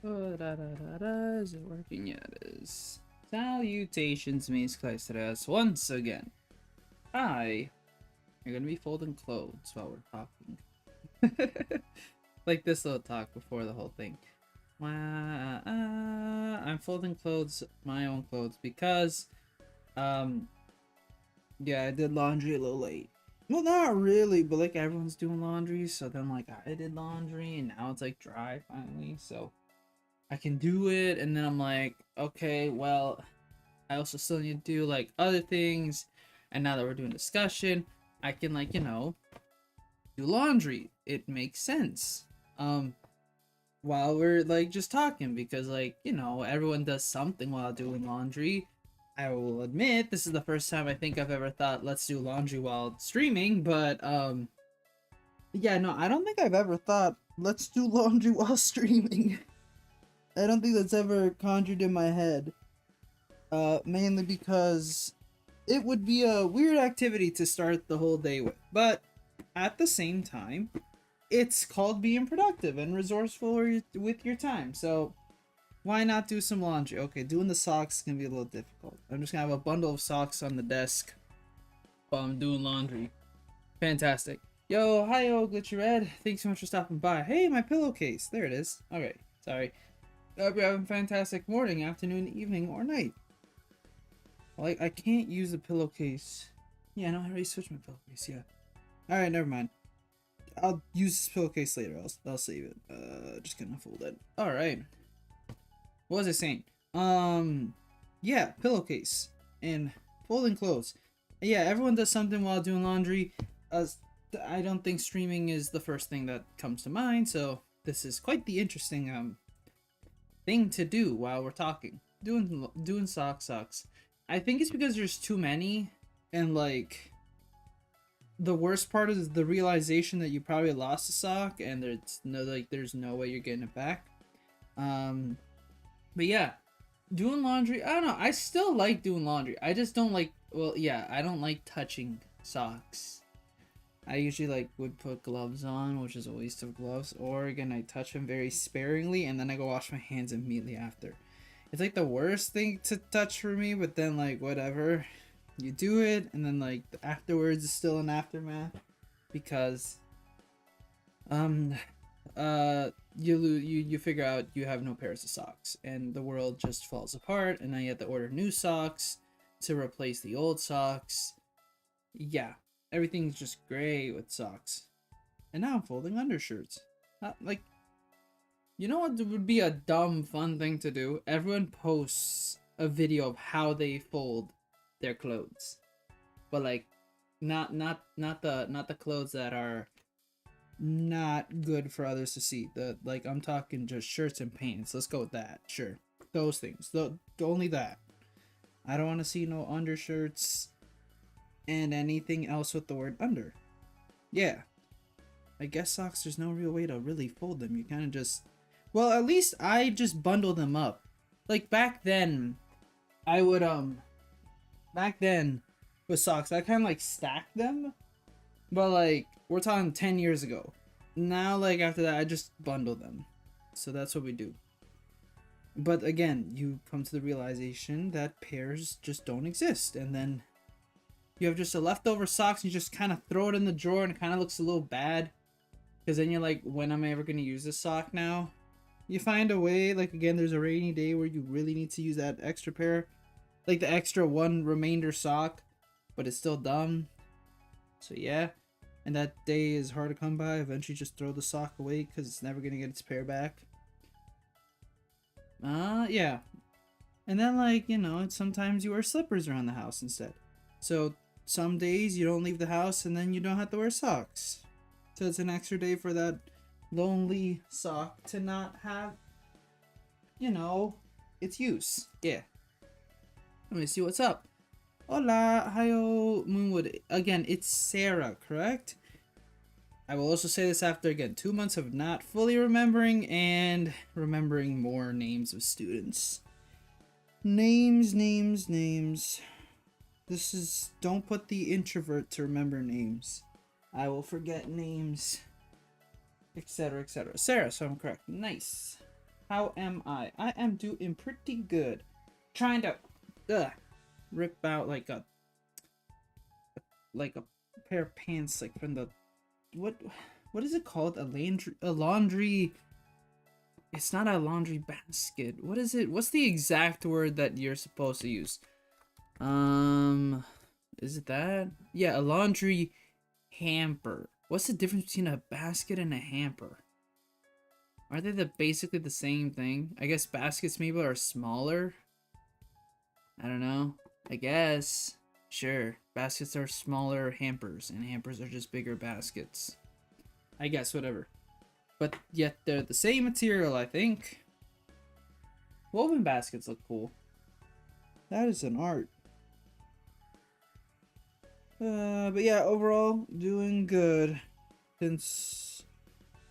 Oh, is it working? Yeah, it is. Salutations, Miss ClaesAzure. Once again, I are gonna be folding clothes while we're talking. Like this little talk before the whole thing. I'm folding clothes, my own clothes, because, yeah, I did laundry a little late. Well, not really, but like everyone's doing laundry, so then like I did laundry, and now it's like dry finally, so I can do it, and then I'm like, okay, well, I also still need to do like other things, and now that we're doing discussion, I can like, do laundry. It makes sense. While we're like just talking, because like, everyone does something while doing laundry. I will admit this is the first time I think I've ever thought let's do laundry while streaming, but yeah, no, I don't think I've ever thought let's do laundry while streaming. I don't think that's ever conjured in my head. Mainly because it would be a weird activity to start the whole day with. But at the same time, it's called being productive and resourceful with your time. So why not do some laundry? Okay, doing the socks is gonna be a little difficult. I'm just gonna have a bundle of socks on the desk while I'm doing laundry. Fantastic. Yo, hi-yo, Glitchy Red. Thanks so much for stopping by. Hey, my pillowcase. There it is. Okay, sorry. Hope you're having a fantastic morning, afternoon, evening, or night. Like, I can't use a pillowcase. Yeah, no, I already switched my pillowcase, yeah. Alright, never mind. I'll use this pillowcase later. I'll save it. Just gonna fold it. Alright. What was I saying? Yeah, pillowcase. And folding clothes. Yeah, everyone does something while doing laundry. I don't think streaming is the first thing that comes to mind, so this is quite the interesting, thing to do while we're talking. Doing socks. I think it's because there's too many, and like the worst part is the realization that you probably lost a sock and there's no way you're getting it back. But yeah, doing laundry, I don't know, I still like doing laundry. I just don't like, well, yeah, I don't like touching socks. I usually like would put gloves on, which is a waste of gloves, or again I touch them very sparingly and then I go wash my hands immediately after. It's like the worst thing to touch for me, but then like whatever, you do it, and then like afterwards is still an aftermath because you figure out you have no pairs of socks and the world just falls apart, and now you have to order new socks to replace the old socks. Yeah, everything's just great with socks. And now I'm folding undershirts. Like, you know what would be a dumb fun thing to do? Everyone posts a video of how they fold their clothes, but like not the clothes that are not good for others to see. Like I'm talking just shirts and pants. Let's go with that. Sure, those things. Only that. I don't want to see no undershirts and anything else with the word under. Yeah, I guess socks, there's no real way to really fold them. You kind of just, well, at least I just bundle them up. Like back then, I would back then with socks, I kind of like stacked them, but like we're talking 10 years ago. Now like after that, I just bundle them. So that's what we do. But again, you come to the realization that pairs just don't exist, and then you have just a leftover socks and you just kind of throw it in the drawer, and it kind of looks a little bad because then you're like, when am I ever going to use this sock now? You find a way, like again, there's a rainy day where you really need to use that extra pair, like the extra one remainder sock, but it's still dumb. So yeah, and that day is hard to come by. Eventually just throw the sock away because it's never going to get its pair back. Yeah. And then like, sometimes you wear slippers around the house instead. So some days you don't leave the house and then you don't have to wear socks. So it's an extra day for that lonely sock to not have, its use. Yeah. Let me see what's up. Hola, hiyo, Moonwood. Again, it's Sarah, correct? I will also say this after, again, 2 months of not fully remembering and remembering more names of students. Names. This is, don't put the introvert to remember names. I will forget names, etc. Sarah, so I'm correct. Nice. How am I? I am doing pretty good. Trying to rip out like a pair of pants like from the what is it called? A laundry. It's not a laundry basket. What is it? What's the exact word that you're supposed to use? Is it that? Yeah, a laundry hamper. What's the difference between a basket and a hamper? Are they basically the same thing? I guess baskets maybe are smaller. I don't know. I guess. Sure. Baskets are smaller hampers, and hampers are just bigger baskets. I guess, whatever. But yet they're the same material, I think. Woven baskets look cool. That is an art. But yeah, overall, doing good. Since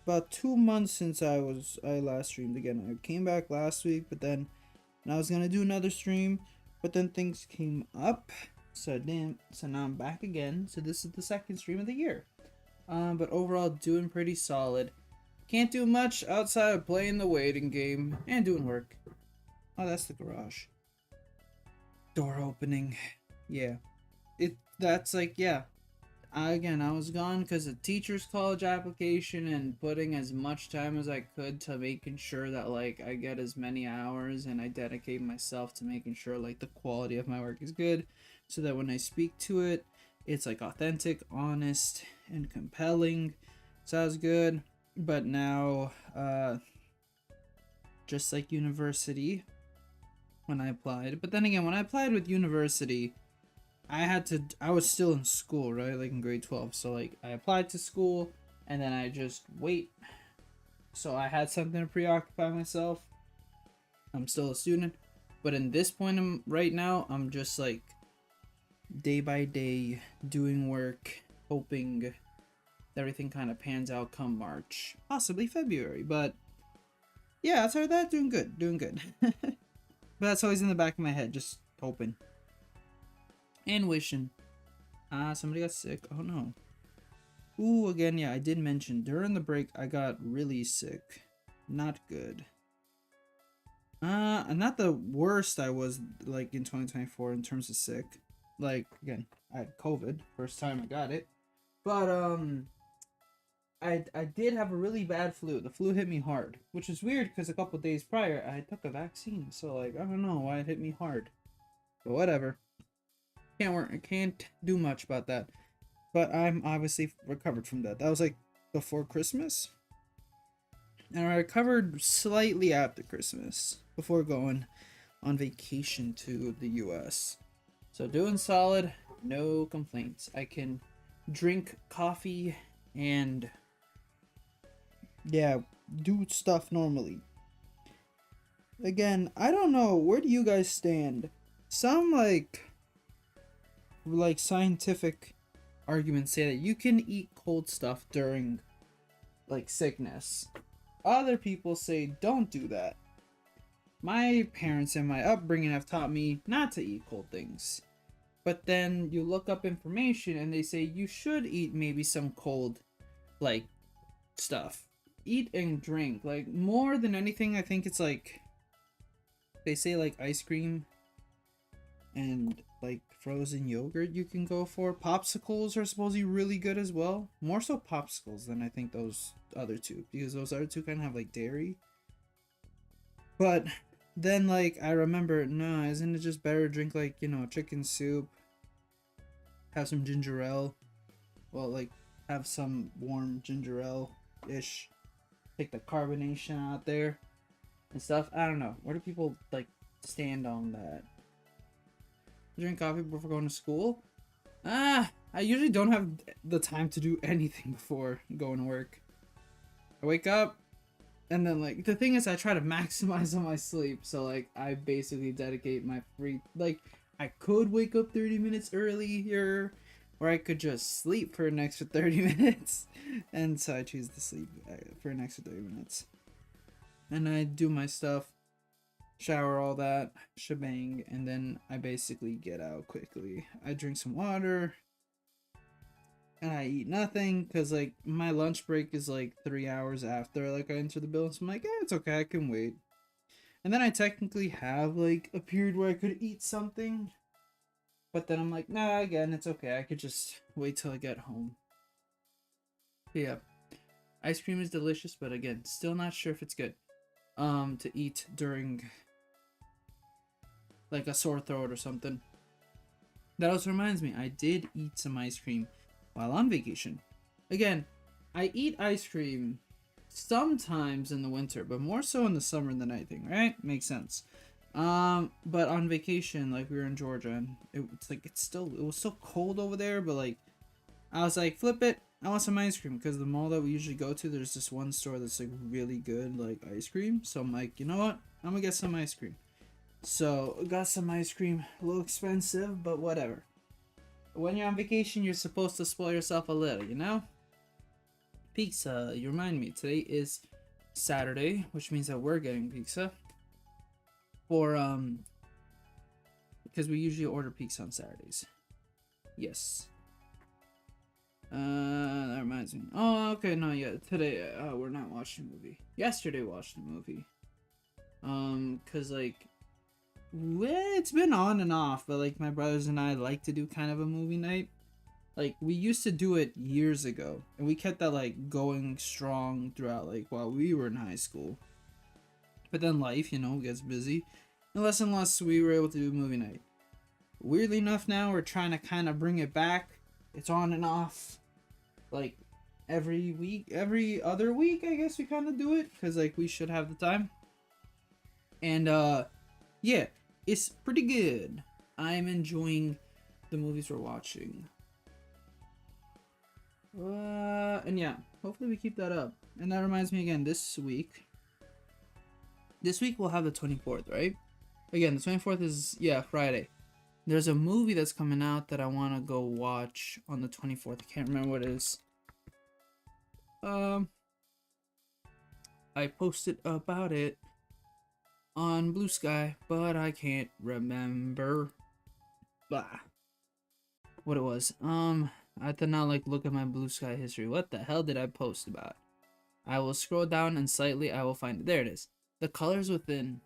about 2 months since I last streamed again. I came back last week, but then I was gonna do another stream, but then things came up, so now I'm back again. So this is the second stream of the year. But overall, doing pretty solid. Can't do much outside of playing the waiting game and doing work. Oh, that's the garage. Door opening. Yeah. That's like, yeah. Again, I was gone because of teacher's college application and putting as much time as I could to making sure that like I get as many hours, and I dedicate myself to making sure like the quality of my work is good, so that when I speak to it, it's like authentic, honest, and compelling. Sounds good. But now, just like university, when I applied. But then again, when I applied with university, I was still in school, right? Like in grade 12. So like I applied to school and then I just wait. So I had something to preoccupy myself. I'm still a student. But in this point right now, I'm just like day by day doing work, hoping everything kind of pans out come March, possibly February. But yeah, outside of that, doing good. But that's always in the back of my head, just hoping and wishing. Somebody got sick. Oh no. Ooh, again, yeah, I did mention during the break I got really sick. Not good. Not the worst I was like in 2024 in terms of sick. Like, again, I had COVID first time I got it, but I did have a really bad flu. The flu hit me hard, which is weird because a couple days prior I took a vaccine, so like I don't know why it hit me hard, but whatever. I can't do much about that, but I'm obviously recovered from that. That was like before Christmas, and I recovered slightly after Christmas before going on vacation to the US. So doing solid, no complaints. I can drink coffee and yeah, do stuff normally. Again, I don't know, where do you guys stand? Some like scientific arguments say that you can eat cold stuff during like sickness. Other people say don't do that. My parents and my upbringing have taught me not to eat cold things. But then you look up information and they say you should eat maybe some cold like stuff. Eat and drink. Like more than anything, I think it's like they say like ice cream and like frozen yogurt you can go for. Popsicles are supposedly really good as well. More so popsicles than I think those other two, because those other two kind of have like dairy. But then like I remember, no, isn't it just better to drink like, you know, chicken soup, have some ginger ale, well, like have some warm ginger ale ish, take the carbonation out there and stuff. I don't know, where do people like stand on that? Drink coffee before going to school? I usually don't have the time to do anything before going to work. I wake up, and then like the thing is I try to maximize on my sleep, so like I basically dedicate my free, like I could wake up 30 minutes earlier, or I could just sleep for an extra 30 minutes, and so I choose to sleep for an extra 30 minutes, and I do my stuff, shower, all that shebang, and then I basically get out quickly. I drink some water, and I eat nothing, because like my lunch break is like 3 hours after like I enter the building, so I'm like, yeah, it's okay, I can wait. And then I technically have like a period where I could eat something, but then I'm like, nah, again, it's okay. I could just wait till I get home. But yeah, ice cream is delicious, but again, still not sure if it's good to eat during like a sore throat or something. That also reminds me, I did eat some ice cream while on vacation. Again, I eat ice cream sometimes in the winter, but more so in the summer than anything, right? Makes sense. But on vacation, like we were in Georgia, and it's like it was so cold over there, but like I was like, flip it, I want some ice cream, because the mall that we usually go to, there's this one store that's like really good like ice cream. So I'm like, you know what? I'm gonna get some ice cream. So got some ice cream, a little expensive, but whatever. When you're on vacation, you're supposed to spoil yourself a little, you know? Pizza, you remind me, today is Saturday, which means that we're getting pizza. For, because we usually order pizza on Saturdays. Yes. That reminds me. Oh, okay, no, yeah, today, we're not watching a movie. Yesterday we watched a movie. Cause, like, it's been on and off, but, like, my brothers and I like to do kind of a movie night. Like, we used to do it years ago, and we kept that, like, going strong throughout, like, while we were in high school. But then life, you know, gets busy. And less we were able to do movie night. Weirdly enough, now we're trying to kind of bring it back. It's on and off. Like, every week, every other week, I guess we kind of do it. Because, like, we should have the time. And, yeah, it's pretty good. I'm enjoying the movies we're watching. And yeah, hopefully we keep that up. And that reminds me again, this week we'll have the 24th, right? Again, the 24th is, yeah, Friday. There's a movie that's coming out that I want to go watch on the 24th. I can't remember what it is. I posted about it on Blue Sky, but I can't remember what it was. I did not like look at my Blue Sky history. What the hell did I post about? I will scroll down and slightly I will find it. There it is. The Colors Within.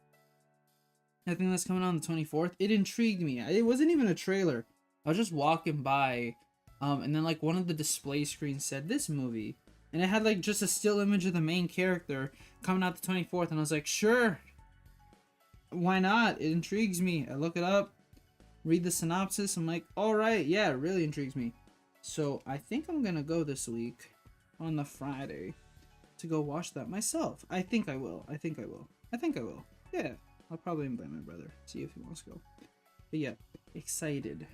I think that's coming on the 24th. It intrigued me. It wasn't even a trailer. I was just walking by, and then like one of the display screens said this movie, and it had like just a still image of the main character coming out the 24th, and I was like, sure, why not? It intrigues me. I look it up, read the synopsis. I'm like, all right, yeah, it really intrigues me. So I think I'm gonna go this week on the Friday to go watch that myself. I think I will. Yeah, I'll probably invite my brother, see if he wants to go. But yeah, excited.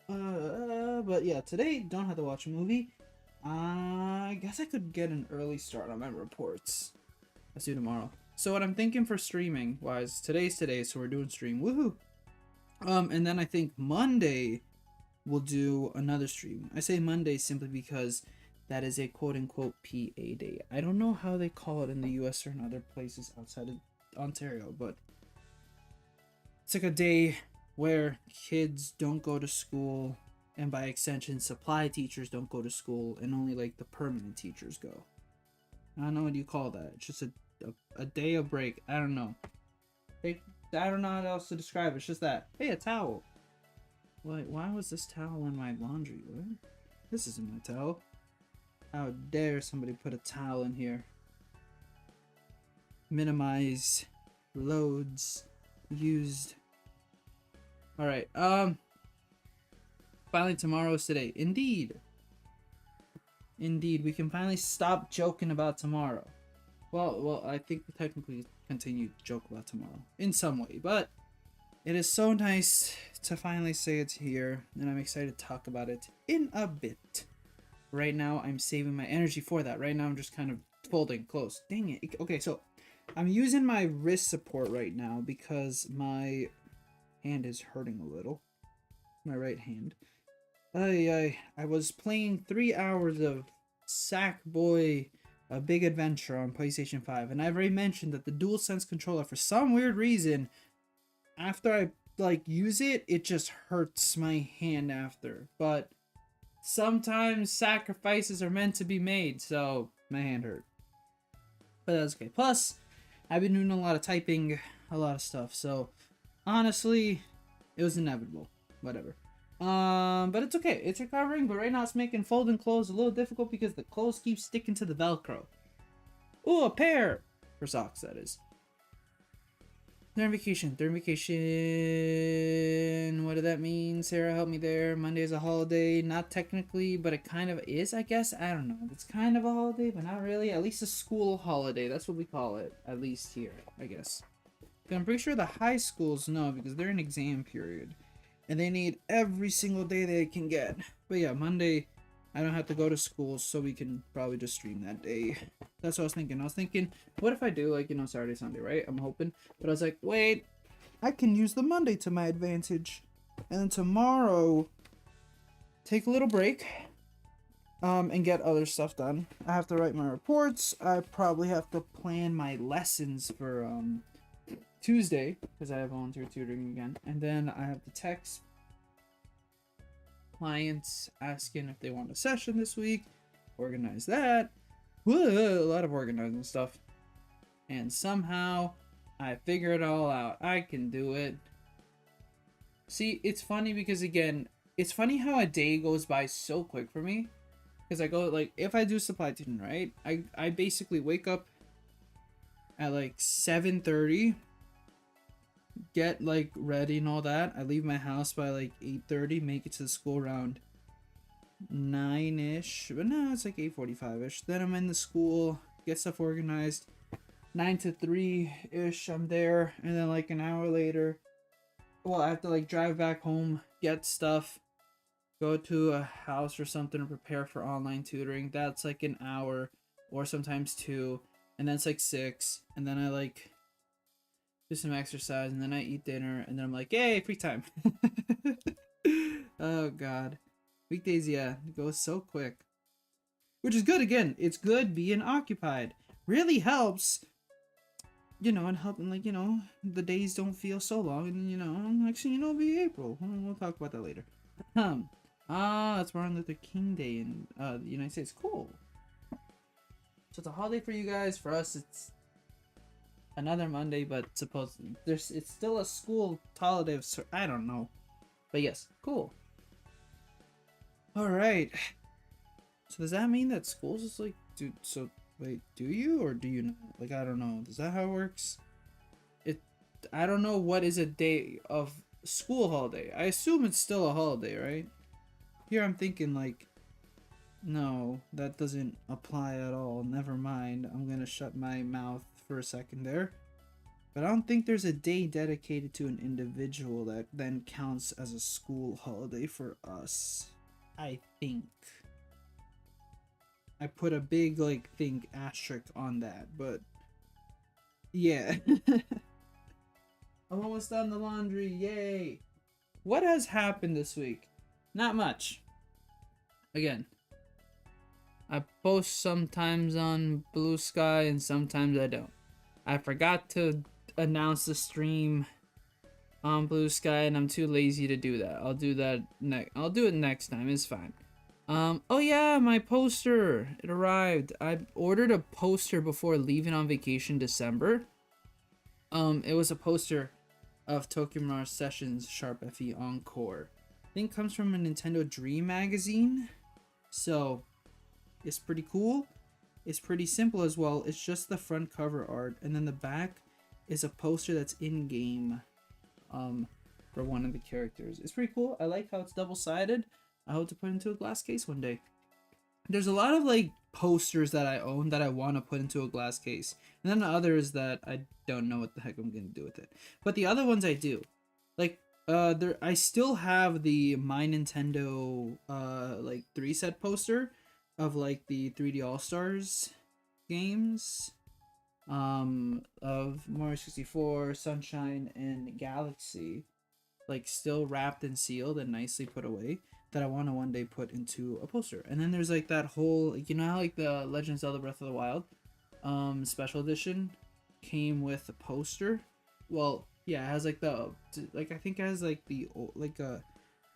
But yeah, today don't have to watch a movie. I guess I could get an early start on my reports. Let's do tomorrow. So what I'm thinking for streaming wise, today's today, so we're doing stream. Woohoo! And then I think Monday we'll do another stream. I say Monday simply because that is a quote-unquote PA day. I don't know how they call it in the US or in other places outside of Ontario, but it's like a day where kids don't go to school, and by extension, supply teachers don't go to school, and only like the permanent teachers go. I don't know what you call that. It's just a day of break. I don't know. I don't know how else to describe it. It's just that. Hey, a towel. Wait, why was this towel in my laundry? What? This isn't my towel. How dare somebody put a towel in here? Minimize loads used. Alright, finally tomorrow is today. Indeed, we can finally stop joking about tomorrow. Well, I think we technically continue to joke about tomorrow in some way, but it is so nice to finally say it's here, and I'm excited to talk about it in a bit. Right now, I'm saving my energy for that. Right now, I'm just kind of folding close. Dang it. Okay, so I'm using my wrist support right now because my hand is hurting a little. My right hand. I was playing 3 hours of Sackboy: A Big Adventure on PlayStation 5, and I've already mentioned that the DualSense controller, for some weird reason, after I like use it, it just hurts my hand after. But sometimes sacrifices are meant to be made, so my hand hurt. But that's okay. Plus, I've been doing a lot of typing a lot of stuff. So honestly, it was inevitable. Whatever. But it's okay. It's recovering, but right now it's making folding clothes a little difficult because the clothes keep sticking to the Velcro. Ooh, a pair! For socks, that is. During vacation. What did that mean? Sarah, help me there. Monday is a holiday. Not technically, but it kind of is, I guess. I don't know. It's kind of a holiday, but not really. At least a school holiday. That's what we call it. At least here, I guess. But I'm pretty sure the high schools know because they're in exam period. And they need every single day they can get. But yeah, Monday, I don't have to go to school, so we can probably just stream that day. That's what I was thinking. I was thinking, what if I do, like, you know, Saturday, Sunday, right? I'm hoping. But I was like, wait, I can use the Monday to my advantage. And then tomorrow, take a little break. And get other stuff done. I have to write my reports. I probably have to plan my lessons for, Tuesday, because I have volunteer tutoring again, and then I have to text clients asking if they want a session this week, organize that. Whoa, a lot of organizing stuff, and somehow I figure it all out. I can do it. See, it's funny because again, it's funny how a day goes by so quick for me, because I go like, if I do supply tutoring, right, I basically wake up at like 7:30. Get like ready and all that. I leave my house by like 8:30, make it to the school around 9-ish, but no, it's like 8:45-ish. Then I'm in the school, get stuff organized. 9 to 3-ish, I'm there, and then like an hour later, well, I have to like drive back home, get stuff, go to a house or something to prepare for online tutoring. That's like an hour or sometimes 2, and then it's like 6, and then I like do some exercise, and then I eat dinner, and then I'm like, yay, free time. Oh god, weekdays, yeah, it goes so quick, which is good. Again, it's good being occupied, really helps, you know, and helping, like, you know, the days don't feel so long, and you know, actually, you know, it'll be April. We'll talk about that later. It's Martin Luther King Day in the United States. Cool. So it's a holiday for you guys. For us, it's another Monday, but it's still a school holiday of I don't know, but yes, cool. All right, so does that mean that schools is like, dude, so wait, do you or do you not? Like, I don't know, is that how it works? I don't know what is a day of school holiday. I assume it's still a holiday, right? Here I'm thinking like, no, that doesn't apply at all. Never mind, I'm gonna shut my mouth for a second there. But I don't think there's a day dedicated to an individual that then counts as a school holiday for us. I think. I put a big like asterisk on that, but yeah. I'm almost done the laundry, yay! What has happened this week? Not much. Again, I post sometimes on Blue Sky and sometimes I don't. I forgot to announce the stream on Blue Sky and I'm too lazy to do that. I'll do that I'll do it next time. It's fine. Oh yeah, my poster, it arrived. I ordered a poster before leaving on vacation December. It was a poster of Tokyo Mirage Sessions Sharp FE Encore. I think it comes from a Nintendo Dream magazine. So it's pretty cool. It's pretty simple as well. It's just the front cover art, and then the back is a poster that's in game for one of the characters. It's pretty cool. I like how it's double-sided. I hope to put it into a glass case one day. There's a lot of like posters that I own that I want to put into a glass case, and then the others that I don't know what the heck I'm gonna do with it. But the other ones I do. Like I still have the My Nintendo like 3-set poster of like the 3D All-Stars games of Mario 64, Sunshine, and Galaxy, like still wrapped and sealed and nicely put away, that I want to one day put into a poster. And then there's like that whole, you know how like the Legend of Zelda Breath of the Wild special edition came with a poster? Well, yeah, it has like the I think it has like the like a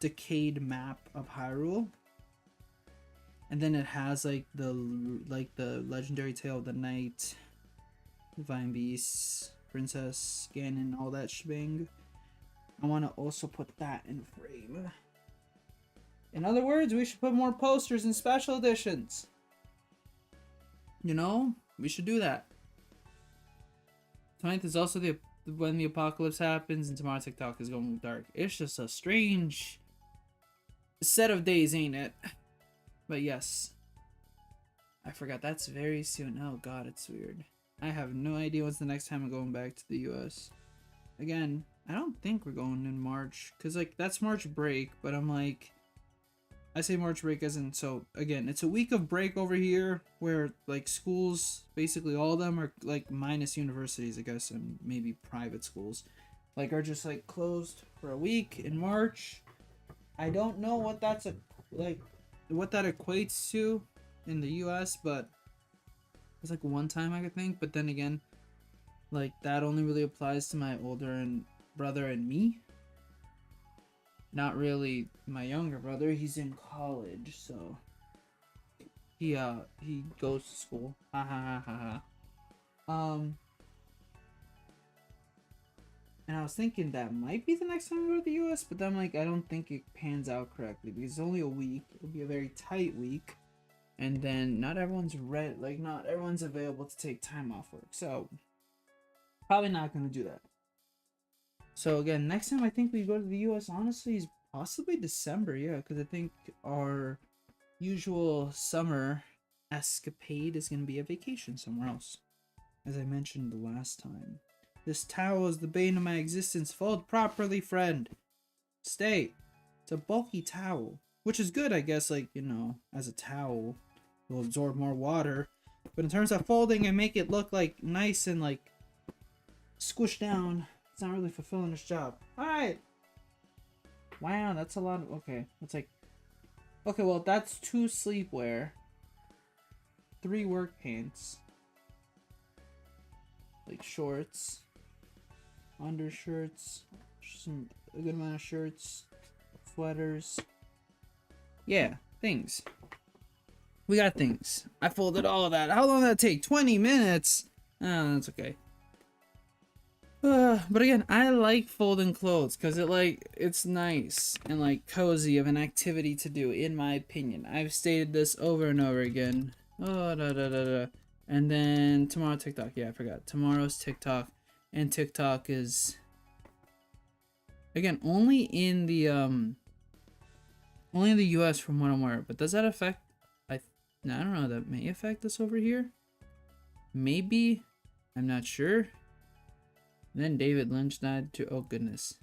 decayed map of Hyrule, and then it has like the legendary Tale of the Night, Divine Beasts, princess skin and all that shebang. I want to also put that in frame. In other words, we should put more posters in special editions. You know, we should do that. Tonight is also when the apocalypse happens, and tomorrow TikTok is going dark. It's just a strange set of days, ain't it? But yes. I forgot, that's very soon. Oh god, it's weird. I have no idea what's the next time I'm going back to the US. Again, I don't think we're going in March, because like that's March break, but I'm like, I say March break as in, so again, it's a week of break over here where like schools, basically all of them are like minus universities, I guess, and maybe private schools, like are just like closed for a week in March. I don't know what that's what that equates to in the US, but it's like one time I could think, but then again, like that only really applies to my older brother and me. Not really my younger brother, he's in college, so he goes to school. Ha ha ha ha. And I was thinking that might be the next time we go to the US, but then like I don't think it pans out correctly because it's only a week. It'll be a very tight week. And then not everyone's not everyone's available to take time off work. So probably not gonna do that. So again, next time I think we go to the US, honestly, is possibly December, yeah, because I think our usual summer escapade is gonna be a vacation somewhere else. As I mentioned the last time. This towel is the bane of my existence. Fold properly, friend. Stay. It's a bulky towel. Which is good, I guess, like, you know, as a towel. It will absorb more water. But in terms of folding and make it look, like, nice and, like, squished down, it's not really fulfilling its job. Alright. Wow, that's a lot of... Okay, that's like... Okay, well, that's 2 sleepwear. 3 work pants. Like, shorts. Undershirts. A good amount of shirts. Sweaters. Yeah, things. We got things. I folded all of that. How long did that take? 20 minutes? Oh, that's okay. But again, I like folding clothes because it's nice and like cozy of an activity to do, in my opinion. I've stated this over and over again. Oh, da da da da. And then tomorrow TikTok. Yeah, I forgot. Tomorrow's TikTok, and TikTok is again only in the US from what I'm aware. But does that affect? I don't know. That may affect us over here. Maybe. I'm not sure. And then David Lynch died too. Oh goodness.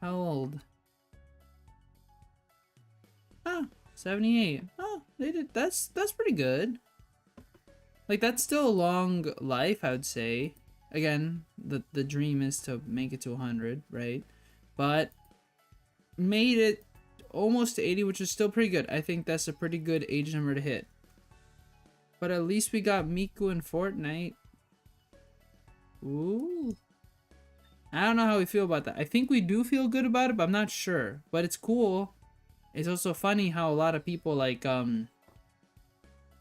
How old? Oh, 78. Oh, they did. That's pretty good. Like, that's still a long life, I would say. Again, the dream is to make it to 100, right? But made it almost to 80, which is still pretty good. I think that's a pretty good age number to hit. But at least we got Miku in Fortnite. Ooh. I don't know how we feel about that. I think we do feel good about it, but I'm not sure. But it's cool. It's also funny how a lot of people like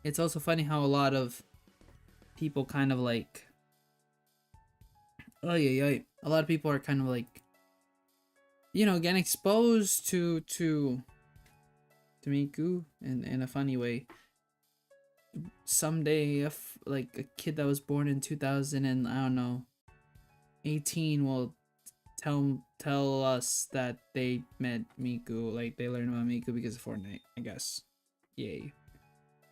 it's also funny how a lot of people kind of like a lot of people are kind of like, you know, getting exposed to Miku in a funny way. Someday, if like a kid that was born in 2000 and I don't know 18 will tell us that they met Miku, like they learned about Miku because of Fortnite, I guess. Yay.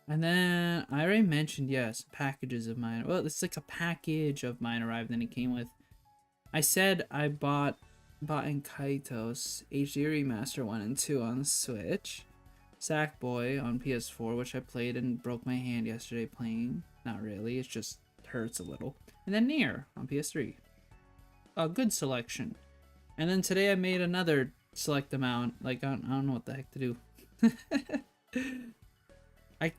And then I already mentioned, yes, packages of mine. Well, it's like a package of mine arrived and it came with. I said I bought in Kaito's HD Remaster 1 and 2 on the Switch. Sackboy on PS4, which I played and broke my hand yesterday playing. Not really, it just hurts a little. And then Nier on PS3. A good selection. And then today I made another select amount. Like, I don't know what the heck to do. I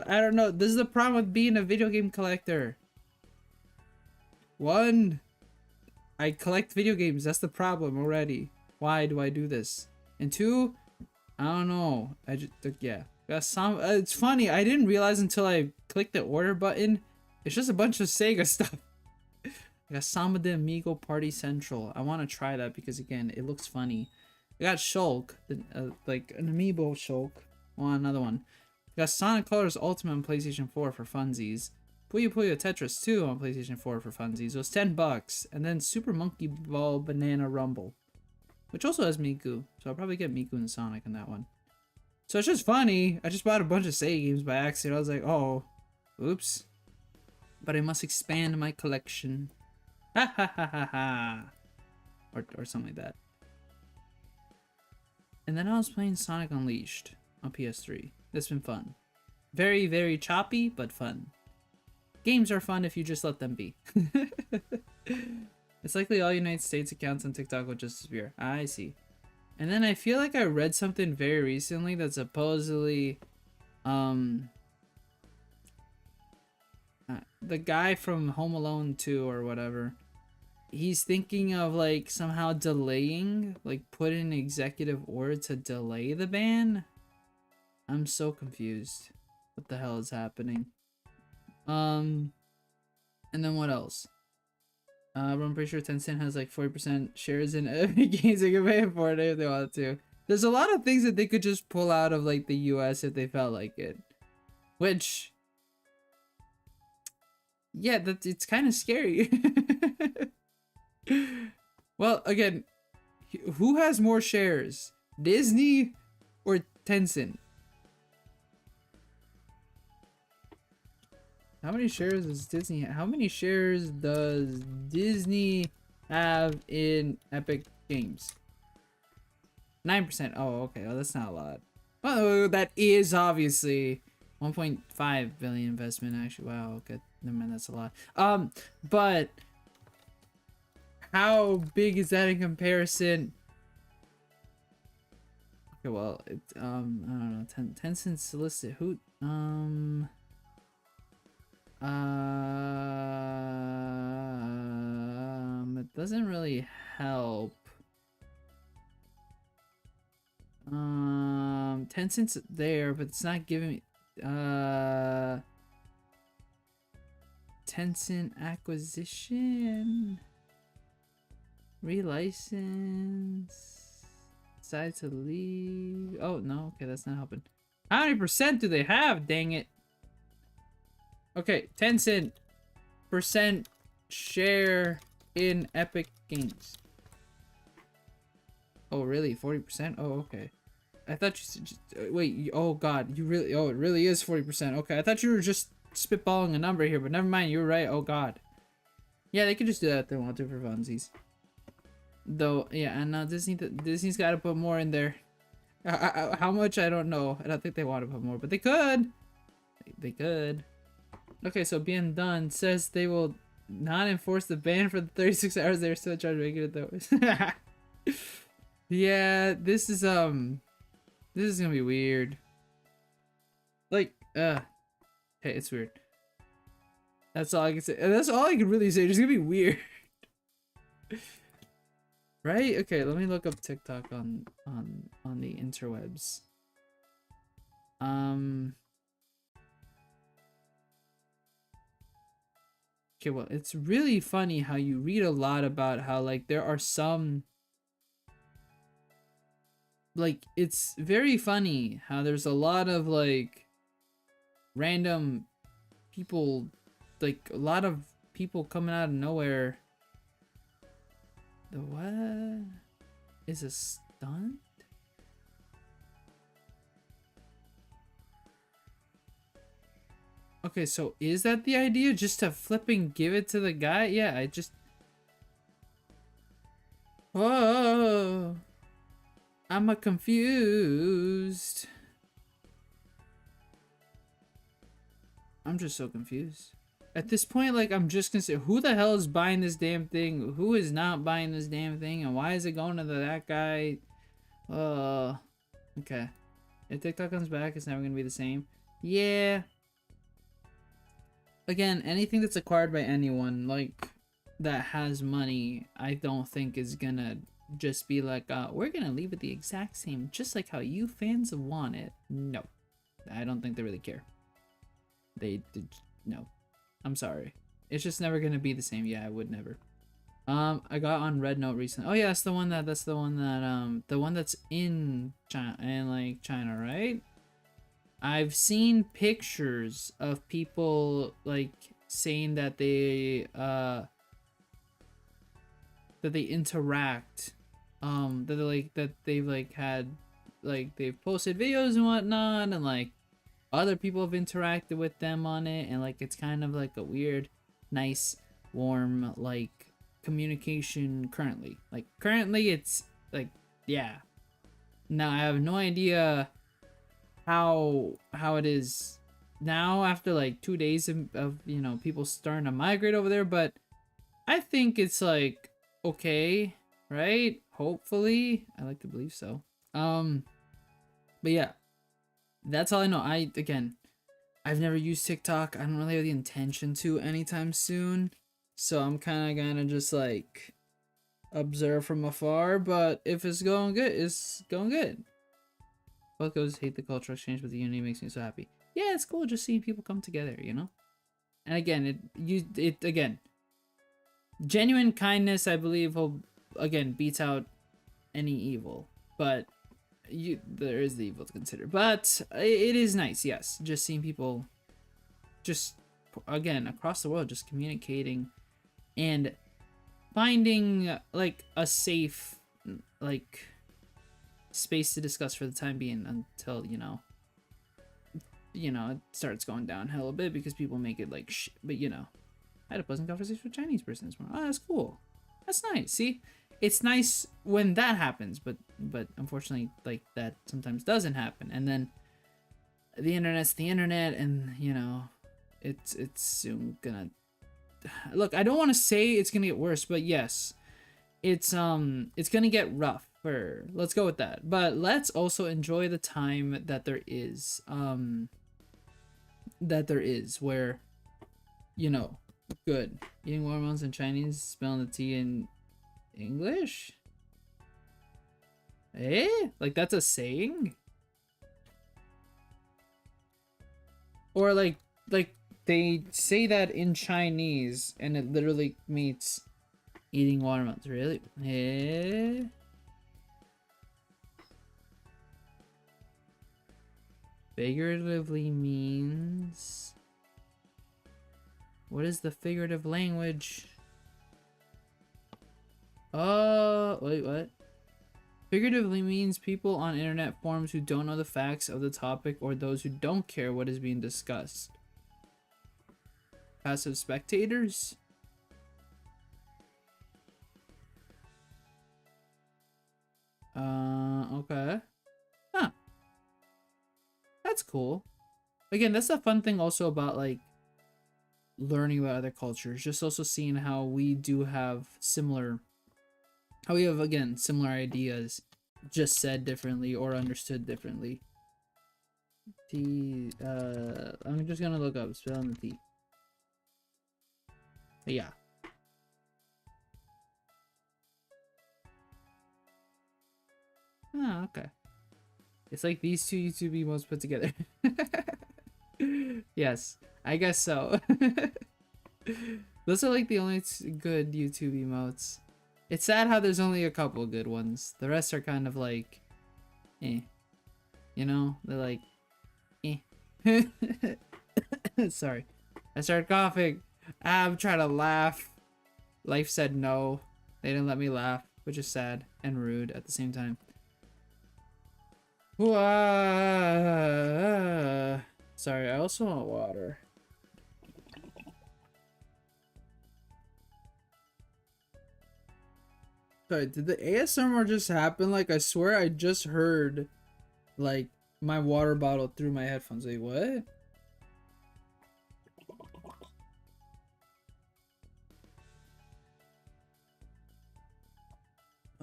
don't know. This is the problem with being a video game collector. 1, I collect video games. That's the problem already. Why do I do this? And 2, I don't know. I just, yeah. It's funny. I didn't realize until I clicked the order button. It's just a bunch of Sega stuff. I got Samba de Amigo Party Central. I want to try that because again, it looks funny. I got Shulk, like an amiibo Shulk. Want another one. I got Sonic Colors Ultimate on PlayStation 4 for funsies. Puyo Puyo Tetris 2 on PlayStation 4 for funsies. It was $10. And then Super Monkey Ball Banana Rumble, which also has Miku. So I'll probably get Miku and Sonic in that one. So it's just funny. I just bought a bunch of Sega games by accident. I was like, oh, oops. But I must expand my collection. Ha ha ha ha ha. Or something like that. And then I was playing Sonic Unleashed on PS3. That's been fun. Very, very choppy, but fun. Games are fun if you just let them be. It's likely all United States accounts on TikTok will just disappear. I see. And then I feel like I read something very recently that supposedly the guy from Home Alone 2 or whatever, he's thinking of like somehow delaying, like put in executive order to delay the ban. I'm so confused. What the hell is happening? And then what else? I'm pretty sure Tencent has like 40% shares in Epic Games. They can pay for it if they want to. There's a lot of things that they could just pull out of like the US if they felt like it. Which, yeah, it's kind of scary. Well, again, who has more shares? Disney or Tencent? How many shares does Disney have? How many shares does Disney have in Epic Games? 9%. Oh, okay. Oh, that's not a lot. Oh, that is obviously 1.5 billion investment. Actually, wow. Okay, never mind. That's a lot. But how big is that in comparison? Okay, well, it's I don't know. Tencent's listed. Who? It doesn't really help. Tencent's there, but it's not giving me Tencent acquisition, relicense, decide to leave. Oh no, okay, that's not helping. How many percent do they have? Dang it. Okay, Tencent percent share in Epic Games. Oh, really? 40%? Oh, okay. I thought you said wait, oh god, you really, oh, it really is 40%. Okay, I thought you were just spitballing a number here, but never mind, you were right. Oh god. Yeah, they could just do that if they want to for funsies. Though, yeah, and now Disney's got to put more in there. How much, I don't know. I don't think they want to put more, but they could. They could. Okay, so being done says they will not enforce the ban for the 36 hours they're still charged making it though. Yeah, this is gonna be weird. Like, hey, it's weird. That's all I can say. That's all I can really say. It's gonna be weird. Right? Okay, let me look up TikTok on the interwebs. Okay, well, it's really funny how you read a lot about how, like, there are some... Like, it's very funny how there's a lot of, like, random people, like, a lot of people coming out of nowhere. The what? Is a stunt? Okay, so is that the idea? Just to flipping give it to the guy? Yeah, I just... Whoa! I'm a confused. I'm just so confused. At this point, like, I'm just gonna say, who the hell is buying this damn thing? Who is not buying this damn thing? And why is it going to that guy? Okay. If TikTok comes back, it's never gonna be the same. Yeah. Again, anything that's acquired by anyone, like, that has money, I don't think is gonna just be like, we're gonna leave it the exact same, just like how you fans want it. No. I don't think they really care. They did. No. I'm sorry. It's just never gonna be the same. Yeah, I would never. I got on Red Note recently. Oh yeah, that's the one that the one that's in China and like China, right? I've seen pictures of people like saying that they interact, that they like that they've like had like they've posted videos and whatnot, and like other people have interacted with them on it, and like it's kind of like a weird, nice, warm like communication currently. Like currently it's like, yeah. Now I have no idea how it is now after like 2 days of you know, people starting to migrate over there, but I think it's like okay, right? Hopefully, I like to believe so. But yeah, that's all I know. I've never used TikTok. I don't really have the intention to anytime soon, so I'm kind of gonna just like observe from afar. But if it's going good, it's going good. Both goes hate the cultural exchange, but the unity makes me so happy. Yeah, it's cool just seeing people come together, you know. And again, again, genuine kindness, I believe, will again beats out any evil. But there is the evil to consider. But it is nice, yes, just seeing people, just again across the world, just communicating and finding like a safe like space to discuss for the time being until you know it starts going downhill a bit because people make it like but you know, I had a pleasant conversation with a Chinese person this morning. Oh, that's cool. That's nice. See, it's nice when that happens, but unfortunately, like that sometimes doesn't happen. And then the internet's the internet, and you know, it's soon gonna look. I don't want to say it's gonna get worse, but yes, it's gonna get rough. Let's go with that. But let's also enjoy the time that there is. Where, you know, good. Eating watermelons in Chinese, spelling the T in English? Eh? Like that's a saying? Or like they say that in Chinese and it literally means eating watermelons. Really? Eh? Figuratively means... What is the figurative language? Wait, what? Figuratively means people on internet forums who don't know the facts of the topic or those who don't care what is being discussed. Passive spectators? Okay. Huh. That's cool. Again, that's the fun thing also about like learning about other cultures, just also seeing how we do have similar, how we have again similar ideas, just said differently or understood differently. I'm just gonna look up spelling the T. Yeah. Oh, okay. It's like these two YouTube emotes put together. Yes, I guess so. Those are like the only good YouTube emotes. It's sad how there's only a couple good ones. The rest are kind of like, eh. You know, they're like, eh. Sorry, I started coughing. I'm trying to laugh. Life said no. They didn't let me laugh, which is sad and rude at the same time. Sorry, I also want water. Sorry, did the ASMR just happen? Like, I swear I just heard, like, my water bottle through my headphones. Wait, what?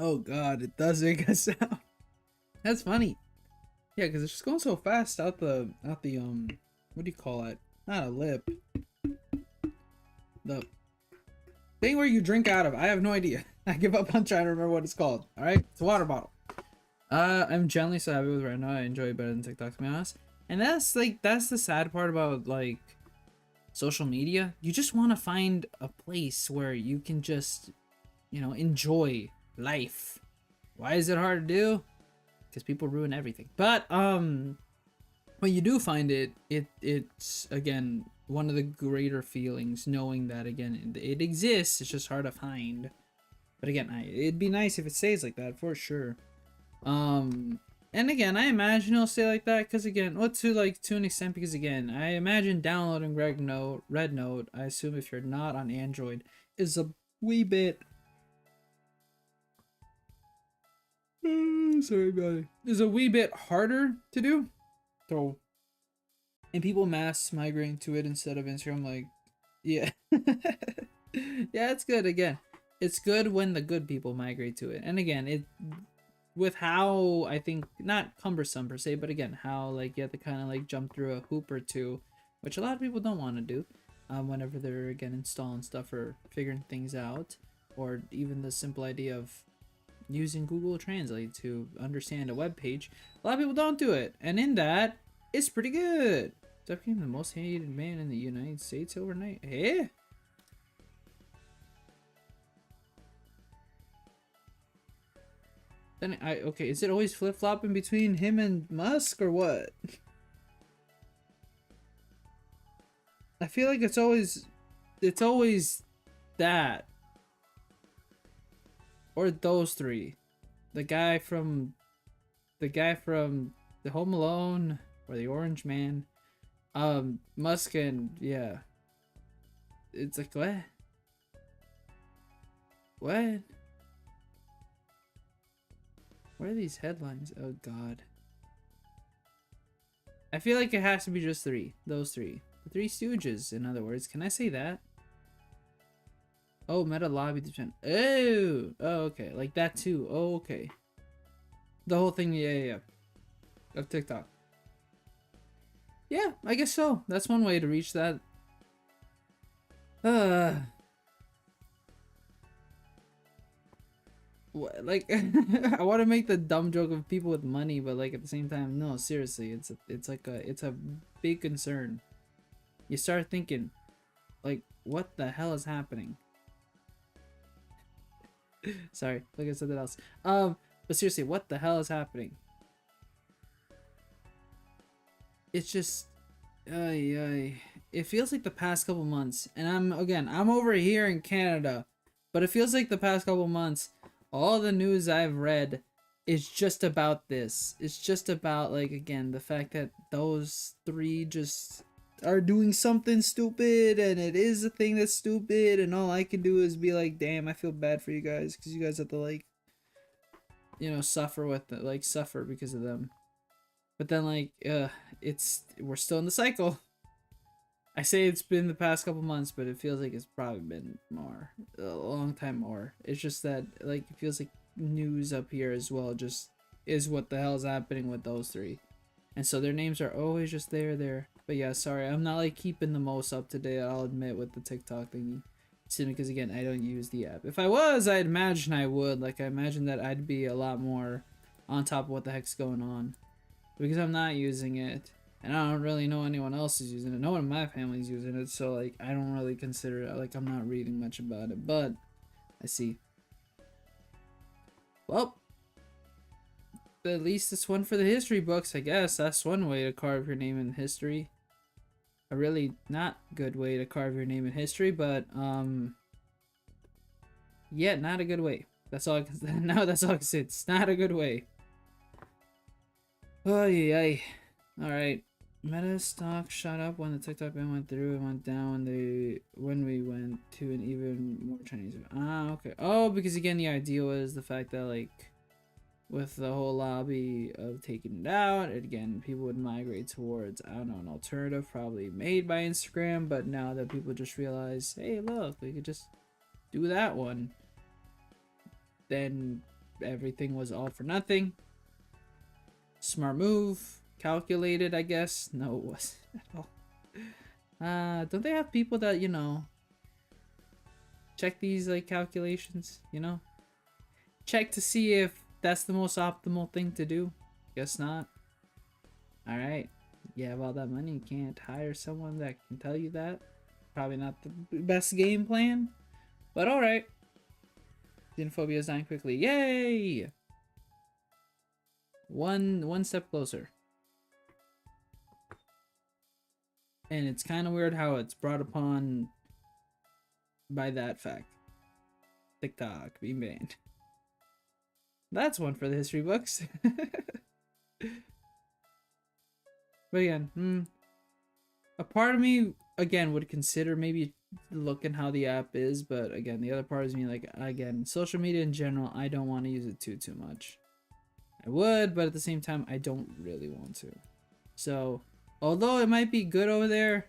Oh god, it does make a sound. That's funny. Yeah, because it's just going so fast out the what do you call it? Not a lip. The thing where you drink out of. I have no idea. I give up on trying to remember what it's called. Alright? It's a water bottle. I'm generally so happy with right now. I enjoy it better than TikTok, to be honest. And that's the sad part about like social media, you just want to find a place where you can just, you know, enjoy life. Why is it hard to do? Because people ruin everything. But when you do find it, it's again one of the greater feelings, knowing that again it exists. It's just hard to find. But again, it'd be nice if it stays like that for sure. And again, I imagine it'll stay like that because again, to an extent, because again, I imagine downloading Red Note. I assume if you're not on Android, is a wee bit. Sorry about it. Is a wee bit harder to do. So, and people mass migrating to it instead of Instagram, like, yeah, yeah, it's good. Again, it's good when the good people migrate to it, and again, it. With how, I think, not cumbersome per se, but again, how like you have to kind of like jump through a hoop or two, which a lot of people don't want to do whenever they're again installing stuff or figuring things out, or even the simple idea of using Google Translate to understand a web page. A lot of people don't do it, and in that, it's pretty good. Steph became the most hated man in the United States overnight. Hey. Then okay, is it always flip-flopping between him and Musk or what? I feel like it's always that. Or those three. The guy from the Home Alone or the Orange Man. Musk and yeah. It's like what? What? What are these headlines? Oh god. I feel like it has to be just three. Those three. The Three Stooges, in other words. Can I say that? Oh, Meta Lobby defend. Oh! Oh, okay. Like that too. Oh, okay. The whole thing, yeah. Of TikTok. Yeah, I guess so. That's one way to reach that. Like I want to make the dumb joke of people with money, but like at the same time, no, seriously, it's a big concern. You start thinking, like, what the hell is happening? Sorry, look at something else. But seriously, what the hell is happening? It's just, it feels like the past couple months, and I'm over here in Canada, but it feels like the past couple months. All the news I've read is just about this. It's just about, like, again, the fact that those three just are doing something stupid, and it is a thing that's stupid, and all I can do is be like, damn, I feel bad for you guys, because you guys have to, like, you know, suffer because of them. But then, like, we're still in the cycle. I say it's been the past couple months, but it feels like it's probably been a long time more. It's just that, like, it feels like news up here as well just is what the hell is happening with those three. And so their names are always just there. But yeah, sorry, I'm not, like, keeping the most up to date, I'll admit, with the TikTok thingy. Simply because, again, I don't use the app. If I was, I'd imagine I would. Like, I imagine that I'd be a lot more on top of what the heck's going on. Because I'm not using it. And I don't really know anyone else is using it. No one in my family's using it, so like I don't really consider it. Like I'm not reading much about it, but I see. Well, at least it's one for the history books, I guess. That's one way to carve your name in history. A really not good way to carve your name in history, but yeah, not a good way. That's all I can. No, that's all I can say. It's not a good way. Oh yeah. All right. Meta stock shot up when the TikTok ban went through and went down when we went to an even more Chinese. Ah, okay. Oh, because again, the idea was the fact that, like, with the whole lobby of taking it out, again, people would migrate towards, I don't know, an alternative probably made by Instagram, but now that people just realize, hey, look, we could just do that one, then everything was all for nothing. Smart move. Calculated, I guess. No, it wasn't at all. Don't they have people that, you know, check these, like, calculations, you know? Check to see if that's the most optimal thing to do? Guess not. Alright. You have all that money, you can't hire someone that can tell you that? probably not the best game plan, but all right. Xenophobia is dying quickly. Yay! One step closer. And it's kind of weird how it's brought upon by that fact. TikTok being banned. That's one for the history books. But again, a part of me, again, would consider maybe looking how the app is, but again, the other part is me, like, again, social media in general, I don't want to use it too much. I would, but at the same time, I don't really want to. So, although it might be good over there,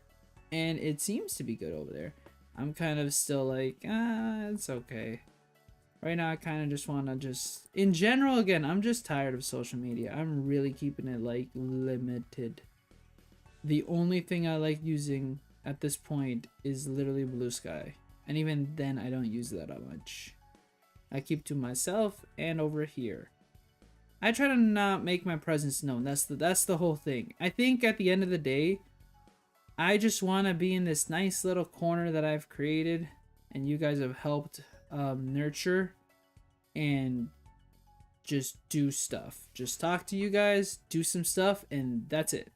and it seems to be good over there, I'm kind of still like, it's okay. Right now, I kind of just want to in general, again, I'm just tired of social media. I'm really keeping it, like, limited. The only thing I like using at this point is literally Blue Sky. And even then, I don't use that much. I keep to myself and over here. I try to not make my presence known. That's the whole thing. I think at the end of the day, I just want to be in this nice little corner that I've created. And you guys have helped nurture and just do stuff. Just talk to you guys, do some stuff, and that's it.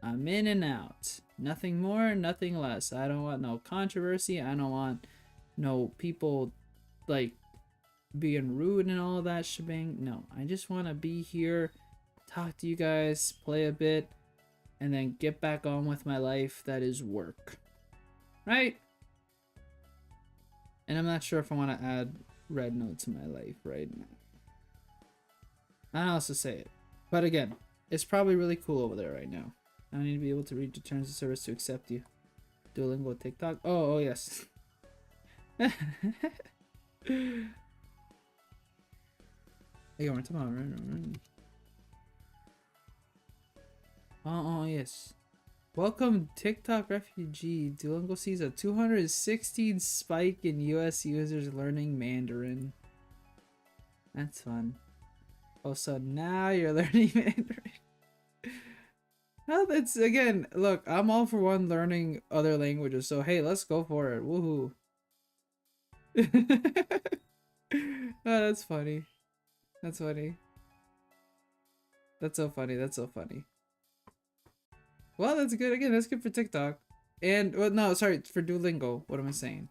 I'm in and out. Nothing more, nothing less. I don't want no controversy. I don't want no people like being rude and all that shebang. No, I just want to be here, talk to you guys, play a bit, and then get back on with my life. That is work. Right? And I'm not sure if I want to add red note to my life right now. I don't know how else to say it. But again, it's probably really cool over there right now. I need to be able to read your terms of service to accept you. Duolingo, TikTok. Oh yes. Hey, we're talking about. Oh yes. Welcome, TikTok refugee. Duolingo sees a 216 spike in US users learning Mandarin. That's fun. Oh, so now you're learning Mandarin. Well, that's, again, look, I'm all for learning other languages, so hey, let's go for it. Woohoo. Oh, that's funny. That's funny. That's so funny. That's so funny. Well, that's good. Again, that's good for TikTok. And, well, no, sorry, for Duolingo. What am I saying?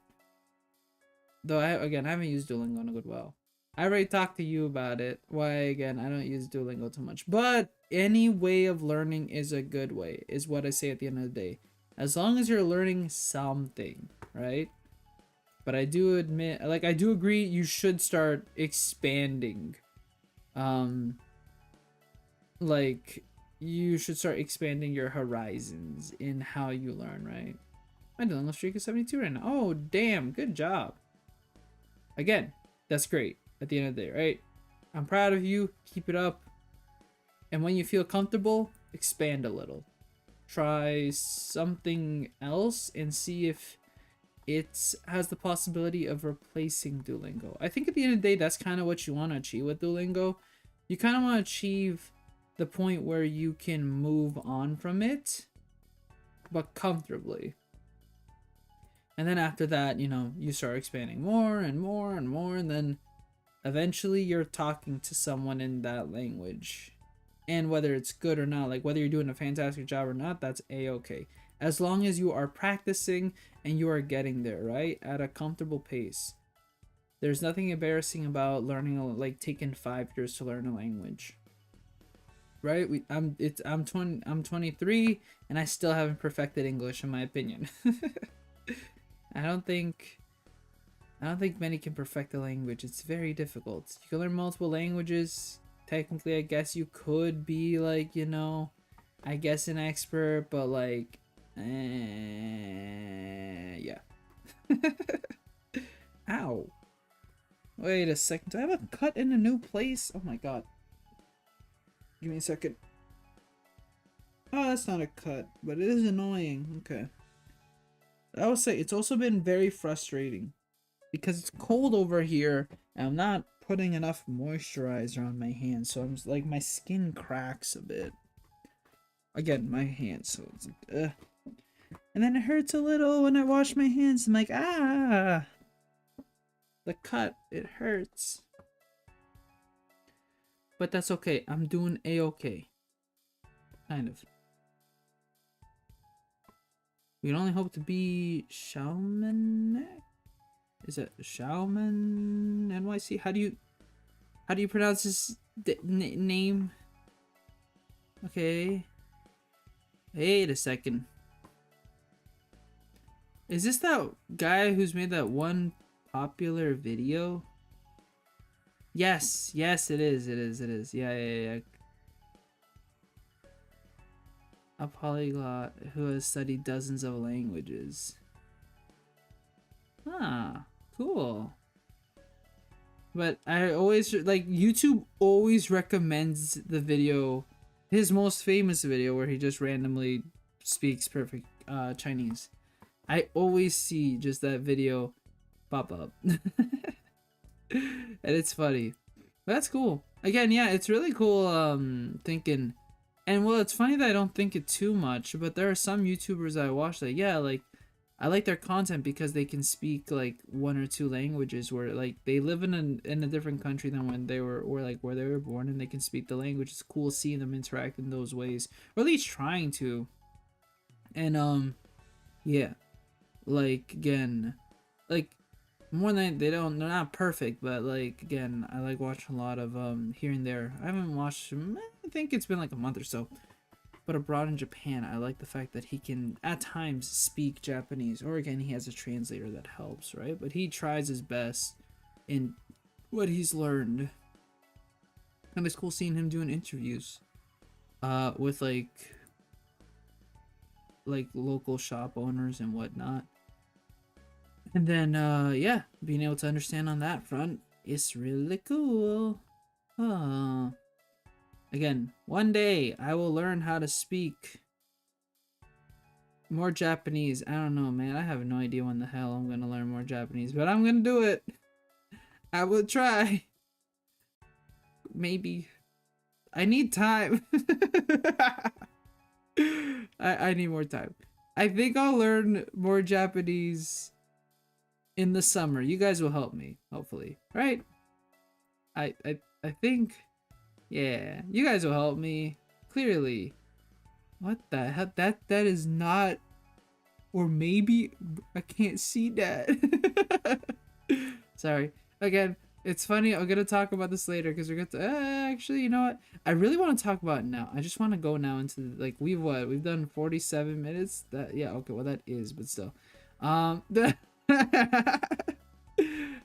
Though, I haven't used Duolingo in a good while. I already talked to you about it. Why, again, I don't use Duolingo too much. But any way of learning is a good way, is what I say at the end of the day. As long as you're learning something, right? But I do admit, like, I do agree you should start expanding. Like, you should start expanding your horizons in how you learn, right? My Duolingo streak is 72 right now. Oh, damn, good job. Again, that's great. At the end of the day, right? I'm proud of you. Keep it up. And when you feel comfortable, expand a little. Try something else and see if it has the possibility of replacing Duolingo. I think at the end of the day, that's kind of what you want to achieve with Duolingo. You kind of want to achieve the point where you can move on from it, but comfortably. And then after that, you know, you start expanding more and more and more, and then eventually you're talking to someone in that language. And whether it's good or not, like whether you're doing a fantastic job or not, that's a-okay. As long as you are practicing and you are getting there, right? At a comfortable pace. There's nothing embarrassing about learning, like taking 5 years to learn a language. Right? I'm 23 and I still haven't perfected English, in my opinion. I don't think many can perfect the language. It's very difficult. You can learn multiple languages. Technically, I guess you could be like, you know, I guess an expert, but like, yeah. Ow. Wait a second. Do I have a cut in a new place? Oh my god. Give me a second. Oh, that's not a cut, but it is annoying. Okay. I would say it's also been very frustrating because it's cold over here and I'm not putting enough moisturizer on my hands, so I'm just, like, my skin cracks a bit. Again, my hands, so it's like, And then it hurts a little when I wash my hands. I'm like, ah, the cut, it hurts. But that's okay. I'm doing a-okay. Kind of. We can only hope to be Shaman. Is it Shaman NYC? How do you pronounce this name? Okay. Wait a second. Is this that guy who's made that one popular video? Yes, yes, it is. It is. Yeah. A polyglot who has studied dozens of languages. Ah, cool. But I always, like, YouTube always recommends the video, his most famous video where he just randomly speaks perfect Chinese. I always see just that video pop up. And it's funny. But that's cool. Again, yeah, it's really cool thinking. And well, it's funny that I don't think it too much, but there are some YouTubers I watch that, yeah, like, I like their content because they can speak like 1 or 2 languages, where like they live in a different country than when they were, or like where they were born, and they can speak the language. It's cool seeing them interact in those ways, or at least trying to. And yeah, like, again, like, more than they're not perfect, but like, again, I like watching a lot of here and there. I haven't watched, I think it's been like a month or so. But abroad in Japan, I like the fact that he can, at times, speak Japanese. Or again, he has a translator that helps, right? But he tries his best in what he's learned. And it's cool seeing him doing interviews with like local shop owners and whatnot. And then, yeah, being able to understand on that front is really cool. Oh. Again, one day I will learn how to speak more Japanese. I don't know, man. I have no idea when the hell I'm gonna learn more Japanese, but I'm gonna do it. I will try. Maybe. I need time. I need more time. I think I'll learn more Japanese in the summer. You guys will help me, hopefully, right? I think. Yeah, you guys will help me. Clearly. What the hell? That is not. Or maybe I can't see that. Sorry. Again, it's funny. I'm gonna talk about this later because we're gonna. Actually, you know what? I really want to talk about it now. I just want to go now into like we've done 47 minutes. That, yeah, okay. Well, that is, but still.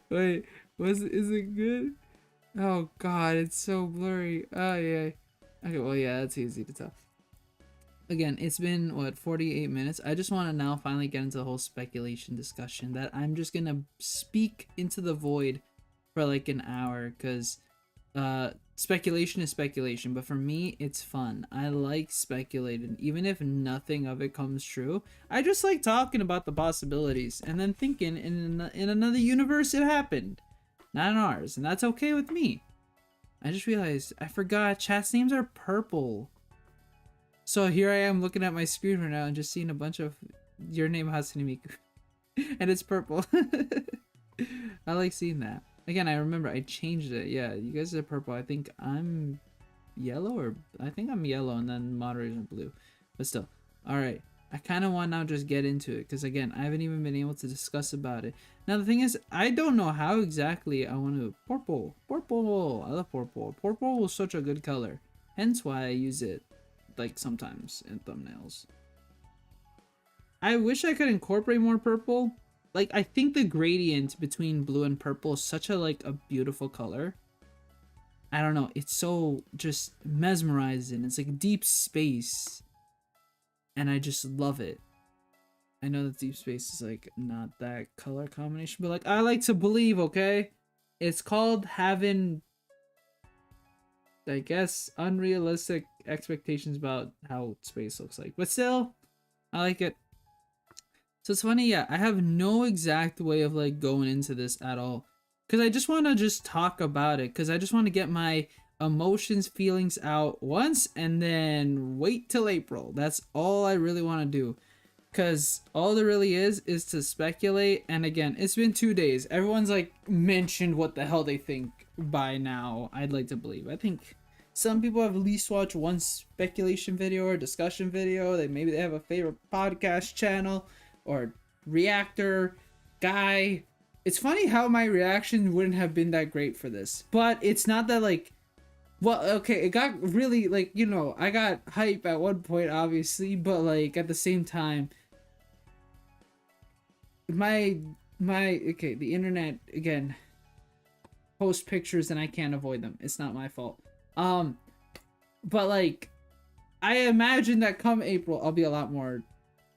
Wait, is it good? Oh god, it's so blurry. Oh yeah. Okay, well yeah, that's easy to tell. Again, it's been what, 48 minutes. I just want to now finally get into the whole speculation discussion that I'm just gonna speak into the void for like an hour, because speculation is speculation, but for me it's fun. I like speculating, even if nothing of it comes true. I just like talking about the possibilities and then thinking in another universe it happened. Not in ours, and that's okay with me. I just realized I forgot chat's names are purple. So here I am looking at my screen right now and just seeing a bunch of your name Hatsune Miku. And it's purple. I like seeing that. Again, I remember I changed it. Yeah, you guys are purple. I think I'm yellow, or I think I'm yellow and then moderators are blue. But still. Alright. I kind of want to now just get into it, because again, I haven't even been able to discuss about it. Now the thing is, I don't know how exactly I want to. Purple. I love purple. Purple was such a good color. Hence why I use it, like, sometimes in thumbnails. I wish I could incorporate more purple. Like, I think the gradient between blue and purple is such a, like, a beautiful color. I don't know. It's so just mesmerizing. It's like deep space. And I just love it. I know that deep space is like not that color combination, but like I like to believe, okay? It's called having, I guess, unrealistic expectations about how space looks like. But still, I like it. So it's funny, yeah, I have no exact way of like going into this at all. Because I just want to just talk about it. Because I just want to get my emotions, feelings out once and then wait till April. That's all I really want to do. Because all there really is to speculate. And again, it's been 2 days. Everyone's like mentioned what the hell they think by now. I'd like to believe. I think some people have at least watched one speculation video or discussion video. Maybe they have a favorite podcast channel or reactor guy. It's funny how my reaction wouldn't have been that great for this. But it's not that like, well, okay, it got really like, you know, I got hype at one point obviously, but like at the same time, okay, the internet again posts pictures and I can't avoid them. It's not my fault. But like I imagine that come April I'll be a lot more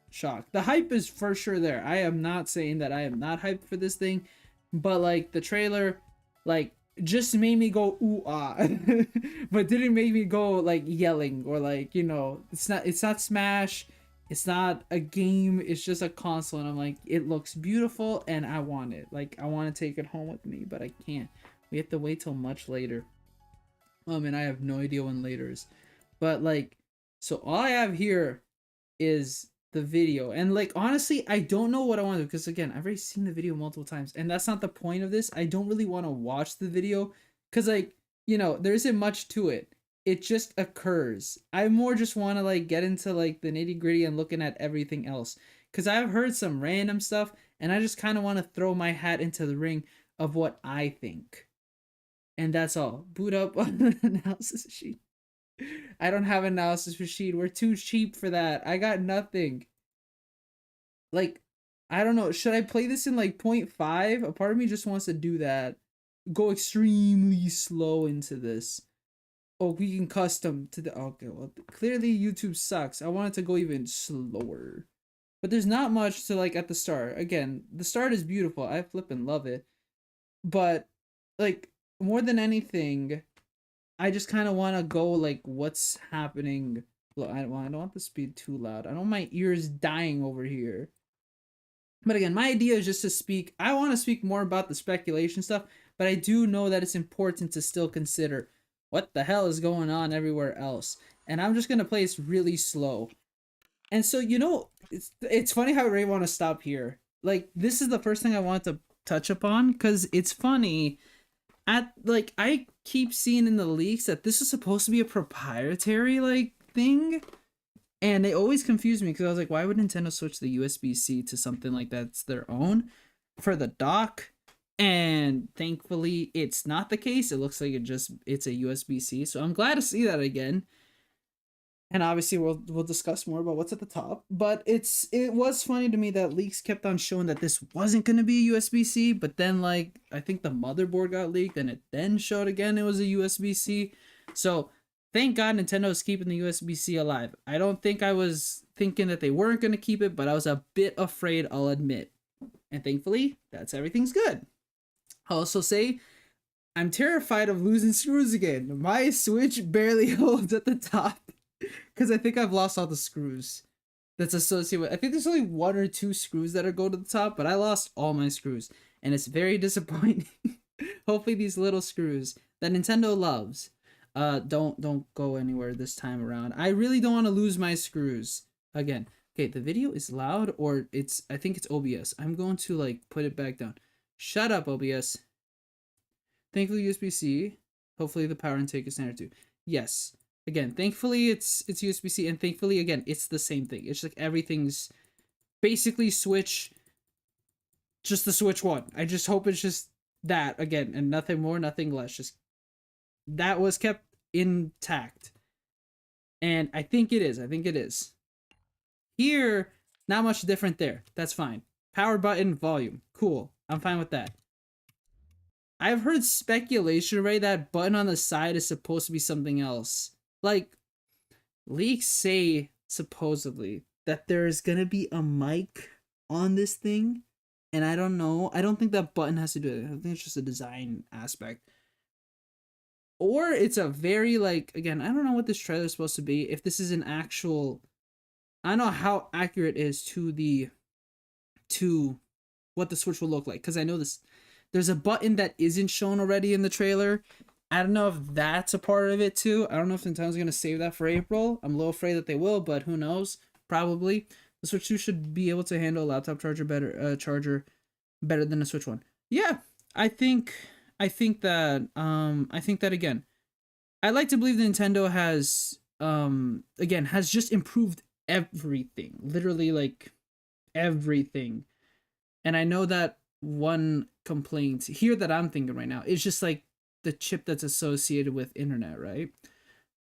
shocked. The hype is for sure there. I am not saying that I am not hyped for this thing, but like the trailer like just made me go ooh ah but didn't make me go like yelling or like, you know, it's not Smash. It's not a game, it's just a console, and I'm like, it looks beautiful and I want it. Like, I want to take it home with me, but I can't. We have to wait till much later. And I have no idea when later is. But, like, so all I have here is the video. And, like, honestly, I don't know what I want to do. Because, again, I've already seen the video multiple times. And that's not the point of this. I don't really want to watch the video. Because, like, you know, there isn't much to it. It just occurs. I more just want to like get into like the nitty gritty and looking at everything else. Because I've heard some random stuff and I just kind of want to throw my hat into the ring of what I think. And that's all. Boot up on an analysis sheet. I don't have an analysis sheet. We're too cheap for that. I got nothing. Like, I don't know. Should I play this in like 0.5? A part of me just wants to do that. Go extremely slow into this. Oh, we can custom to the... Okay, well, clearly YouTube sucks. I want it to go even slower. But there's not much to, like, at the start. Again, the start is beautiful. I flippin' love it. But, like, more than anything, I just kind of want to go, like, what's happening. Look, I don't want the speed too loud. I don't want my ears dying over here. But again, my idea is just to speak... I want to speak more about the speculation stuff, but I do know that it's important to still consider what the hell is going on everywhere else. And I'm just going to play this really slow. And so, you know, it's funny how I really want to stop here. Like, this is the first thing I want to touch upon, because it's funny. Like, I keep seeing in the leaks that this is supposed to be a proprietary, like, thing. And they always confuse me, because I was like, why would Nintendo switch the USB-C to something like that's their own for the dock? And thankfully it's not the case. It looks like it's a USB-C, so I'm glad to see that again. And obviously we'll discuss more about what's at the top, but it was funny to me that leaks kept on showing that this wasn't going to be a USB-C, but then like I think the motherboard got leaked and it then showed again it was a USB-C. So thank God Nintendo is keeping the USB-C alive. I don't think I was thinking that they weren't going to keep it, but I was a bit afraid, I'll admit. And thankfully everything's good. I'll also say I'm terrified of losing screws again. My Switch barely holds at the top because I think I've lost all the screws that's associated with... I think there's only 1 or 2 screws that go to the top, but I lost all my screws and it's very disappointing. Hopefully these little screws that Nintendo loves don't go anywhere this time around. I really don't want to lose my screws again. Okay, the video is loud, or I think it's OBS. I'm going to like put it back down. Shut up, OBS. Thankfully, USB-C. Hopefully, the power intake is standard too. Yes. Again, thankfully, it's USB-C, and thankfully, again, it's the same thing. It's like everything's basically Switch, just the Switch 1. I just hope it's just that, again, and nothing more, nothing less. Just that was kept intact. And I think it is. I think it is. Here, not much different there. That's fine. Power button, volume. Cool. I'm fine with that. I've heard speculation already that button on the side is supposed to be something else. Like, leaks say, supposedly, that there's gonna be a mic on this thing. And I don't know. I don't think that button has to do it. I think it's just a design aspect. Or it's a very, like, again, I don't know what this trailer is supposed to be. If this is an actual... I don't know how accurate it is to what the Switch will look like, because I know there's a button that isn't shown already in the trailer. I don't know if that's a part of it too. I don't know if Nintendo's going to save that for April. I'm a little afraid that they will, but who knows? Probably. The Switch 2 should be able to handle a laptop charger better than a Switch 1. Yeah, I think I think that again. I like to believe Nintendo has again has just improved everything. Literally like everything. And I know that one complaint here that I'm thinking right now is just like the chip that's associated with internet, right?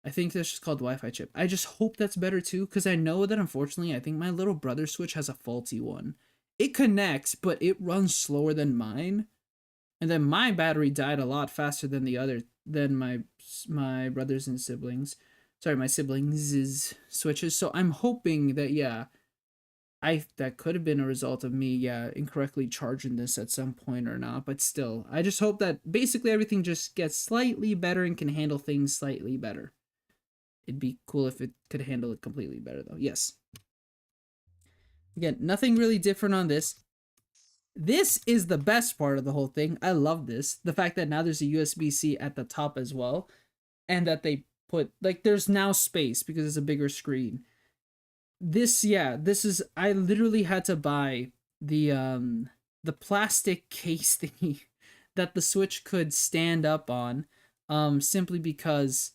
I think that's just called Wi-Fi chip. I just hope that's better too, because I know that unfortunately, I think my little brother's Switch has a faulty one. It connects, but it runs slower than mine, and then my battery died a lot faster than my brothers and siblings. Sorry, my siblings' Switches. So I'm hoping that that could have been a result of me incorrectly charging this at some point or not, but still, I just hope that basically everything just gets slightly better and can handle things slightly better. It'd be cool if it could handle it completely better, though. Yes. Again, nothing really different on this. This is the best part of the whole thing. I love this. The fact that now there's a USB-C at the top as well, and that they put, like, there's now space because it's a bigger screen. This is, I literally had to buy the plastic case thingy that the Switch could stand up on, simply because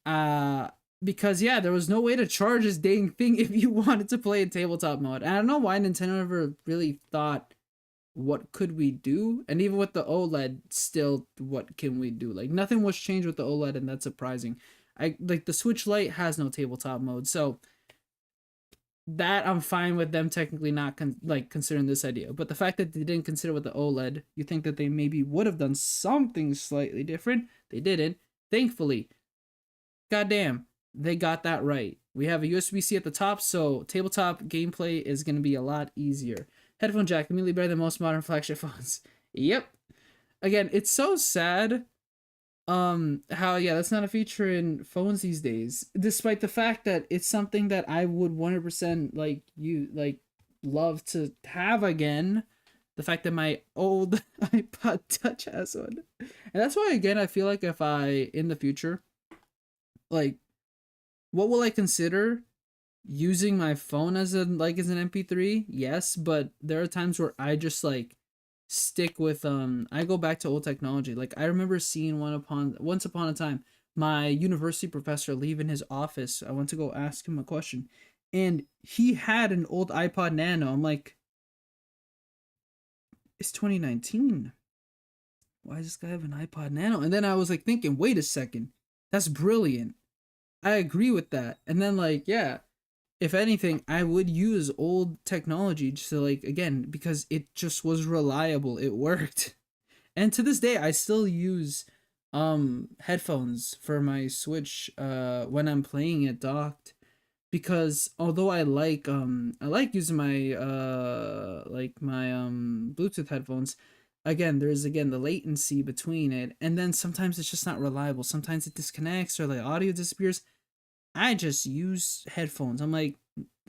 there was no way to charge this dang thing if you wanted to play in tabletop mode. And I don't know why Nintendo never really thought, what could we do? And even with the OLED, still, what can we do? Like, nothing was changed with the OLED, and that's surprising. Like, the Switch Lite has no tabletop mode, so that I'm fine with them technically not considering this idea. But the fact that they didn't consider with the OLED, you think that they maybe would have done something slightly different. They didn't. Thankfully, goddamn, they got that right. We have a USB-C at the top, so tabletop gameplay is going to be a lot easier. Headphone jack, immediately better than most modern flagship phones. Yep. Again, it's so sad how that's not a feature in phones these days, despite the fact that it's something that I would 100% love to have again. The fact that my old iPod Touch has one. And that's why, again, I feel like if I, in the future, like, what will I consider? Using my phone as an MP3? Yes, but there are times where I just stick with I go back to old technology. Like, I remember seeing once upon a time my university professor leaving his office. I went to go ask him a question, and he had an old iPod Nano. I'm like, it's 2019. Why does this guy have an iPod Nano? And then I was like thinking, wait a second, that's brilliant. I agree with that. And then if anything, I would use old technology just to again, because it just was reliable. It worked. And to this day, I still use headphones for my Switch when I'm playing it docked, because although I like using my Bluetooth headphones, again, there's the latency between it, and then sometimes it's just not reliable. Sometimes it disconnects or the audio disappears. I just use headphones. I'm like,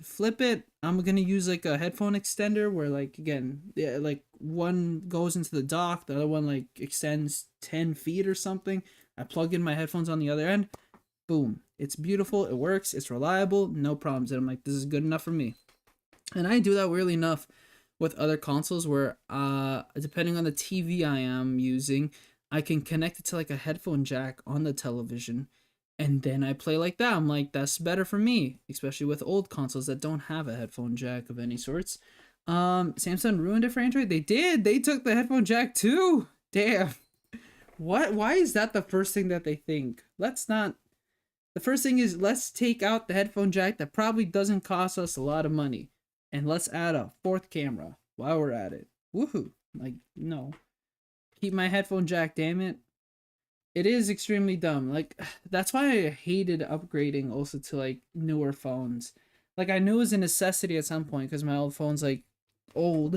flip it. I'm gonna use a headphone extender where one goes into the dock, the other one extends 10 feet or something. I plug in my headphones on the other end. Boom. It's beautiful. It works. It's reliable. No problems. And I'm like, this is good enough for me. And I do that weirdly enough with other consoles where depending on the TV I am using, I can connect it to a headphone jack on the television, and then I play like that. I'm like, that's better for me, especially with old consoles that don't have a headphone jack of any sorts. Samsung ruined it for Android. They did. They took the headphone jack too. Damn. What? Why is that the first thing that they think? Let's not. The first thing is, let's take out the headphone jack that probably doesn't cost us a lot of money, and let's add a fourth camera while we're at it. Woohoo. No. Keep my headphone jack, damn it. It is extremely dumb. That's why I hated upgrading also to newer phones. I knew it was a necessity at some point because my old phone's old,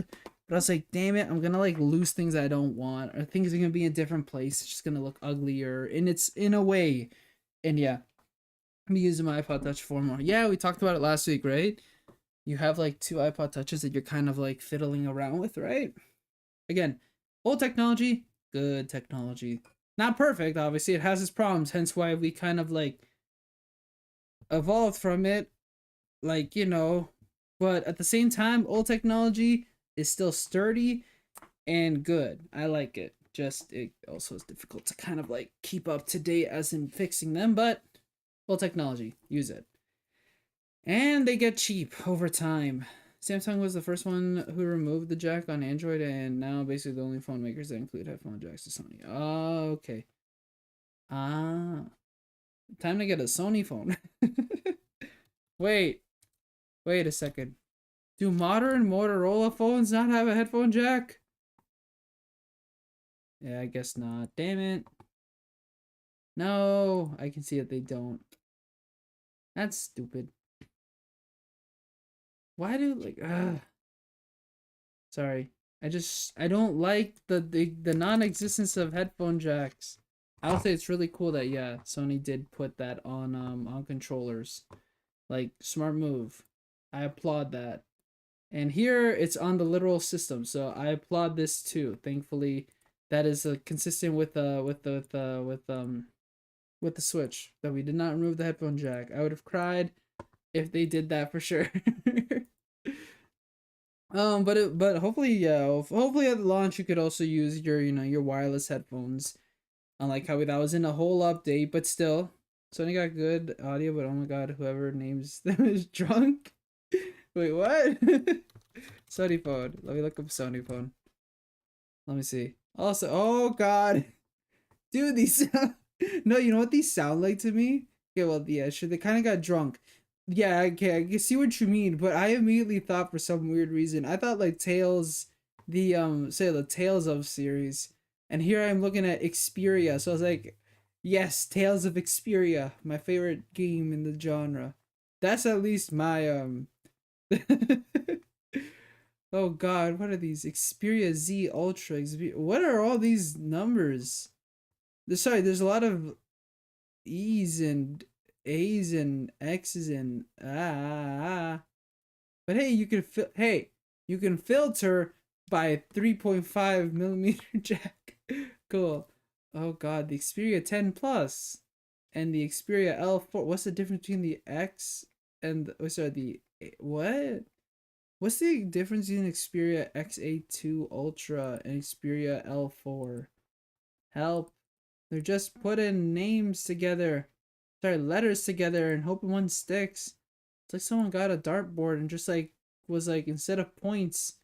but I was like, damn it, I'm gonna lose things I don't want, or things are gonna be in a different place. It's just gonna look uglier, and it's in a way. And yeah, I'm using my iPod Touch 4 more. Yeah, we talked about it last week, right? You have 2 iPod Touches that you're kind of fiddling around with, right? Again, old technology, good technology. Not perfect, obviously. It has its problems, hence why we kind of evolved from it. But at the same time, old technology is still sturdy and good. I like it. Just it also is difficult to kind of like keep up to date as in fixing them, but old technology, use it. And they get cheap over time. Samsung was the first one who removed the jack on Android, and now basically the only phone makers that include headphone jacks is Sony. Oh, okay. Ah, time to get a Sony phone. Wait, wait a second. Do modern Motorola phones not have a headphone jack? Yeah, I guess not. Damn it. No, I can see that they don't. That's stupid. Why do like sorry. I don't like the non-existence of headphone jacks. I would say it's really cool that yeah, Sony did put that on controllers. Like smart move. I applaud that. And here it's on the literal system, so I applaud this too. Thankfully, that is consistent with the Switch that we did not remove the headphone jack. I would have cried if they did that for sure. But hopefully, yeah, hopefully at the launch you could also use your your wireless headphones. Unlike how that was in a whole update, but still, Sony got good audio. But oh my god, whoever names them is drunk. Wait, what? Sony phone. Let me look up Sony phone. Let me see. Also, oh god, dude, these. No, you know what these sound like to me? Yeah, well, yeah, sure. They kind of got drunk. Yeah, okay, I can see what you mean, but I immediately thought for some weird reason, I thought like Tales, say the Tales of series, and here I'm looking at Xperia, so I was like, yes, Tales of Xperia, my favorite game in the genre. That's at least my Oh God, what are these? Xperia Z Ultra, Xperia. What are all these numbers? Sorry, there's a lot of E's and A's and X's and But hey, you can filter by 3.5 millimeter jack. Cool. Oh god, the Xperia 10 Plus and the Xperia L4. What's the difference between the X and the what? What's the difference between Xperia XA2 Ultra and Xperia L4? Help. They're just putting names together. Sorry, letters together and hoping one sticks. It's like someone got a dartboard and just like was like, instead of points,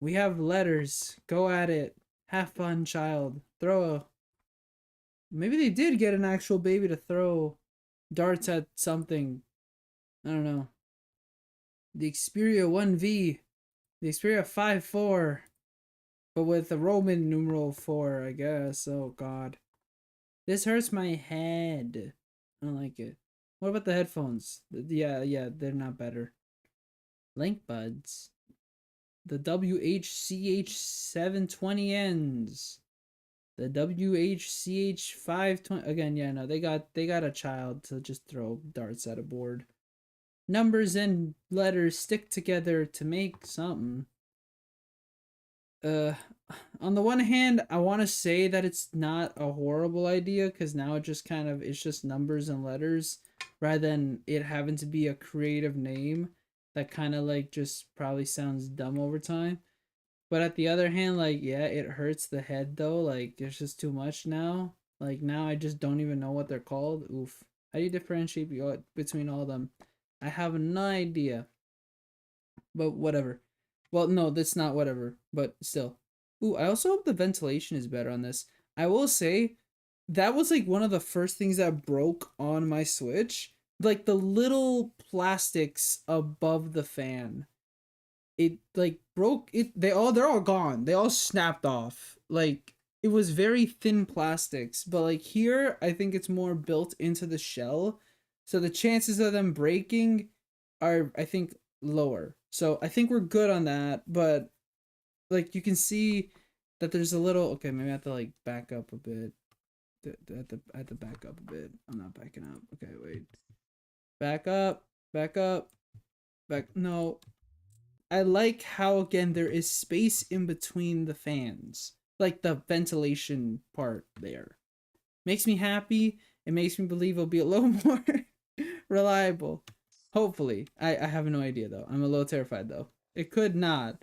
we have letters. Go at it. Have fun, child. Throw a. Maybe they did get an actual baby to throw darts at something. I don't know. The Xperia 1V. The Xperia 5.4. But with the Roman numeral 4, I guess. Oh god. This hurts my head. I don't like it. What about the headphones? Yeah, they're not better. Link buds. The WHCH720Ns. The WHCH520. Again, yeah, no, they got a child to just throw darts at a board. Numbers and letters stick together to make something. On the one hand, I want to say that it's not a horrible idea because now it just kind of, it's just numbers and letters rather than it having to be a creative name that kind of like just probably sounds dumb over time. But at the other hand, like, yeah, it hurts the head though. Like, there's just too much now. Like, now I just don't even know what they're called. Oof. How do you differentiate between all of them? I have no idea. But whatever. Well, no, that's not whatever, but still. Ooh, I also hope the ventilation is better on this. I will say, that was like one of the first things that broke on my Switch. Like the little plastics above the fan. It like broke it. They're all gone. They all snapped off. Like it was very thin plastics, but like here, I think it's more built into the shell. So the chances of them breaking are, I think, lower. So I think we're good on that, but like you can see that there's a little, okay, maybe I have to like back up a bit. I have to back up a bit. I'm not backing up. Okay, wait. Back up, no. I like how again there is space in between the fans. Like the ventilation part there. Makes me happy. It makes me believe it'll be a little more reliable. Hopefully. I have no idea though. I'm a little terrified though. It could not.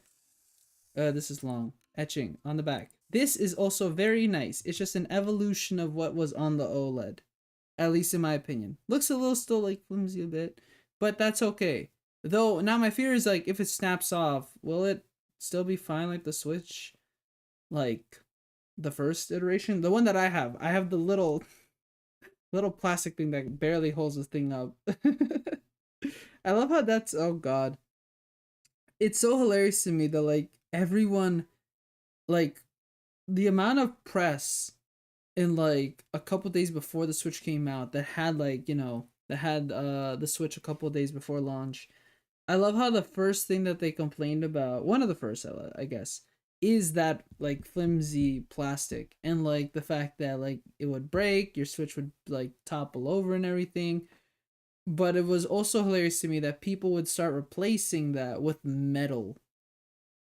This is long. Etching on the back. This is also very nice. It's just an evolution of what was on the OLED. At least in my opinion. Looks a little still like flimsy a bit, but that's okay. Though now my fear is like if it snaps off, will it still be fine like the Switch? Like the first iteration? The one that I have the little plastic thing that barely holds the thing up. I love how that's, oh god. It's so hilarious to me that like everyone, like the amount of press in like a couple days before the Switch came out that had like, you know, that had the Switch a couple days before launch. I love how the first thing that they complained about, one of the first I guess, is that like flimsy plastic and like the fact that like it would break, your Switch would like topple over and everything. But it was also hilarious to me that people would start replacing that with metal.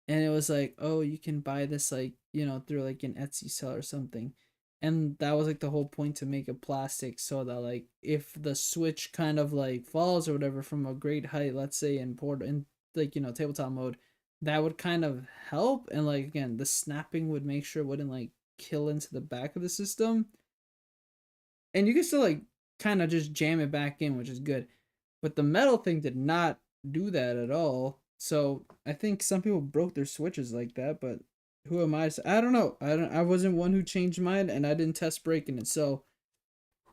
And it was like, oh, you can buy this like, you know, through like an Etsy sale or something. And that was like the whole point, to make it plastic so that like if the Switch kind of like falls or whatever from a great height, let's say in like, you know, tabletop mode, that would kind of help. And like again, the snapping would make sure it wouldn't like kill into the back of the system. And you can still like kind of just jam it back in, which is good. But the metal thing did not do that at all. So I think some people broke their Switches like that, but who am I to say? I don't know. I wasn't one who changed mine, and I didn't test breaking it. So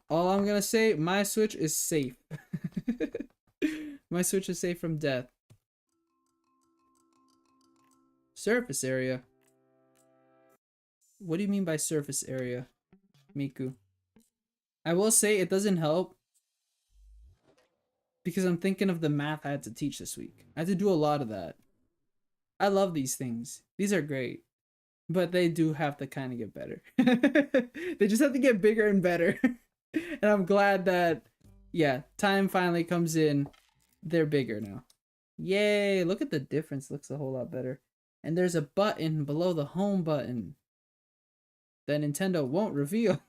all I'm gonna say, my Switch is safe. My Switch is safe from death. Surface area. What do you mean by surface area, Miku? I will say it doesn't help because I'm thinking of the math I had to teach this week. I had to do a lot of that. I love these things. These are great. But they do have to kind of get better. They just have to get bigger and better. And I'm glad that, yeah, time finally comes in. They're bigger now. Yay, look at the difference. Looks a whole lot better. And there's a button below the home button that Nintendo won't reveal.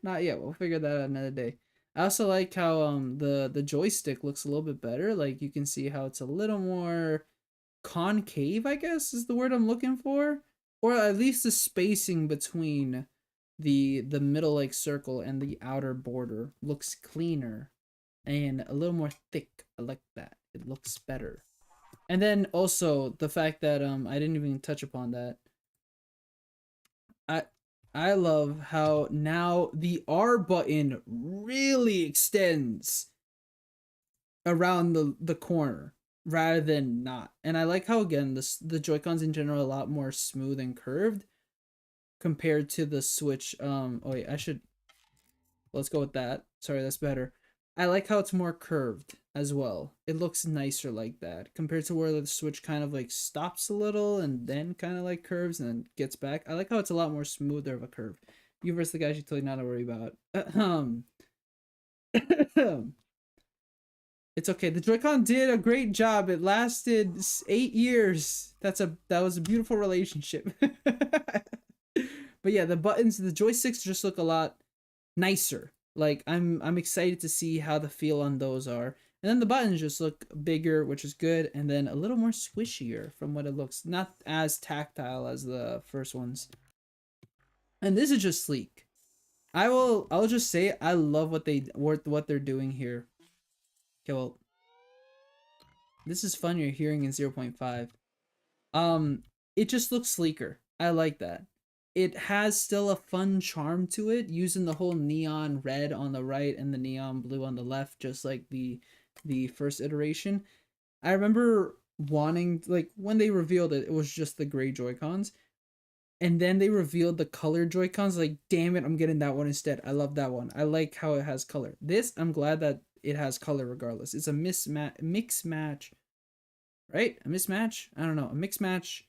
Not yet. We'll figure that out another day. I also like how the joystick looks a little bit better. Like you can see how it's a little more concave, I guess is the word I'm looking for. Or at least the spacing between the middle like circle and the outer border looks cleaner and a little more thick. I like that. It looks better. And then also the fact that I didn't even touch upon that. I love how now the R button really extends around the corner rather than not. And I like how, again, the Joy-Cons in general are a lot more smooth and curved compared to the Switch. Oh wait, let's go with that. Sorry, that's better. I like how it's more curved as well. It looks nicer like that compared to where the Switch kind of like stops a little and then kind of like curves and then gets back. I like how it's a lot more smoother of a curve. You versus the guys you totally not to worry about. It's okay. The Joy-Con did a great job. It lasted 8 years. That was a beautiful relationship. But yeah, the buttons, the joysticks just look a lot nicer. Like I'm excited to see how the feel on those are. And then the buttons just look bigger, which is good, and then a little more squishier from what it looks. Not as tactile as the first ones. And this is just sleek. I'll just say I love what they're doing here. Okay, well, this is fun. You're hearing in 0.5. It just looks sleeker. I like that. It has still a fun charm to it, using the whole neon red on the right and the neon blue on the left, just like the first iteration. I remember wanting, like, when they revealed it, it was just the gray Joy-Cons. And then they revealed the colored Joy-Cons, like, damn it, I'm getting that one instead. I love that one. I like how it has color. This, I'm glad that it has color regardless. It's a mix match, right? A mismatch? I don't know. A mix match.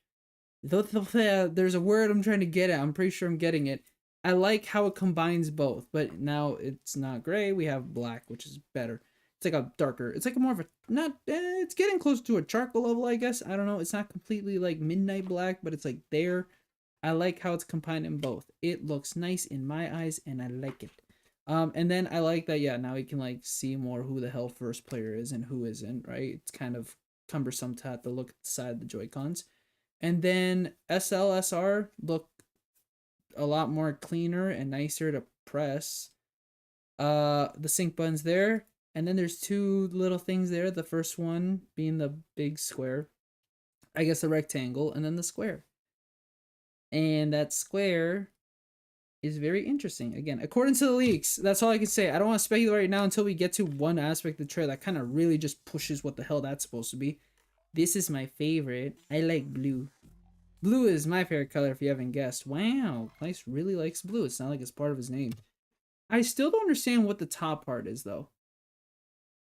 There's a word I'm trying to get at. I'm pretty sure I'm getting it. I like how it combines both, but now it's not gray. We have black, which is better. It's like a darker. It's like a more of a it's getting close to a charcoal level, I guess. I don't know. It's not completely like midnight black, but it's like there. I like how it's combined in both. It looks nice in my eyes, and I like it. And then I like that, yeah, now we can like see more who the hell first player is and who isn't, right? It's kind of cumbersome to have to look at the side of the Joy-Cons. And then SLSR look a lot more cleaner and nicer to press. The sync button's there, and then there's two little things there. The first one being the big square, I guess the rectangle, and then the square. And that square is very interesting. Again, according to the leaks, that's all I can say. I don't want to speculate right now until we get to one aspect of the trailer that kind of really just pushes what the hell that's supposed to be. This is my favorite. I like blue. Blue is my favorite color if you haven't guessed. Wow, Claes really likes blue. It's not like it's part of his name. I still don't understand what the top part is though.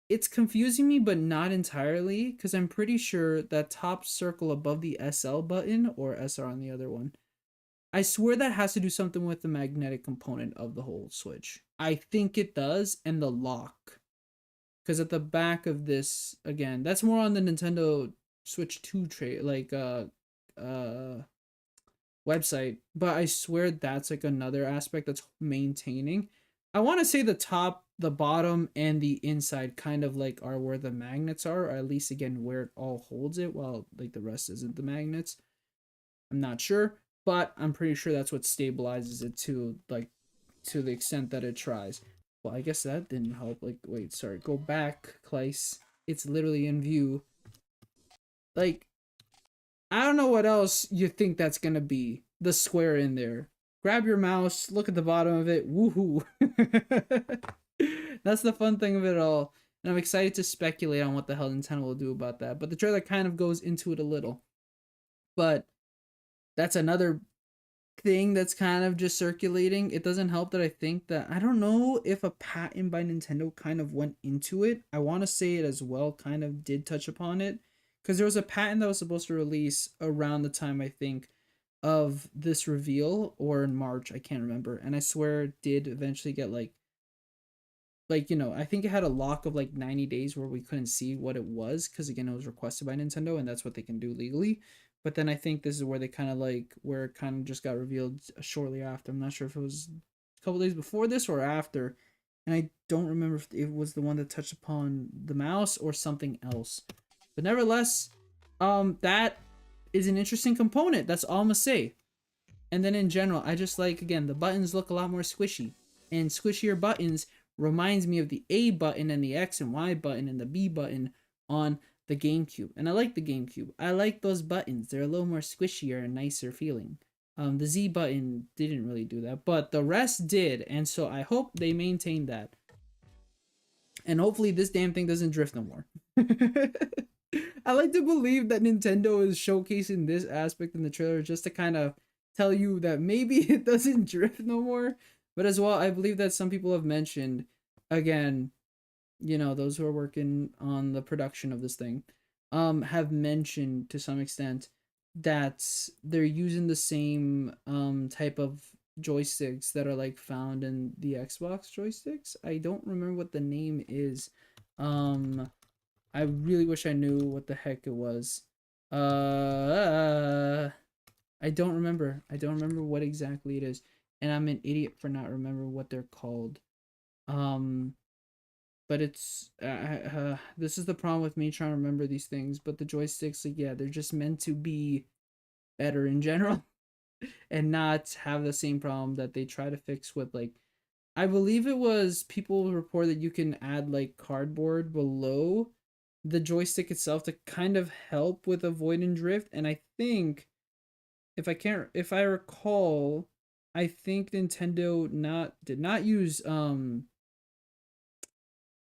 It's confusing me, but not entirely, because I'm pretty sure that top circle above the SL button, or SR on the other one, I swear that has to do something with the magnetic component of the whole Switch. I think it does, and the lock. Because at the back of this, again, that's more on the Nintendo Switch 2 website, but I swear that's like another aspect that's maintaining. I want to say the top, the bottom, and the inside kind of like are where the magnets are, or at least again where it all holds it, while like the rest isn't the magnets. I'm not sure, but I'm pretty sure that's what stabilizes it to like to the extent that it tries. Well, I guess that didn't help. Like, wait, sorry, go back, Claes. It's literally in view. Like, I don't know what else you think that's gonna be. The square in there. Grab your mouse, look at the bottom of it. Woohoo! That's the fun thing of it all. And I'm excited to speculate on what the hell Nintendo will do about that. But the trailer kind of goes into it a little. But that's another thing that's kind of just circulating. It doesn't help that I think that, I don't know if a patent by Nintendo kind of went into it. I want to say it as well kind of did touch upon it. Because there was a patent that was supposed to release around the time, I think, of this reveal, or in March, I can't remember. And I swear it did eventually get like, you know, I think it had a lock of like 90 days where we couldn't see what it was, because again, it was requested by Nintendo and that's what they can do legally. But then I think this is where they kind of like, where it kind of just got revealed shortly after. I'm not sure if it was a couple days before this or after. And I don't remember if it was the one that touched upon the mouse or something else. But nevertheless, that is an interesting component. That's all I'm gonna say. And then in general, I just like, again, the buttons look a lot more squishy. And squishier buttons reminds me of the A button and the X and Y button and the B button on the GameCube. And I like the GameCube. I like those buttons. They're a little more squishier and nicer feeling. The Z button didn't really do that, but the rest did. And so I hope they maintain that. And hopefully this damn thing doesn't drift no more. I like to believe that Nintendo is showcasing this aspect in the trailer just to kind of tell you that maybe it doesn't drift no more. But as well, I believe that some people have mentioned, again, you know, those who are working on the production of this thing, have mentioned to some extent that they're using the same type of joysticks that are like found in the Xbox joysticks. I don't remember what the name is. I really wish I knew what the heck it was. I don't remember. I don't remember what exactly it is. And I'm an idiot for not remembering what they're called. But it's, this is the problem with me trying to remember these things. But the joysticks, like, yeah, they're just meant to be better in general. And not have the same problem that they try to fix with, like, I believe it was people report that you can add, like, cardboard below the joystick itself to kind of help with avoiding drift. And I think, if I recall, I think Nintendo did not use, I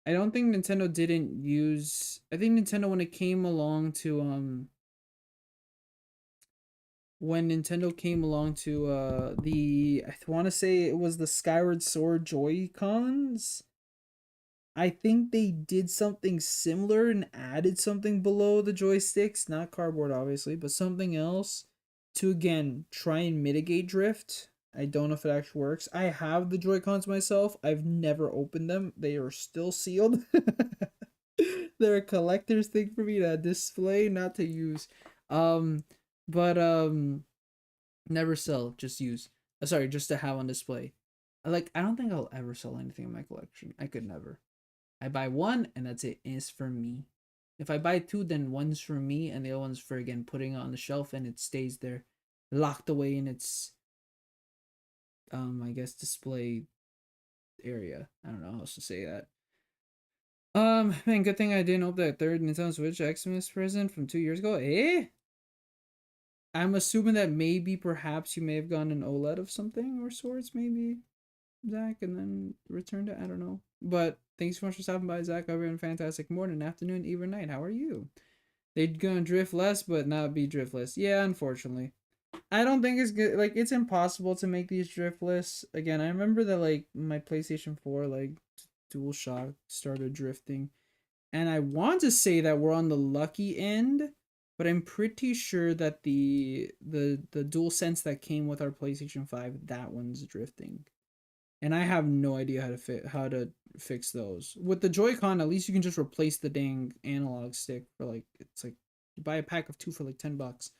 don't think Nintendo didn't use, I think Nintendo, when it came along to, I want to say it was the Skyward Sword Joy-Cons, I think they did something similar and added something below the joysticks, not cardboard obviously, but something else to, again, try and mitigate drift. I don't know if it actually works. I have the Joy-Cons myself. I've never opened them. They are still sealed. They're a collector's thing for me to display, not to use. But never sell, just use. Sorry, just to have on display. Like, I don't think I'll ever sell anything in my collection. I could never. I buy one and that's it. And it's for me. If I buy two, then one's for me and the other one's for, again, putting it on the shelf, and it stays there locked away in its I guess display area. I don't know how else to say that. Man, good thing I didn't open that third Nintendo Switch Xmas present from 2 years ago. Eh? I'm assuming that maybe perhaps you may have gotten an OLED of something or sorts, maybe, Zach, and then returned it. I don't know. But thanks so much for stopping by, Zach. I hope you're having a fantastic morning, afternoon, even night. How are you? They're gonna drift less, but not be driftless. Yeah, unfortunately. I don't think it's good. Like, it's impossible to make these driftless. Again, I remember that, like, my PlayStation 4, like, DualShock started drifting. And I want to say that we're on the lucky end, but I'm pretty sure that the DualSense that came with our PlayStation 5, that one's drifting. And I have no idea how to fix those. With the Joy-Con, at least you can just replace the dang analog stick for, like, it's like you buy a pack of 2 for like $10.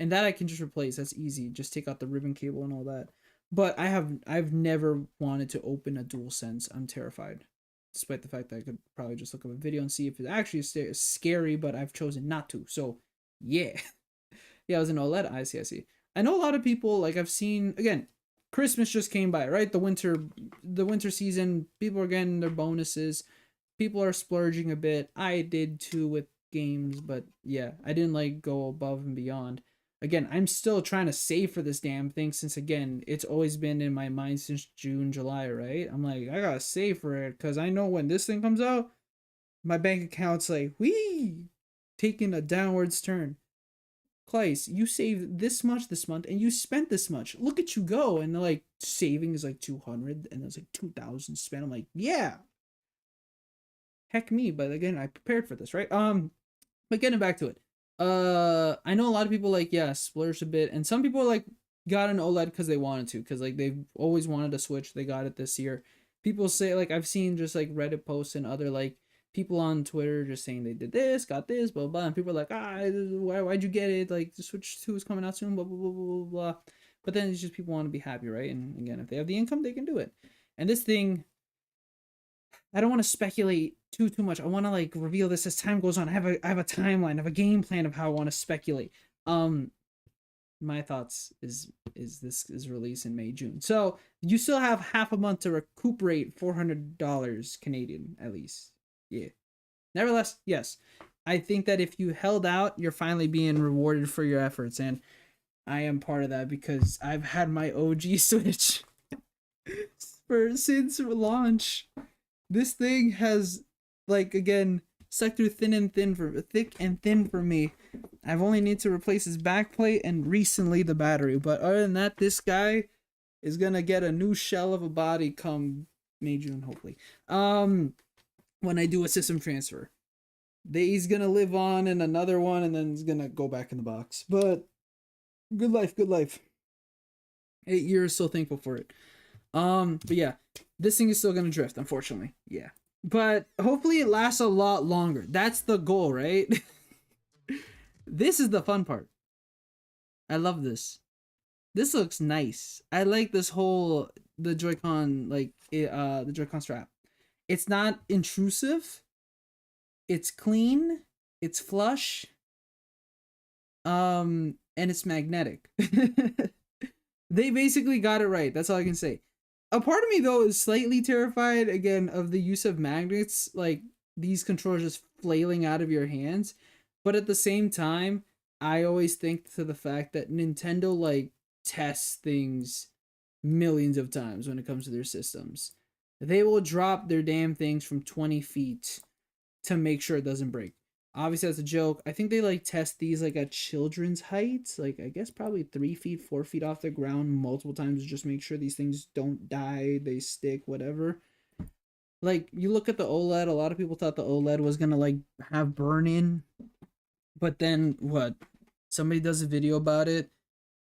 And that I can just replace. That's easy. Just take out the ribbon cable and all that. But I've never wanted to open a DualSense. I'm terrified. Despite the fact that I could probably just look up a video and see if it actually is scary, but I've chosen not to. So, yeah. Yeah, it was an OLED. I see. I know a lot of people, like, I've seen, again, Christmas just came by, right? The winter season, people are getting their bonuses. People are splurging a bit. I did too with games, but yeah, I didn't, like, go above and beyond. Again, I'm still trying to save for this damn thing since, again, it's always been in my mind since June, July, right? I'm like, I gotta save for it because I know when this thing comes out, my bank account's like, whee, taking a downwards turn. Claes, you saved this much this month and you spent this much. Look at you go. And like, saving is like 200 and there's like 2,000 spent. I'm like, yeah. Heck me. But again, I prepared for this, right? But getting back to it. I know a lot of people, like, yeah, splurged a bit, and some people, like, got an OLED because they wanted to, because, like, they've always wanted a Switch. They got it this year. People say, like, I've seen just, like, Reddit posts and other, like, people on Twitter just saying they did this, got this, blah blah, and people are like, why'd you get it? Like, the Switch 2 is coming out soon, blah blah blah blah blah. But then it's just people want to be happy, right? And again, if they have the income, they can do it. And this thing, I don't want to speculate too much. I want to, like, reveal this as time goes on. I have a timeline, I have a game plan of how I want to speculate. My thoughts is this is released in May, June. So you still have half a month to recuperate $400 Canadian at least. Yeah. Nevertheless, yes. I think that if you held out, you're finally being rewarded for your efforts, and I am part of that because I've had my OG Switch since launch. This thing has, like, again, stuck through thick and thin for me. I've only need to replace his backplate and recently the battery. But other than that, this guy is gonna get a new shell of a body come May, June, hopefully. When I do a system transfer. He's gonna live on in another one and then he's gonna go back in the box. But good life. 8 years, so thankful for it. But yeah, this thing is still gonna drift, unfortunately. Yeah. But hopefully it lasts a lot longer. That's the goal, right? This is the fun part. I love this. This looks nice. I like this whole, the Joy-Con, like, the Joy-Con strap. It's not intrusive. It's clean. It's flush. And it's magnetic. They basically got it right. That's all I can say. A part of me, though, is slightly terrified, again, of the use of magnets, like these controllers just flailing out of your hands. But at the same time, I always think to the fact that Nintendo, like, tests things millions of times when it comes to their systems. They will drop their damn things from 20 feet to make sure it doesn't break. Obviously, that's a joke. I think they, like, test these, like, at children's heights. Like, I guess probably 3 feet, 4 feet off the ground multiple times to just make sure these things don't die, they stick, whatever. Like, you look at the OLED, a lot of people thought the OLED was gonna, like, have burn-in. But then, what? Somebody does a video about it.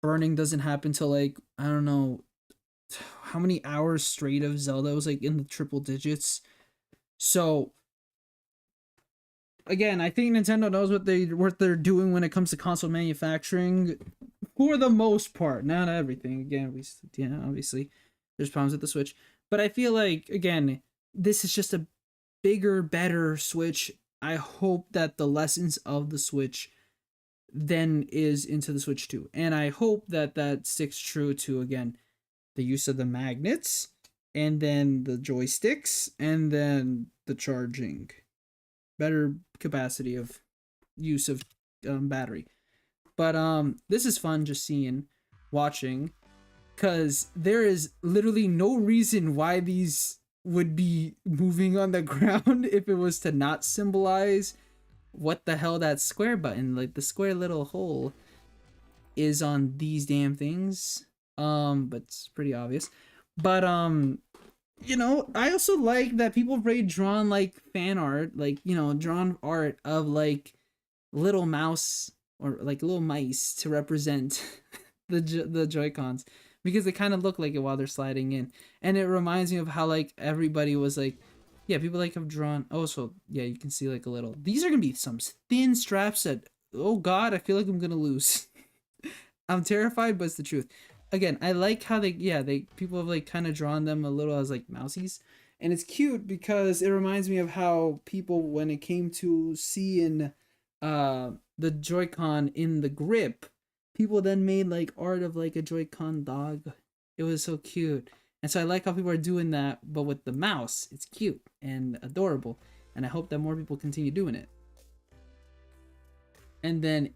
Burning doesn't happen till, like, I don't know how many hours straight of Zelda. It was, like, in the triple digits. So, again, I think Nintendo knows what they're doing when it comes to console manufacturing, for the most part. Not everything. Again, obviously, There's problems with the Switch. But I feel like, again, this is just a bigger, better Switch. I hope that the lessons of the Switch then is into the Switch 2. And I hope that that sticks true to, again, the use of the magnets, and then the joysticks, and then the charging. Better capacity of use of battery. But this is fun just seeing, watching, because there is literally no reason why these would be moving on the ground if it was to not symbolize what the hell that square button, like the square little hole, is on these damn things. But it's pretty obvious. But you know, I also like that people have already drawn like fan art, like, you know, drawn art of like little mouse or like little mice to represent the Joy-Cons, because they kind of look like it while they're sliding in. And it reminds me of how like everybody was like, yeah, people like have drawn, oh, so yeah, you can see like a little, these are gonna be some thin straps that, oh god, I feel like I'm gonna lose. I'm terrified, but it's the truth. Again, I like how people have like kind of drawn them a little as like mousies, and it's cute because it reminds me of how people, when it came to seeing the Joy-Con in the grip, people then made like art of like a Joy-Con dog. It was so cute. And so I like how people are doing that, but with the mouse. It's cute and adorable, and I hope that more people continue doing it. And then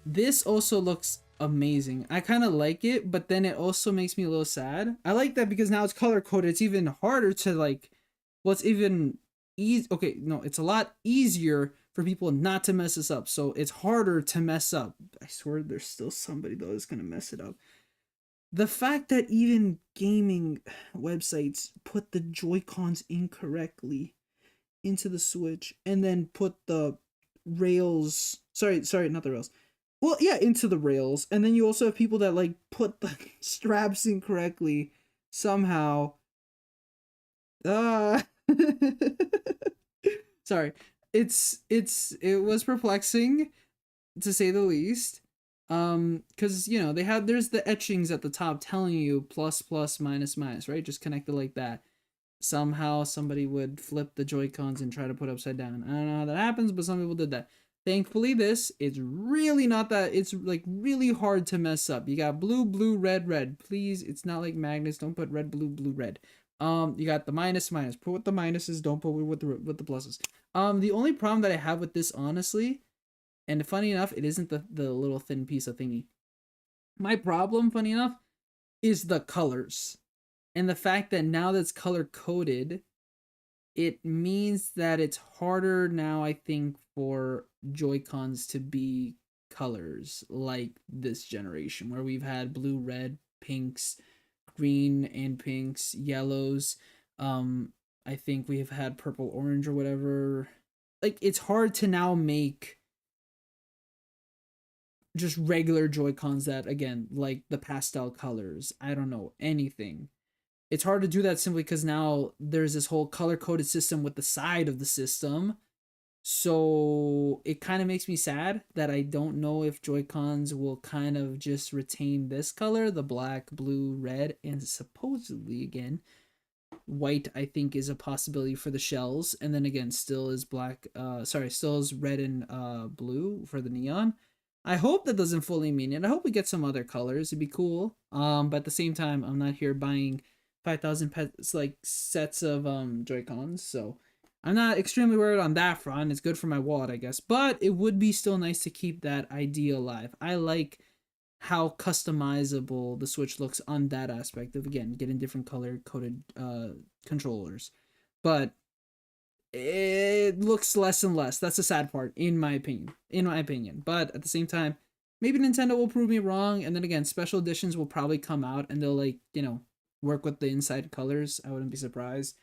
this also looks amazing. I kind of like it, but then it also makes me a little sad. I like that because now it's color coded. It's even harder to like, well, it's even easy. Okay, no, it's a lot easier for people not to mess this up. So it's harder to mess up. I swear there's still somebody though that's gonna mess it up. The fact that even gaming websites put the Joy-Cons incorrectly into the Switch and then put the rails, sorry, not the rails. Well, yeah, into the rails. And then you also have people that like put the straps incorrectly somehow. Sorry. It was perplexing, to say the least. Because, you know, there's the etchings at the top telling you plus, plus, minus, minus, right? Just connect it like that. Somehow somebody would flip the Joy-Cons and try to put upside down. I don't know how that happens, but some people did that. Thankfully, it's really not that, it's like really hard to mess up. You got blue, blue, red, red. Please, it's not like magnets. Don't put red, blue, blue, red. You got the minus, minus. Put with the minuses. Don't put with the pluses. The only problem that I have with this, honestly, and funny enough, it isn't the little thin piece of thingy. My problem, funny enough, is the colors. And the fact that now that's color coded, it means that it's harder now, I think, for Joy-Cons to be colors like this generation, where we've had blue, red, pinks, green and pinks, yellows. I think we have had purple, orange, or whatever. Like, it's hard to now make just regular Joy-Cons that, again, like the pastel colors. I don't know, anything. It's hard to do that simply because now there's this whole color-coded system with the side of the system. So it kind of makes me sad that I don't know if Joy-Cons will kind of just retain this color, the black, blue, red, and supposedly, again, white, I think, is a possibility for the shells. And then again, still is still is red and blue for the neon. I hope that doesn't fully mean it. I hope we get some other colors. It'd be cool. But at the same time, I'm not here buying 5,000 sets of Joy-Cons, so I'm not extremely worried on that front. It's good for my wallet, I guess, but it would be still nice to keep that idea alive. I like how customizable the Switch looks on that aspect of, again, getting different color coded controllers, but it looks less and less. That's the sad part, in my opinion. But at the same time, maybe Nintendo will prove me wrong, and then again, special editions will probably come out and they'll, like, you know, work with the inside colors. I wouldn't be surprised.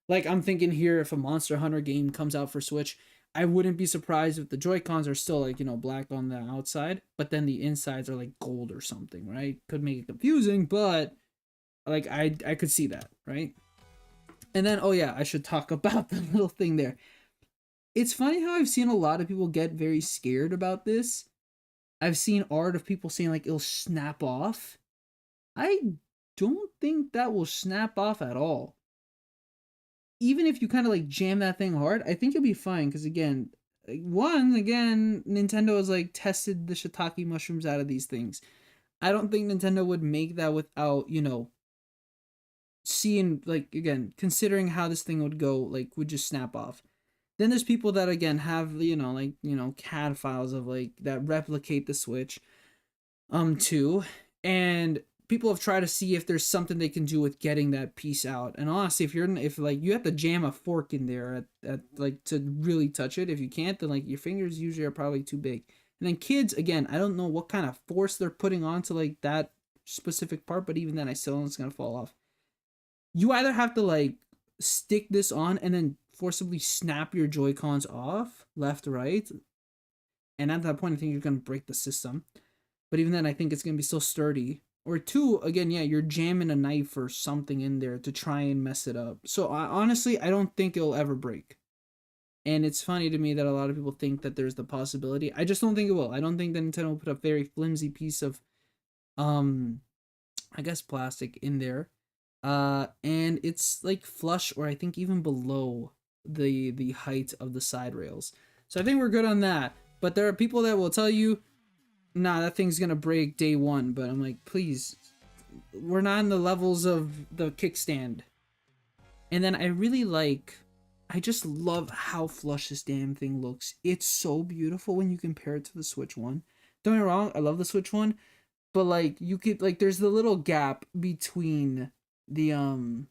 Like, I'm thinking here, if a Monster Hunter game comes out for Switch, I wouldn't be surprised if the Joy-Cons are still, like, you know, black on the outside, but then the insides are like gold or something, right? Could make it confusing, but like I could see that, right? And then, oh yeah, I should talk about the little thing there. It's funny how I've seen a lot of people get very scared about this. I've seen art of people saying like it'll snap off. I don't think that will snap off at all. Even if you kind of like jam that thing hard, I think you'll be fine. Because again, Nintendo has like tested the shiitake mushrooms out of these things. I don't think Nintendo would make that without, you know, seeing, like, again, considering how this thing would go, like, would just snap off. Then there's people that, again, have, you know, like, you know, CAD files of, like, that replicate the Switch, too. And people have tried to see if there's something they can do with getting that piece out. And honestly, if like you have to jam a fork in there at like to really touch it. If you can't, then like your fingers usually are probably too big. And then kids, again, I don't know what kind of force they're putting onto like that specific part, but even then I still know it's gonna fall off. You either have to like stick this on and then forcibly snap your Joy-Cons off, left, right. And at that point I think you're gonna break the system. But even then I think it's gonna be still sturdy. Or two, again, yeah, you're jamming a knife or something in there to try and mess it up. So honestly, I don't think it'll ever break. And it's funny to me that a lot of people think that there's the possibility. I just don't think it will. I don't think that Nintendo will put a very flimsy piece of, I guess plastic in there. And it's like flush or I think even below the height of the side rails. So I think we're good on that. But there are people that will tell you, nah, that thing's gonna break day one. But I'm like, please, we're not in the levels of the kickstand. And then I just love how flush this damn thing looks. It's so beautiful when you compare it to the Switch one. Don't get me wrong, I love the Switch one, but like you could like there's the little gap between the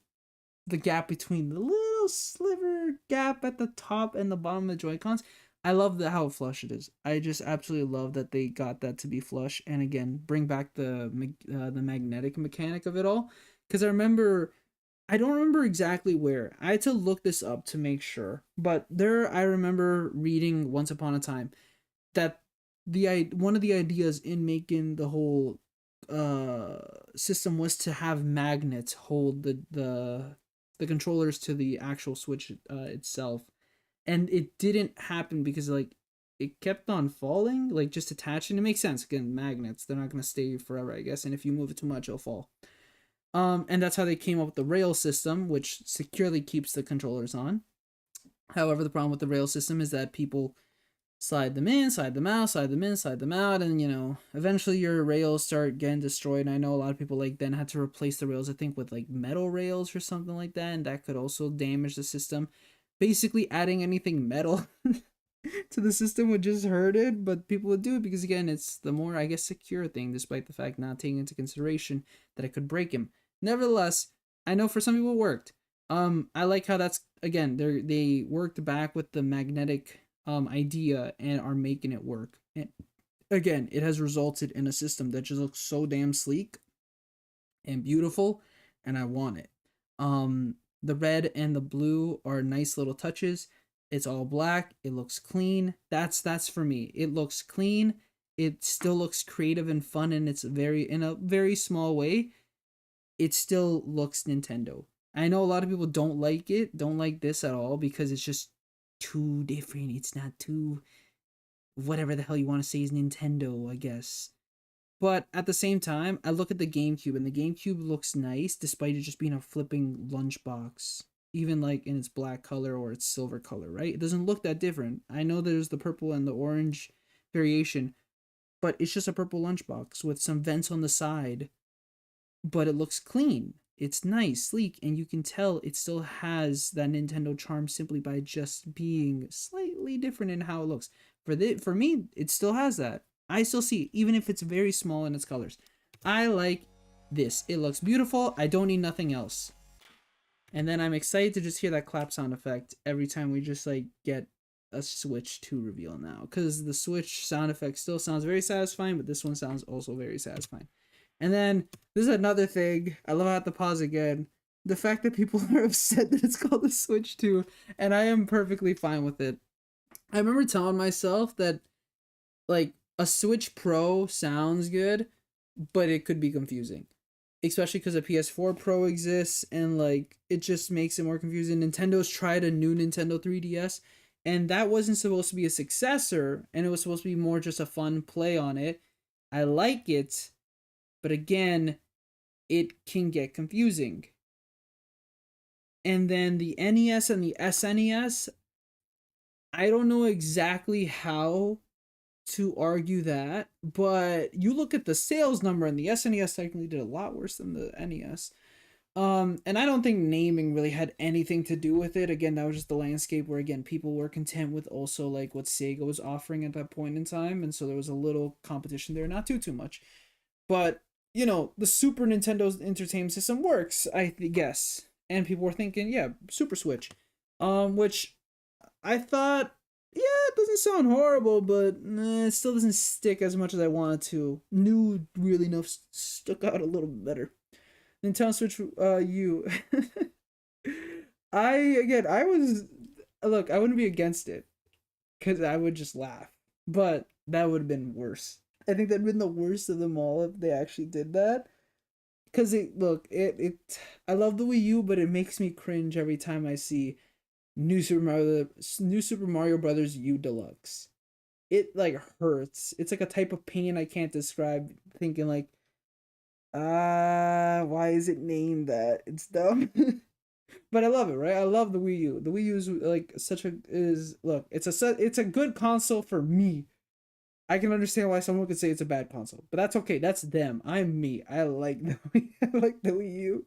gap between the little sliver gap at the top and the bottom of the Joy-Cons. I love how flush it is. I just absolutely love that they got that to be flush, and again, bring back the magnetic mechanic of it all. Because I don't remember exactly where. I had to look this up to make sure, but I remember reading once upon a time that one of the ideas in making the whole system was to have magnets hold the controllers to the actual Switch itself. And it didn't happen because like it kept on falling, like just attaching. It makes sense. Again, magnets, they're not gonna stay forever, I guess. And if you move it too much, it'll fall. And that's how they came up with the rail system, which securely keeps the controllers on. However, the problem with the rail system is that people slide them in, slide them out, slide them in, slide them out, and you know, eventually your rails start getting destroyed. And I know a lot of people like then had to replace the rails, I think, with like metal rails or something like that, and that could also damage the system. Basically, adding anything metal to the system would just hurt it, but people would do it because again, it's the more, I guess, secure thing, despite the fact not taking into consideration that it could break him. Nevertheless, I know for some people it worked. I like how that's again they worked back with the magnetic idea and are making it work. And again, it has resulted in a system that just looks so damn sleek and beautiful, and I want it. The red and the blue are nice little touches. It's all black. It looks clean. That's for me. It looks clean. It still looks creative and fun, and it's in a very small way. It still looks Nintendo. I know a lot of people don't like this at all because it's just too different. It's not too whatever the hell you want to say is Nintendo, I guess. But at the same time, I look at the GameCube, and the GameCube looks nice despite it just being a flipping lunchbox. Even like in its black color or its silver color, right? It doesn't look that different. I know there's the purple and the orange variation, but it's just a purple lunchbox with some vents on the side. But it looks clean. It's nice, sleek, and you can tell it still has that Nintendo charm simply by just being slightly different in how it looks. For me, it still has that. I still see it, even if it's very small in its colors. I like this. It looks beautiful. I don't need nothing else. And then I'm excited to just hear that clap sound effect every time we just like get a Switch 2 reveal now. Because the Switch sound effect still sounds very satisfying, but this one sounds also very satisfying. And then this is another thing. I love how I have to pause again. The fact that people are upset that it's called the Switch 2, and I am perfectly fine with it. I remember telling myself that like a Switch Pro sounds good, but it could be confusing. Especially because a PS4 Pro exists, and like it just makes it more confusing. Nintendo's tried a new Nintendo 3DS, and that wasn't supposed to be a successor, and it was supposed to be more just a fun play on it. I like it, but again, it can get confusing. And then the NES and the SNES, I don't know exactly how to argue that, but you look at the sales number, and the SNES technically did a lot worse than the NES. And I don't think naming really had anything to do with it. Again, that was just the landscape where, again, people were content with also like what Sega was offering at that point in time, and so there was a little competition there, not too much. But you know, the Super Nintendo's entertainment system works, I guess, and people were thinking, yeah, Super Switch, which I thought, yeah, it doesn't sound horrible, but it still doesn't stick as much as I wanted to. New, really enough, stuck out a little better. Nintendo Switch U. I was, look, I wouldn't be against it because I would just laugh, but that would have been worse. I think that'd been the worst of them all if they actually did that. Because I love the Wii U, but it makes me cringe every time I see New Super Mario Brothers U Deluxe. It like hurts. It's like a type of pain I can't describe. Thinking like, why is it named that? It's dumb. But I love it, right? I love the Wii U. The Wii U is like it's a good console for me. I can understand why someone could say it's a bad console, but that's okay. That's them. I'm me. I like I like the Wii U.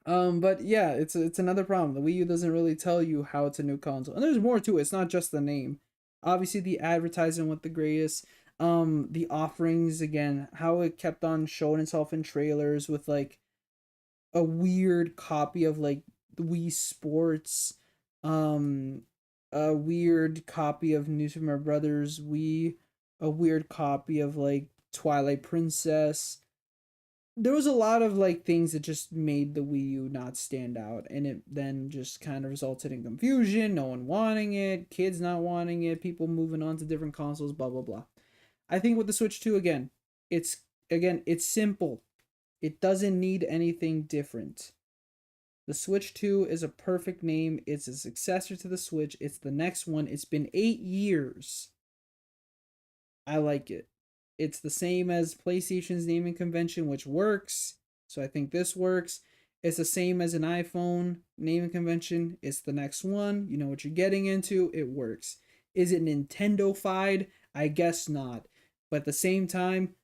But yeah, it's another problem. The Wii U doesn't really tell you how it's a new console, and there's more to it. It's not just the name. Obviously, the advertising with the greatest. The offerings again, how it kept on showing itself in trailers with like a weird copy of like the Wii Sports, a weird copy of New Super Mario Brothers Wii, a weird copy of like Twilight Princess. There was a lot of like things that just made the Wii U not stand out, and it then just kind of resulted in confusion, no one wanting it, kids not wanting it, people moving on to different consoles, blah blah blah. I think with the Switch 2 it's simple. It doesn't need anything different. The Switch 2 is a perfect name. It's a successor to the Switch. It's the next one. It's been 8 years. I like it. It's the same as PlayStation's naming convention, which works. So I think this works. It's the same as an iPhone naming convention. It's the next one. You know what you're getting into. It works. Is it Nintendo-fied? I guess not. But at the same time,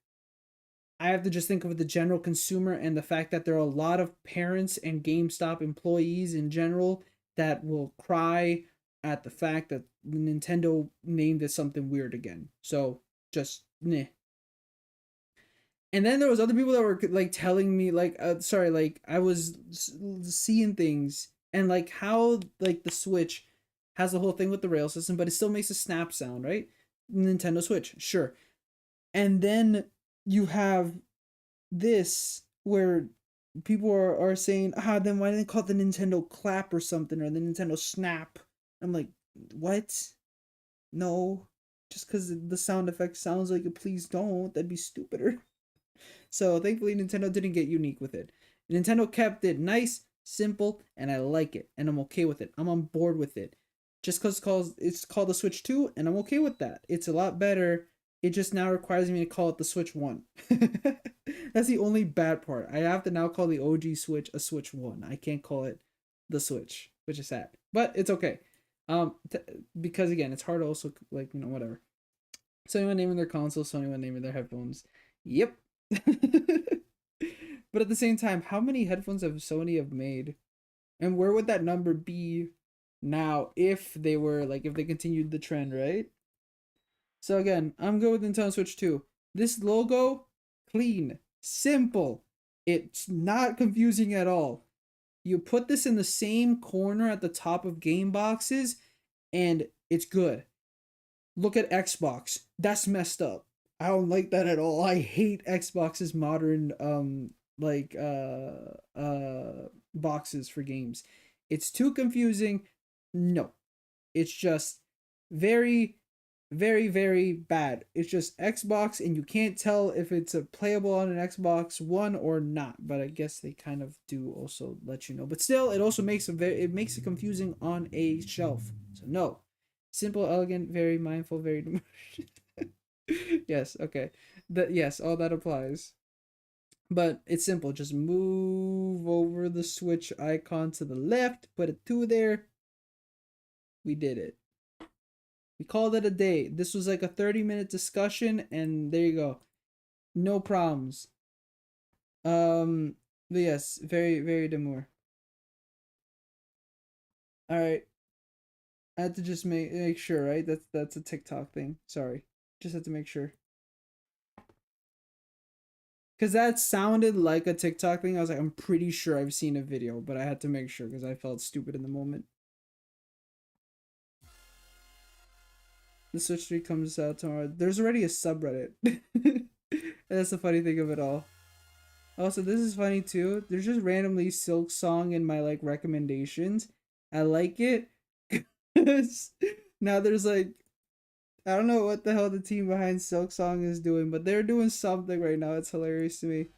I have to just think of the general consumer and the fact that there are a lot of parents and GameStop employees in general that will cry at the fact that Nintendo named it something weird again. So just meh. And then there was other people that were like telling me like like I was seeing things and like how like the Switch has the whole thing with the rail system, but it still makes a snap sound, right? Nintendo Switch, sure. And then you have this where people are saying, then why didn't they call it the Nintendo Clap or something, or the Nintendo Snap? I'm like, what? No. Just because the sound effect sounds like a please don't, that'd be stupider. So thankfully Nintendo didn't get unique with it. Nintendo kept it nice, simple, and I like it, and I'm okay with it. I'm on board with it. Just because it's called the Switch 2, and I'm okay with that. It's a lot better. It just now requires me to call it the Switch 1. That's the only bad part. I have to now call the OG Switch a Switch 1. I can't call it the Switch, which is sad. But it's okay. Because again, it's hard to also, like, you know, whatever. Sony naming their console, Sony naming their headphones. Yep. But at the same time, how many headphones have Sony have made? And where would that number be now if they continued the trend, right? So again, I'm good with Nintendo Switch 2. This logo, clean, simple. It's not confusing at all. You put this in the same corner at the top of game boxes, and it's good. Look at Xbox. That's messed up. I don't like that at all. I hate Xbox's modern boxes for games. It's too confusing. No. It's just very, very, very bad. It's just Xbox, and you can't tell if it's a playable on an Xbox One or not. But I guess they kind of do also let you know. But still, it also makes it confusing on a shelf. So no, simple, elegant, very mindful, very. Yes. Okay. Yes. All that applies. But it's simple. Just move over the Switch icon to the left, put a 2 there. We did it. We called it a day. This was like a 30-minute discussion, and there you go. No problems. But yes, very, very demure. Alright. I had to just make sure, right? That's a TikTok thing. Sorry. Just had to make sure. Cause that sounded like a TikTok thing. I was like, I'm pretty sure I've seen a video, but I had to make sure because I felt stupid in the moment. The Switch 3 comes out tomorrow. There's already a subreddit. That's the funny thing of it all. Also, this is funny too. There's just randomly Silk Song in my like recommendations. I like it. Now there's like, I don't know what the hell the team behind Silk Song is doing, but they're doing something right now. It's hilarious to me.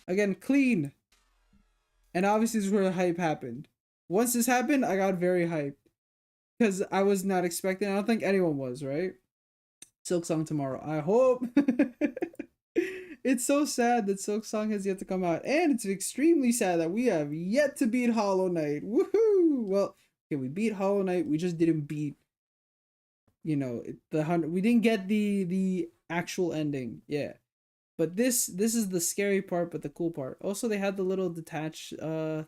Again, clean. And obviously this is where the hype happened. Once this happened, I got very hyped. Because I was not expecting, I don't think anyone was, right? Silk Song tomorrow. I hope. It's so sad that Silk Song has yet to come out. And it's extremely sad that we have yet to beat Hollow Knight. Woohoo! Well, okay, we beat Hollow Knight. We just didn't beat, you know, the 100. We didn't get the actual ending. Yeah. But this is the scary part, but the cool part. Also, they had the little detach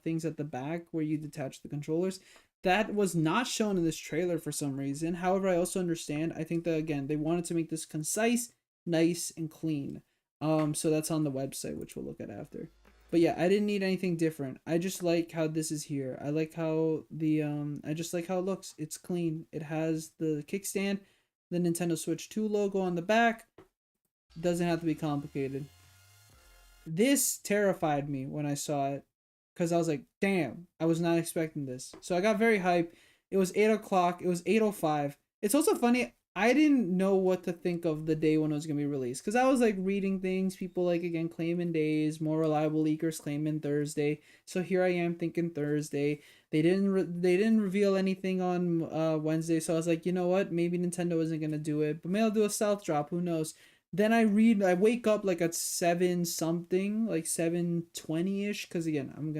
things at the back where you detach the controllers. That was not shown in this trailer for some reason. However, I also understand. I think that again, they wanted to make this concise, nice, and clean. So that's on the website, which we'll look at after. But yeah, I didn't need anything different. I just like how this is here. I like how the I just like how it looks. It's clean. It has the kickstand, the Nintendo Switch 2 logo on the back. Doesn't have to be complicated. This terrified me when I saw it because I was like, damn, I was not expecting this. So I got very hyped. It was 8 o'clock. It was 8:05. It's also funny. I didn't know what to think of the day when it was going to be released because I was like reading things. People like, again, claiming days. More reliable leakers claiming Thursday. So here I am thinking Thursday. They didn't reveal anything on Wednesday. So I was like, you know what? Maybe Nintendo isn't going to do it. But maybe I'll do a stealth drop. Who knows? Then I wake up like at 7 something, like 7:20ish, because again, I'm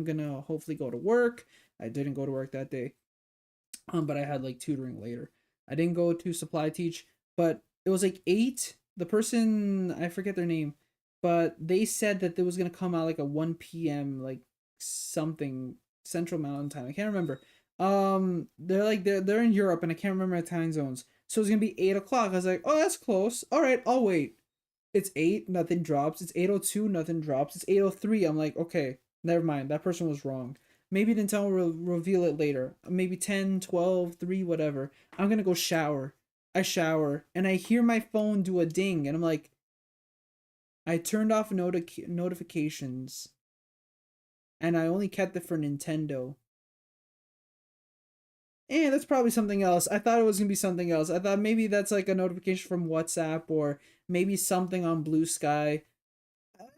gonna hopefully go to work. I didn't go to work that day. But I had like tutoring later. I didn't go to supply teach, but it was like 8. The person, I forget their name, but they said that it was gonna come out like a 1 p.m. like something Central Mountain Time. I can't remember. They're in Europe and I can't remember my time zones. So it's gonna be 8 o'clock. I was like, oh, that's close. All right, I'll wait. It's 8, nothing drops. It's 8:02, nothing drops. It's 8:03. I'm like, okay, never mind. That person was wrong. Maybe Nintendo will reveal it later. Maybe 10, 12, 3, whatever. I'm gonna go shower. I shower and I hear my phone do a ding, and I'm like, I turned off notifications, and I only kept it for Nintendo. That's probably something else. I thought it was gonna be something else. I thought maybe that's like a notification from WhatsApp or maybe something on Blue Sky.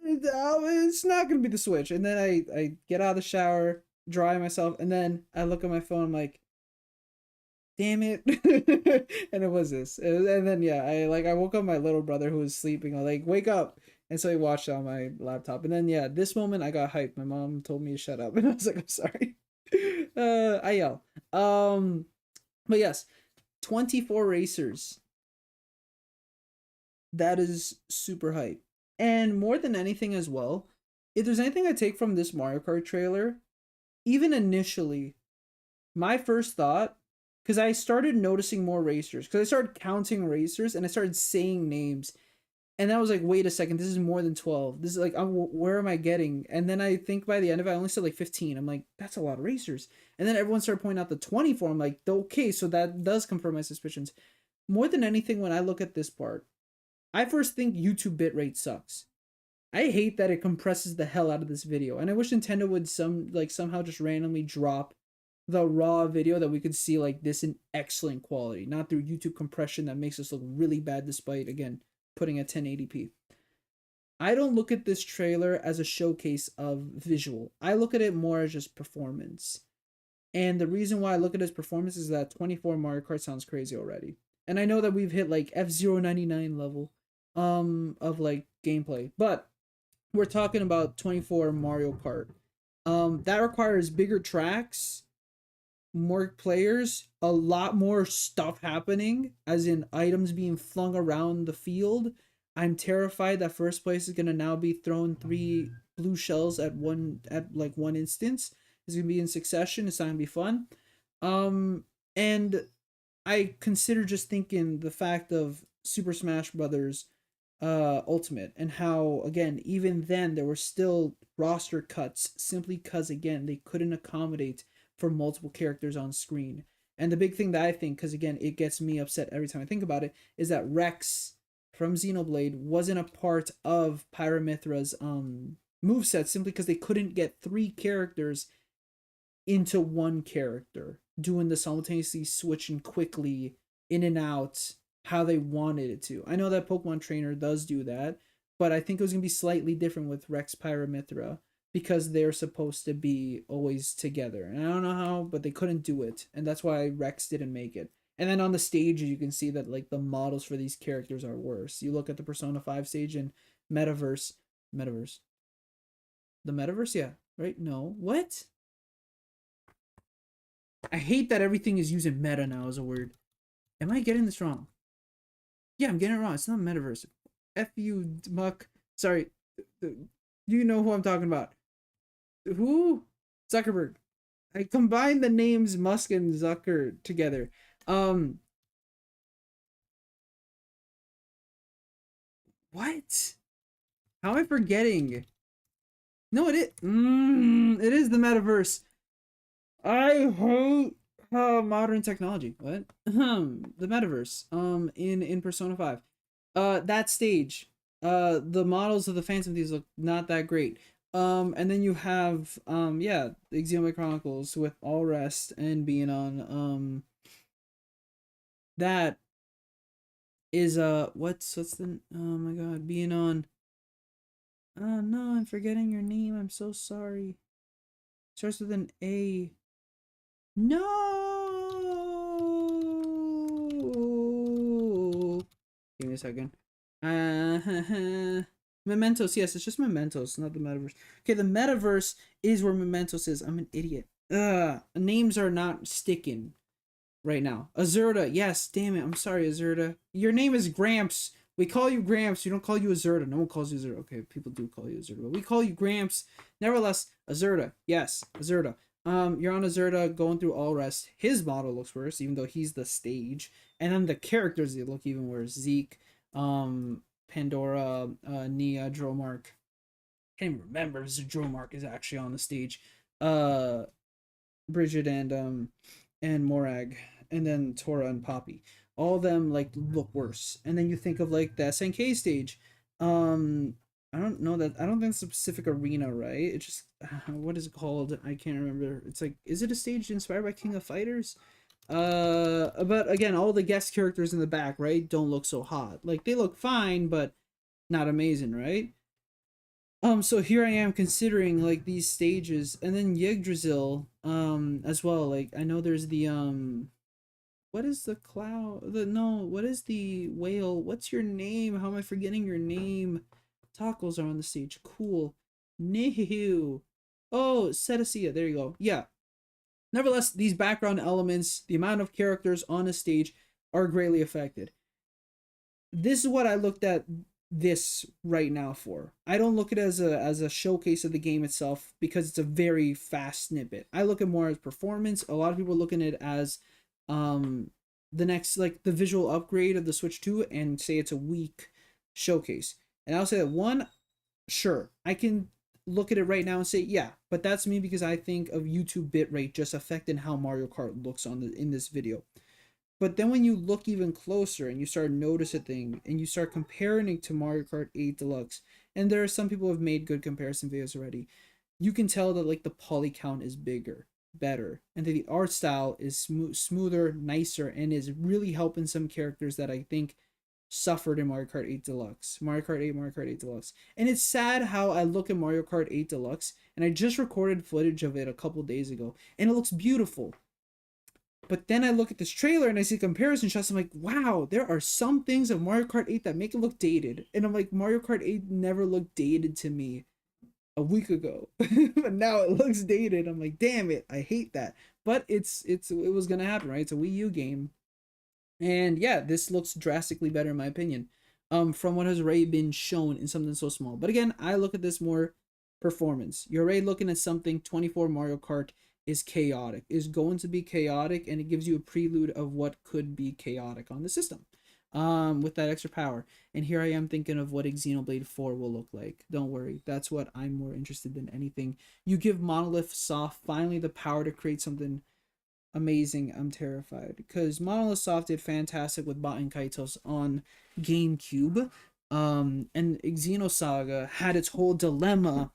It's not gonna be the Switch. And then I get out of the shower, dry myself, and then I look at my phone. I'm like, damn it! And it was this. And then yeah, I woke up my little brother who was sleeping. I was like, wake up! And so he watched it on my laptop. And then yeah, this moment I got hyped. My mom told me to shut up, and I was like, I'm sorry. I yell. But yes, 24 racers. That is super hype. And more than anything as well, if there's anything I take from this Mario Kart trailer, even initially, my first thought, because I started noticing more racers, because I started counting racers and I started saying names. And I was like, wait a second, this is more than 12. This is like, where am I getting? And then I think by the end of it, I only said like 15. I'm like, that's a lot of racers. And then everyone started pointing out the 24. I'm like, okay, so that does confirm my suspicions. More than anything, when I look at this part, I first think YouTube bitrate sucks. I hate that it compresses the hell out of this video. And I wish Nintendo would somehow just randomly drop the raw video that we could see like this in excellent quality. Not through YouTube compression that makes us look really bad despite, again, putting at 1080p. I don't look at this trailer as a showcase of visual. I look at it more as just performance. And the reason why I look at it as performance is that 24 Mario Kart sounds crazy already. And I know that we've hit like F099 level of like gameplay. But we're talking about 24 Mario Kart. That requires bigger tracks, more players, a lot more stuff happening, as in items being flung around the field. I'm terrified that first place is gonna now be throwing 3 blue shells at like one instance. It's gonna be in succession. It's not gonna be fun. And I consider just thinking the fact of Super Smash Brothers Ultimate, and how again even then there were still roster cuts simply because again they couldn't accommodate for multiple characters on screen. And the big thing that I think, because again it gets me upset every time I think about it, is that Rex from Xenoblade wasn't a part of Pyramithra's moveset simply because they couldn't get 3 characters into one character, doing the simultaneously switching quickly in and out how they wanted it to. I know that Pokemon Trainer does do that, but I think it was gonna be slightly different with Rex Pyramithra because they're supposed to be always together. And I don't know how, but they couldn't do it, and that's why Rex didn't make it. And then on the stages, you can see that like the models for these characters are worse. You look at the Persona 5 stage and Metaverse, the Metaverse, yeah, right? No, what? I hate that everything is using meta now as a word. Am I getting this wrong? Yeah, I'm getting it wrong. It's not Metaverse. F you, muck. Sorry. You know who I'm talking about. Who? Zuckerberg. I combined the names Musk and Zucker together. What? How am I forgetting? No, it is the Metaverse. I hate modern technology. What? The Metaverse. In Persona 5. That stage. The models of the Phantom Thieves look not that great. And then you have yeah, the Xenoblade Chronicles with all rest and being on that is what's the oh my god, being on oh no, I'm forgetting your name. I'm so sorry. Starts with an A. No. Give me a second. Mementos, yes, it's just Mementos, not the Metaverse. Okay, the Metaverse is where Mementos is. I'm an idiot. Names are not sticking right now. Azurda, yes, damn it. I'm sorry, Azurda. Your name is Gramps. We call you Gramps. We don't call you Azurda. No one calls you Azurda. Okay, people do call you Azurda, but we call you Gramps. Nevertheless, Azurda. Yes, Azurda. You're on Azurda going through all rest. His model looks worse, even though he's the stage. And then the characters, they look even worse. Zeke, Pandora, Nia, Dromark. Can't even remember if Dromark is actually on the stage. Bridget and Morag, and then Tora and Poppy. All of them like look worse. And then you think of like the SNK stage. I don't know that. I don't think it's a specific arena, right? It's just what is it called? I can't remember. It's like, is it a stage inspired by King of Fighters? But again, all the guest characters in the back, right, don't look so hot. Like they look fine, but not amazing, right? So here I am considering like these stages, and then Yggdrasil, as well. Like I know there's the what is the cloud? The no, what is the whale? What's your name? How am I forgetting your name? Tacos are on the stage. Cool. Nihu. Oh, Cetacea. There you go. Yeah. Nevertheless, these background elements, the amount of characters on a stage, are greatly affected. This is what I looked at this right now for. I don't look at it as a showcase of the game itself because it's a very fast snippet. I look at more as performance. A lot of people are looking at it as the next, like the visual upgrade of the Switch 2, and say it's a weak showcase. And I'll say that one, sure, I can look at it right now and say, yeah, but that's me because I think of YouTube bitrate just affecting how Mario Kart looks in this video. But then when you look even closer and you start noticing things and you start comparing it to Mario Kart 8 Deluxe, and there are some people who have made good comparison videos already, you can tell that like the poly count is bigger, better, and that the art style is smoother, nicer, and is really helping some characters that I think suffered in Mario Kart 8 Deluxe. Mario Kart 8 Deluxe. And it's sad how I look at Mario Kart 8 Deluxe, and I just recorded footage of it a couple days ago, and it looks beautiful. But then I look at this trailer and I see comparison shots. I'm like, wow, there are some things of Mario Kart 8 that make it look dated. And I'm like, Mario Kart 8 never looked dated to me a week ago. But now it looks dated. I'm like, damn it, I hate that. But it was gonna happen, right? It's a Wii U game. And yeah, this looks drastically better in my opinion. From what has already been shown in something so small. But again, I look at this more performance. You're already looking at something 24 Mario Kart is chaotic, is going to be chaotic, and it gives you a prelude of what could be chaotic on the system. With that extra power. And here I am thinking of what Xenoblade 4 will look like. Don't worry, that's what I'm more interested than anything. You give Monolith Soft finally the power to create something amazing. I'm terrified because Monolith Soft did fantastic with Baten Kaitos on GameCube. And Xenosaga had its whole dilemma.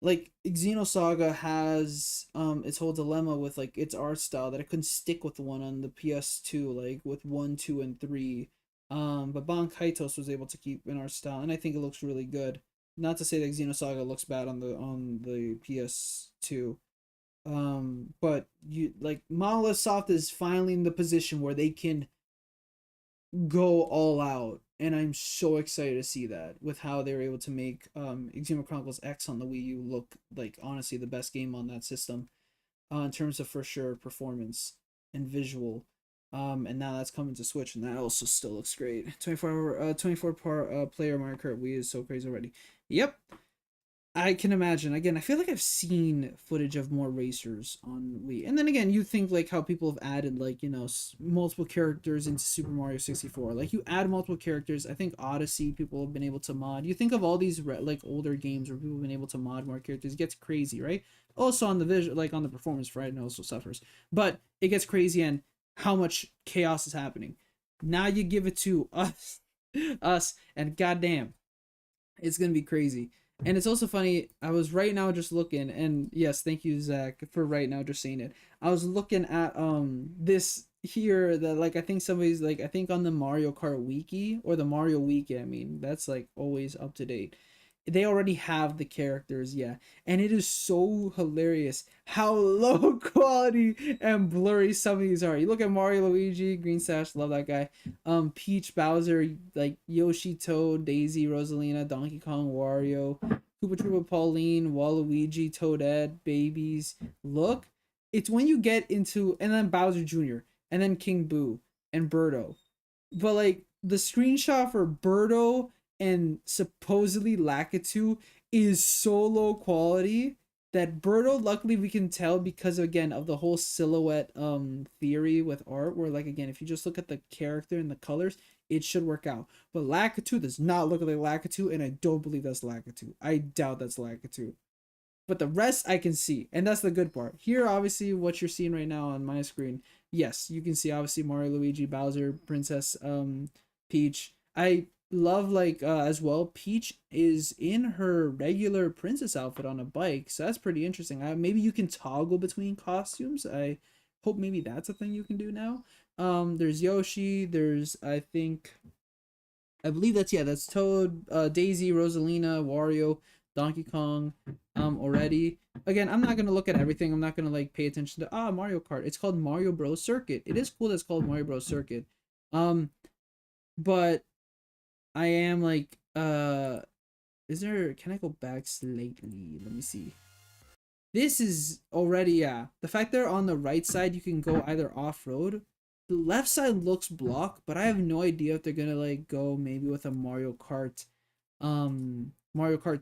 Like Xenosaga has its whole dilemma with like its art style that it couldn't stick with the one on the PS2, like with 1, 2, and 3. But Baten Kaitos was able to keep an art style, and I think it looks really good. Not to say that Xenosaga looks bad on the PS2. But you like Monolith Soft is finally in the position where they can go all out, and I'm so excited to see that with how they were able to make Xenoblade Chronicles X on the Wii U look like honestly the best game on that system, in terms of for sure performance and visual. And now that's coming to Switch, and that also still looks great. 24 player Mario Kart Wii is so crazy already. Yep. I can imagine. Again, I feel like I've seen footage of more racers on Wii. And then again, you think like how people have added like, you know, multiple characters into Super Mario 64. Like you add multiple characters. I think Odyssey people have been able to mod. You think of all these like older games where people have been able to mod more characters. It gets crazy, right? Also on the visual, like on the performance, right? And also suffers. But it gets crazy and how much chaos is happening. Now you give it to us, and goddamn, it's gonna be crazy. And it's also funny, I was right now just looking, and yes, thank you, Zach, for right now just saying it. I was looking at this here that like I think somebody's like I think on the Mario Kart Wiki or the Mario Wiki, I mean, that's like always up to date. They already have the characters, yeah. And it is so hilarious how low quality and blurry some of these are. You look at Mario, Luigi, Green Sash, love that guy. Peach, Bowser, like Yoshi, Toad, Daisy, Rosalina, Donkey Kong, Wario, Koopa Troopa, Pauline, Waluigi, Toadette, Babies. Look, it's when you get into, and then Bowser Jr., and then King Boo, and Birdo. But like the screenshot for Birdo and supposedly Lakitu is so low quality that Birdo, luckily we can tell because again of the whole silhouette theory with art, where like again if you just look at the character and the colors, it should work out. But Lakitu does not look like Lakitu, and I don't believe that's Lakitu. I doubt that's Lakitu. But the rest I can see, and that's the good part. Here, obviously, what you're seeing right now on my screen, yes, you can see obviously Mario, Luigi, Bowser, Princess, Peach. I love like as well. Peach is in her regular princess outfit on a bike, so that's pretty interesting. Maybe you can toggle between costumes. I hope maybe that's a thing you can do now. There's Yoshi. There's I believe that's Toad, Daisy, Rosalina, Wario, Donkey Kong, already. Again, I'm not gonna look at everything. I'm not gonna like pay attention to Mario Kart. It's called Mario Bros. Circuit. It is cool. That's called Mario Bros. Circuit. But I am like, is there? Can I go back slightly? Let me see. This is already the fact they're on the right side, you can go either off road. The left side looks blocked, but I have no idea if they're gonna like go maybe with a Mario Kart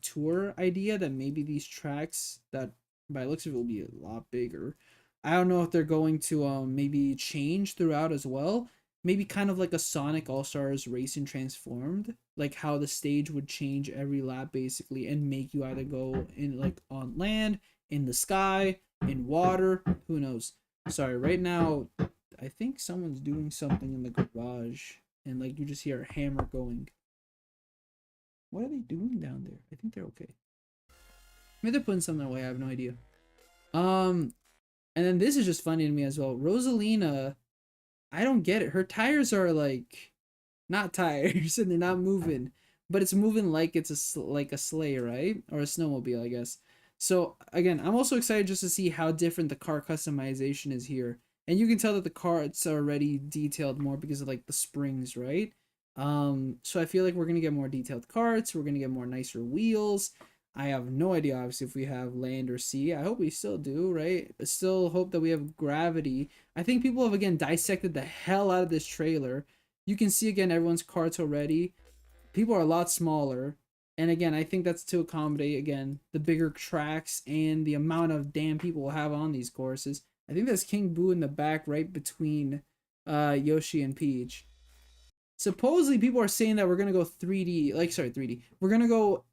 Tour idea, that maybe these tracks that by looks of it will be a lot bigger. I don't know if they're going to maybe change throughout as well. Maybe kind of like a Sonic All-Stars Racing Transformed, like how the stage would change every lap basically and make you either go in like on land, in the sky, in water, who knows. Sorry, right now I think someone's doing something in the garage and like you just hear a hammer going. What are they doing down there? I think they're okay. Maybe they're putting something away, I have no idea. And then this is just funny to me as well. Rosalina, I don't get it. Her tires are like not tires and they're not moving, but it's moving like it's like a sleigh, right? Or a snowmobile, I guess. So again, I'm also excited just to see how different the car customization is here. And you can tell that the carts are already detailed more because of like the springs, right? So I feel like we're gonna get more detailed carts, we're gonna get more nicer wheels. I have no idea obviously if we have land or sea. I hope we still do, right? I still hope that we have gravity. I think people have again dissected the hell out of this trailer. You can see again everyone's carts already. People are a lot smaller. And again, I think that's to accommodate again the bigger tracks and the amount of damn people we'll have on these courses. I think that's King Boo in the back right between Yoshi and Peach. Supposedly people are saying that we're gonna go 3D, like sorry, 3D. We're gonna go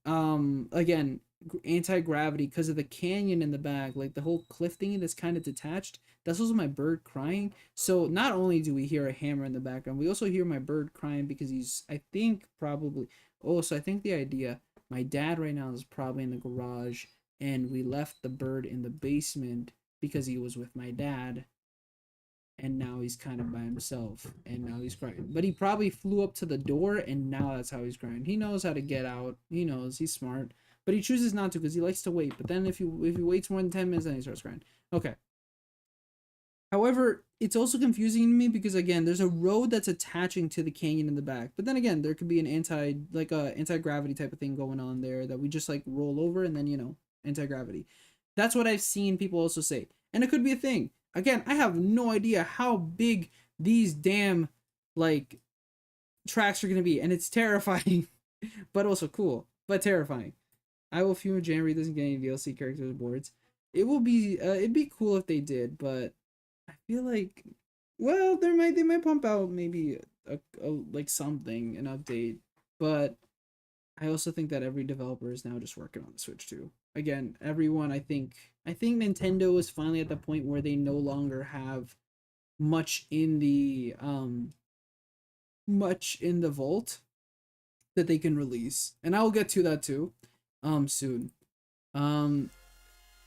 again anti-gravity because of the canyon in the back, like the whole cliff thingy that's kind of detached. That's also my bird crying. So not only do we hear a hammer in the background, we also hear my bird crying because he's, I think, probably. Oh, so I think the idea, my dad right now is probably in the garage, and we left the bird in the basement because he was with my dad, and now he's kind of by himself, and now he's crying. But he probably flew up to the door, and now that's how he's crying. He knows how to get out. He knows, he's smart, but he chooses not to because he likes to wait. But then if he waits more than 10 minutes, then he starts crying. Okay. However, it's also confusing to me because again, there's a road that's attaching to the canyon in the back. But then again, there could be an anti-gravity type of thing going on there that we just like roll over and then, you know, anti-gravity. That's what I've seen people also say. And it could be a thing. Again, I have no idea how big these damn like tracks are going to be, and it's terrifying, but also cool, but terrifying. I will fume if January doesn't get any DLC characters or boards. It will be it'd be cool if they did, but I feel like, well, they might pump out maybe a like something, an update, but I also think that every developer is now just working on the Switch too. Again, everyone, I think Nintendo is finally at the point where they no longer have much in the vault that they can release, and I will get to that too soon. um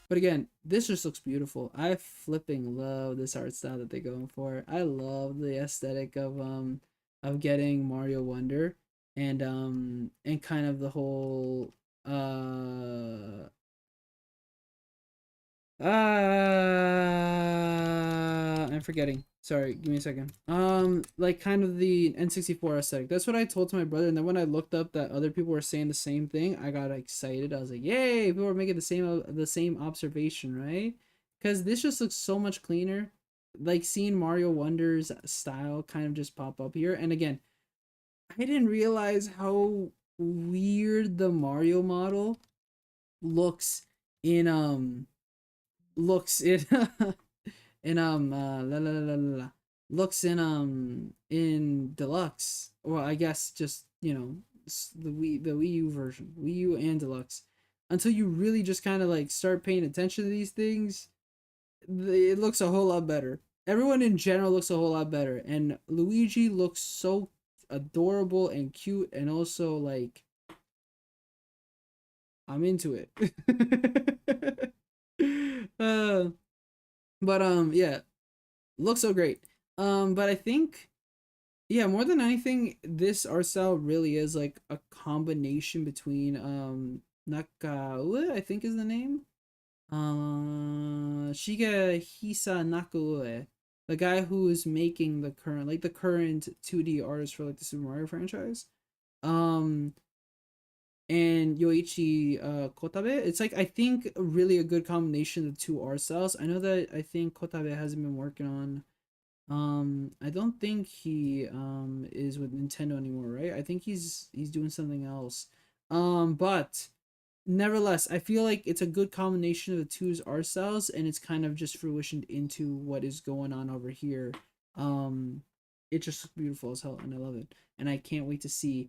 But again, this just looks beautiful. I flipping love this art style that they're going for. I love the aesthetic of getting Mario Wonder and kind of the whole I'm forgetting. Sorry, give me a second. Like kind of the N64 aesthetic. That's what I told to my brother, and then when I looked up that other people were saying the same thing, I got excited. I was like, "Yay! People are making the same observation, right?" Because this just looks so much cleaner. Like seeing Mario Wonder's style kind of just pop up here, and again, I didn't realize how weird the Mario model looks in looks in in la, la, la, la, la, looks in deluxe, or I guess just, you know, the Wii U version, Wii U and deluxe, until you really just kind of like start paying attention to these things. It looks a whole lot better. Everyone in general looks a whole lot better, and Luigi looks so adorable and cute, and also like I'm into it. uh, but yeah, looks so great. But I think, yeah, more than anything, this art style really is like a combination between Nakaue, I think is the name. Shigehisa Nakaue, the guy who is making the current 2D artist for like the Super Mario franchise. Um and Yoichi Kotabe. It's like, I think really a good combination of the two art styles. I know that I think Kotabe hasn't been working on, I don't think he is with Nintendo anymore, right? I think he's doing something else. But nevertheless, I feel like it's a good combination of the two's art styles, and it's kind of just fruitioned into what is going on over here. It just looks beautiful as hell, and I love it. And I can't wait to see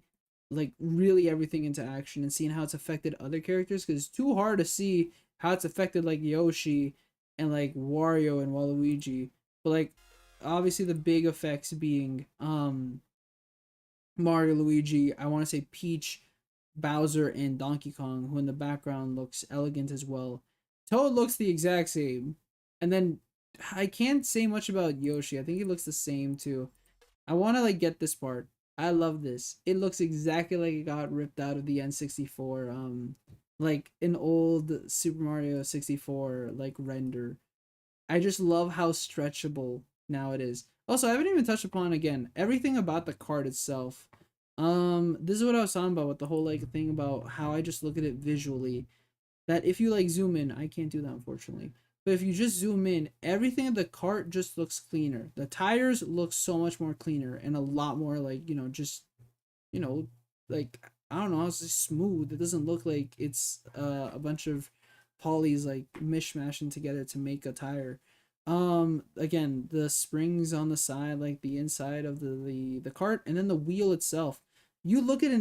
like really everything into action and seeing how it's affected other characters, because it's too hard to see how it's affected like Yoshi and like Wario and Waluigi. But like obviously the big effects being Mario, Luigi, I want to say Peach, Bowser, and Donkey Kong, who in the background looks elegant as well. Toad looks the exact same. And then I can't say much about Yoshi. I think he looks the same too. I want to like get this part. I love this. It looks exactly like it got ripped out of the N64 like an old Super Mario 64 like render. I just love how stretchable now it is. Also, I haven't even touched upon again everything about the card itself. This is what I was talking about with the whole like thing about how I just look at it visually. That if you like zoom in, I can't do that unfortunately. But if you just zoom in, everything in the cart just looks cleaner. The tires look so much more cleaner and a lot more like, just, you know, like I don't know, it's just smooth. It doesn't look like it's a bunch of polys like mishmashing together to make a tire. Again, the springs on the side, like the inside of the cart, and then the wheel itself. Look at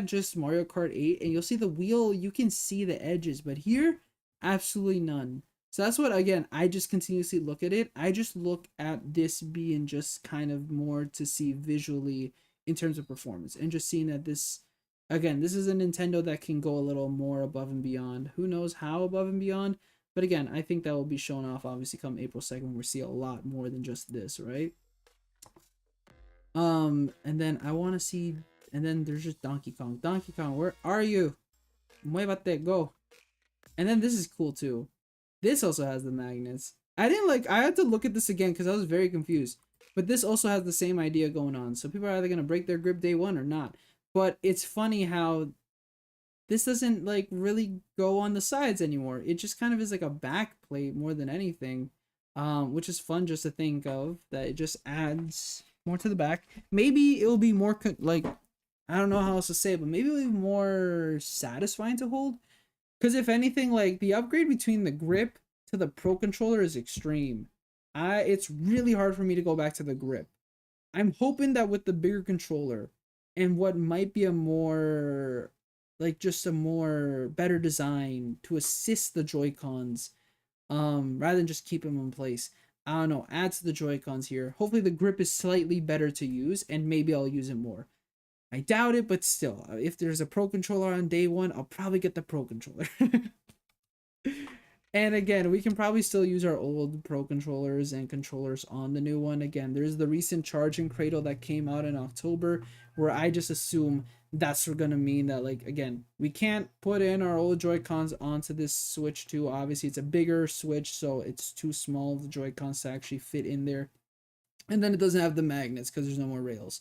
just Mario Kart 8 and you'll see the wheel, you can see the edges, but here absolutely none. So that's what, again, I just continuously look at it. I just look at this being just kind of more to see visually in terms of performance and just seeing that this, again, this is a Nintendo that can go a little more above and beyond. Who knows how above and beyond? But again, I think that will be shown off obviously come April 2nd. We'll see a lot more than just this, right? And then I want to see, and then there's just Donkey Kong. Donkey Kong, where are you? Muévate, go. And then this is cool too. This also has the magnets. I had to look at this again because I was very confused. But this also has the same idea going on. So people are either going to break their grip day one or not. But it's funny how this doesn't like really go on the sides anymore. It just kind of is like a back plate more than anything. Which is fun just to think of, that it just adds more to the back. Maybe it'll be more like, I don't know how else to say it, but maybe it'll be more satisfying to hold. Because if anything, like the upgrade between the grip to the Pro Controller is extreme. It's really hard for me to go back to the grip. I'm hoping that with the bigger controller and what might be a more, like just a more better design to assist the Joy-Cons, rather than just keep them in place. I don't know, add to the Joy-Cons here. Hopefully the grip is slightly better to use and maybe I'll use it more. I doubt it, but still, if there's a Pro Controller on day one, I'll probably get the Pro Controller. And again, we can probably still use our old Pro Controllers and controllers on the new one. Again, there's the recent charging cradle that came out in October, where I just assume that's going to mean that, like, again, we can't put in our old Joy-Cons onto this Switch 2. Obviously, it's a bigger Switch, so it's too small of the Joy-Cons to actually fit in there. And then it doesn't have the magnets because there's no more rails.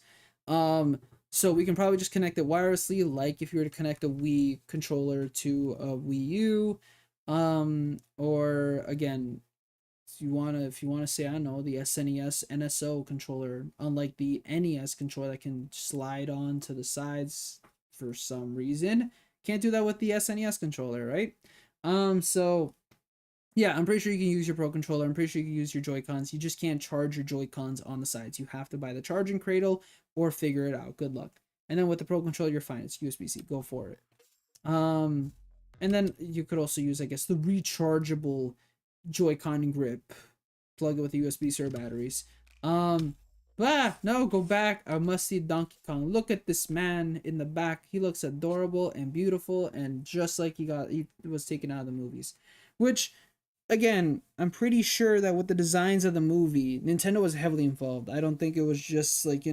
So we can probably just connect it wirelessly, like if you were to connect a Wii controller to a Wii U. Or again, if you wanna say, I don't know, the SNES NSO controller, unlike the NES controller that can slide on to the sides for some reason. Can't do that with the SNES controller, right? So yeah, I'm pretty sure you can use your Pro Controller. I'm pretty sure you can use your Joy-Cons. You just can't charge your Joy-Cons on the sides. You have to buy the charging cradle or figure it out. Good luck. And then with the Pro Controller, you're fine. It's USB-C. Go for it. And then you could also use, I guess, the rechargeable Joy-Con grip. Plug it with the USB-C batteries. No, go back. I must see Donkey Kong. Look at this man in the back. He looks adorable and beautiful and just like he was taken out of the movies. Which, again, I'm pretty sure that with the designs of the movie, Nintendo was heavily involved. I don't think it was just like,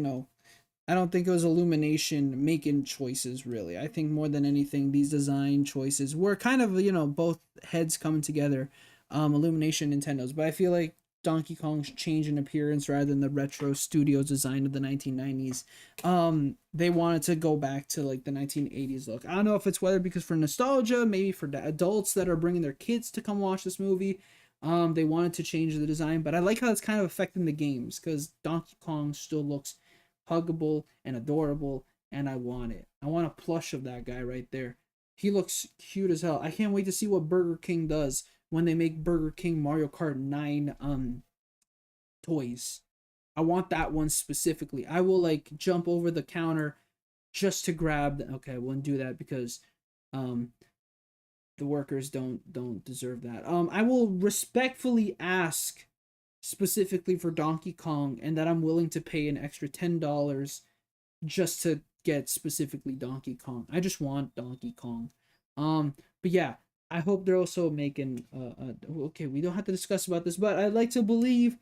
I don't think it was Illumination making choices, really. I think more than anything, these design choices were kind of, both heads coming together, Illumination, Nintendo's. But I feel like Donkey Kong's change in appearance rather than the retro studio design of the 1990s. They wanted to go back to like the 1980s look. I don't know if it's whether because for nostalgia, maybe for the adults that are bringing their kids to come watch this movie. They wanted to change the design, but I like how it's kind of affecting the games because Donkey Kong still looks huggable and adorable, and I want it. I want a plush of that guy right there. He looks cute as hell. I can't wait to see what Burger King does when they make Burger King Mario Kart 9 toys. I want that one specifically. I will like jump over the counter just to grab okay, I wouldn't do that because the workers don't deserve that. I will respectfully ask specifically for Donkey Kong, and that I'm willing to pay an extra $10 just to get specifically Donkey Kong. I just want Donkey Kong. But yeah, I hope they're also making okay, we don't have to discuss about this, but I'd like to believe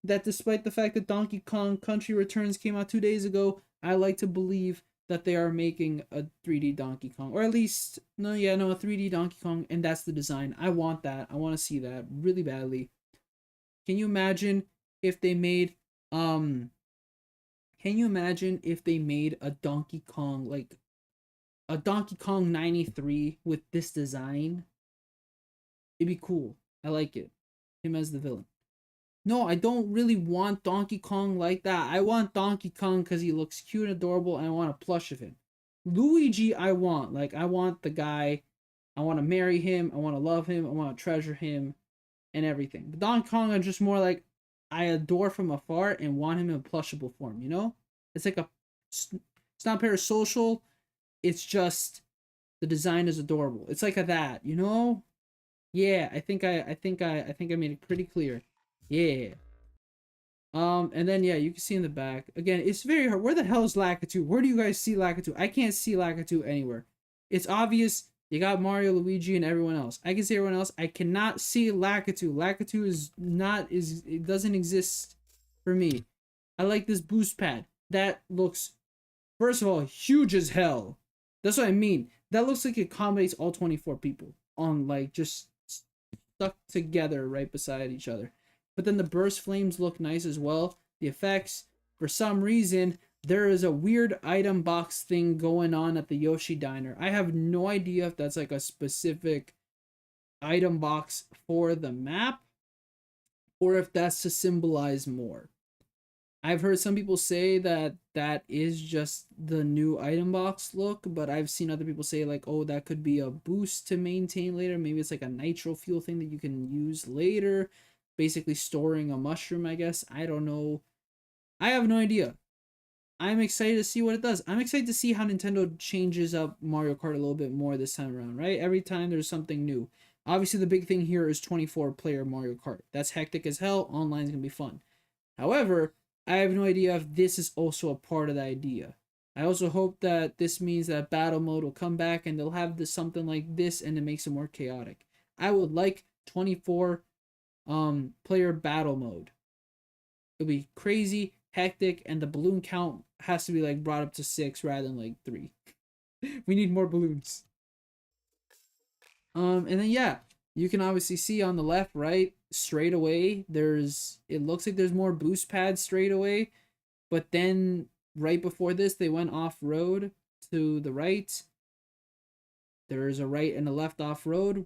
that despite the fact that Donkey Kong Country Returns came out 2 days ago, I like to believe that they are making a 3D Donkey Kong, or at least no, yeah, no, a 3D Donkey Kong, and that's the design. I want that. I want to see that really badly. Can you imagine if they made can you imagine if they made a Donkey Kong, like a Donkey Kong 93 with this design? It'd be cool. I like it. Him as the villain. No, I don't really want Donkey Kong like that. I want Donkey Kong because he looks cute and adorable, and I want a plush of him. Luigi, I want. Like, I want the guy. I want to marry him. I want to love him. I want to treasure him and everything. But Donkey Kong, I'm just more like, I adore from afar and want him in a plushable form, you know? It's like it's not parasocial. It's just the design is adorable. It's like that, you know? Yeah, I think I made it pretty clear. Yeah. And then yeah, you can see in the back. Again, it's very hard. Where the hell is Lakitu? Where do you guys see Lakitu? I can't see Lakitu anywhere. It's obvious you got Mario, Luigi, and everyone else. I can see everyone else. I cannot see Lakitu. Lakitu it doesn't exist for me. I like this boost pad. That looks, first of all, huge as hell. That's what I mean. That looks like it accommodates all 24 people on, like, just stuck together right beside each other. But then the burst flames look nice as well. The effects, for some reason, there is a weird item box thing going on at the Yoshi Diner. I have no idea if that's like a specific item box for the map or if that's to symbolize more. I've heard some people say that that is just the new item box look, but I've seen other people say like, oh, that could be a boost to maintain later. Maybe it's like a nitro fuel thing that you can use later. Basically storing a mushroom, I guess. I don't know. I have no idea. I'm excited to see what it does. I'm excited to see how Nintendo changes up Mario Kart a little bit more this time around, right? Every time there's something new. Obviously, the big thing here is 24-player Mario Kart. That's hectic as hell. Online is going to be fun. However, I have no idea if this is also a part of the idea. I also hope that this means that battle mode will come back and they'll have something like this and it makes it more chaotic. I would like 24 player battle mode. It'll be crazy, hectic, and the balloon count has to be like brought up to 6 rather than like 3. We need more balloons. And then yeah, you can obviously see on the left, right, straight away, it looks like there's more boost pads straight away, but then right before this, they went off-road to the right. There's a right and a left off-road.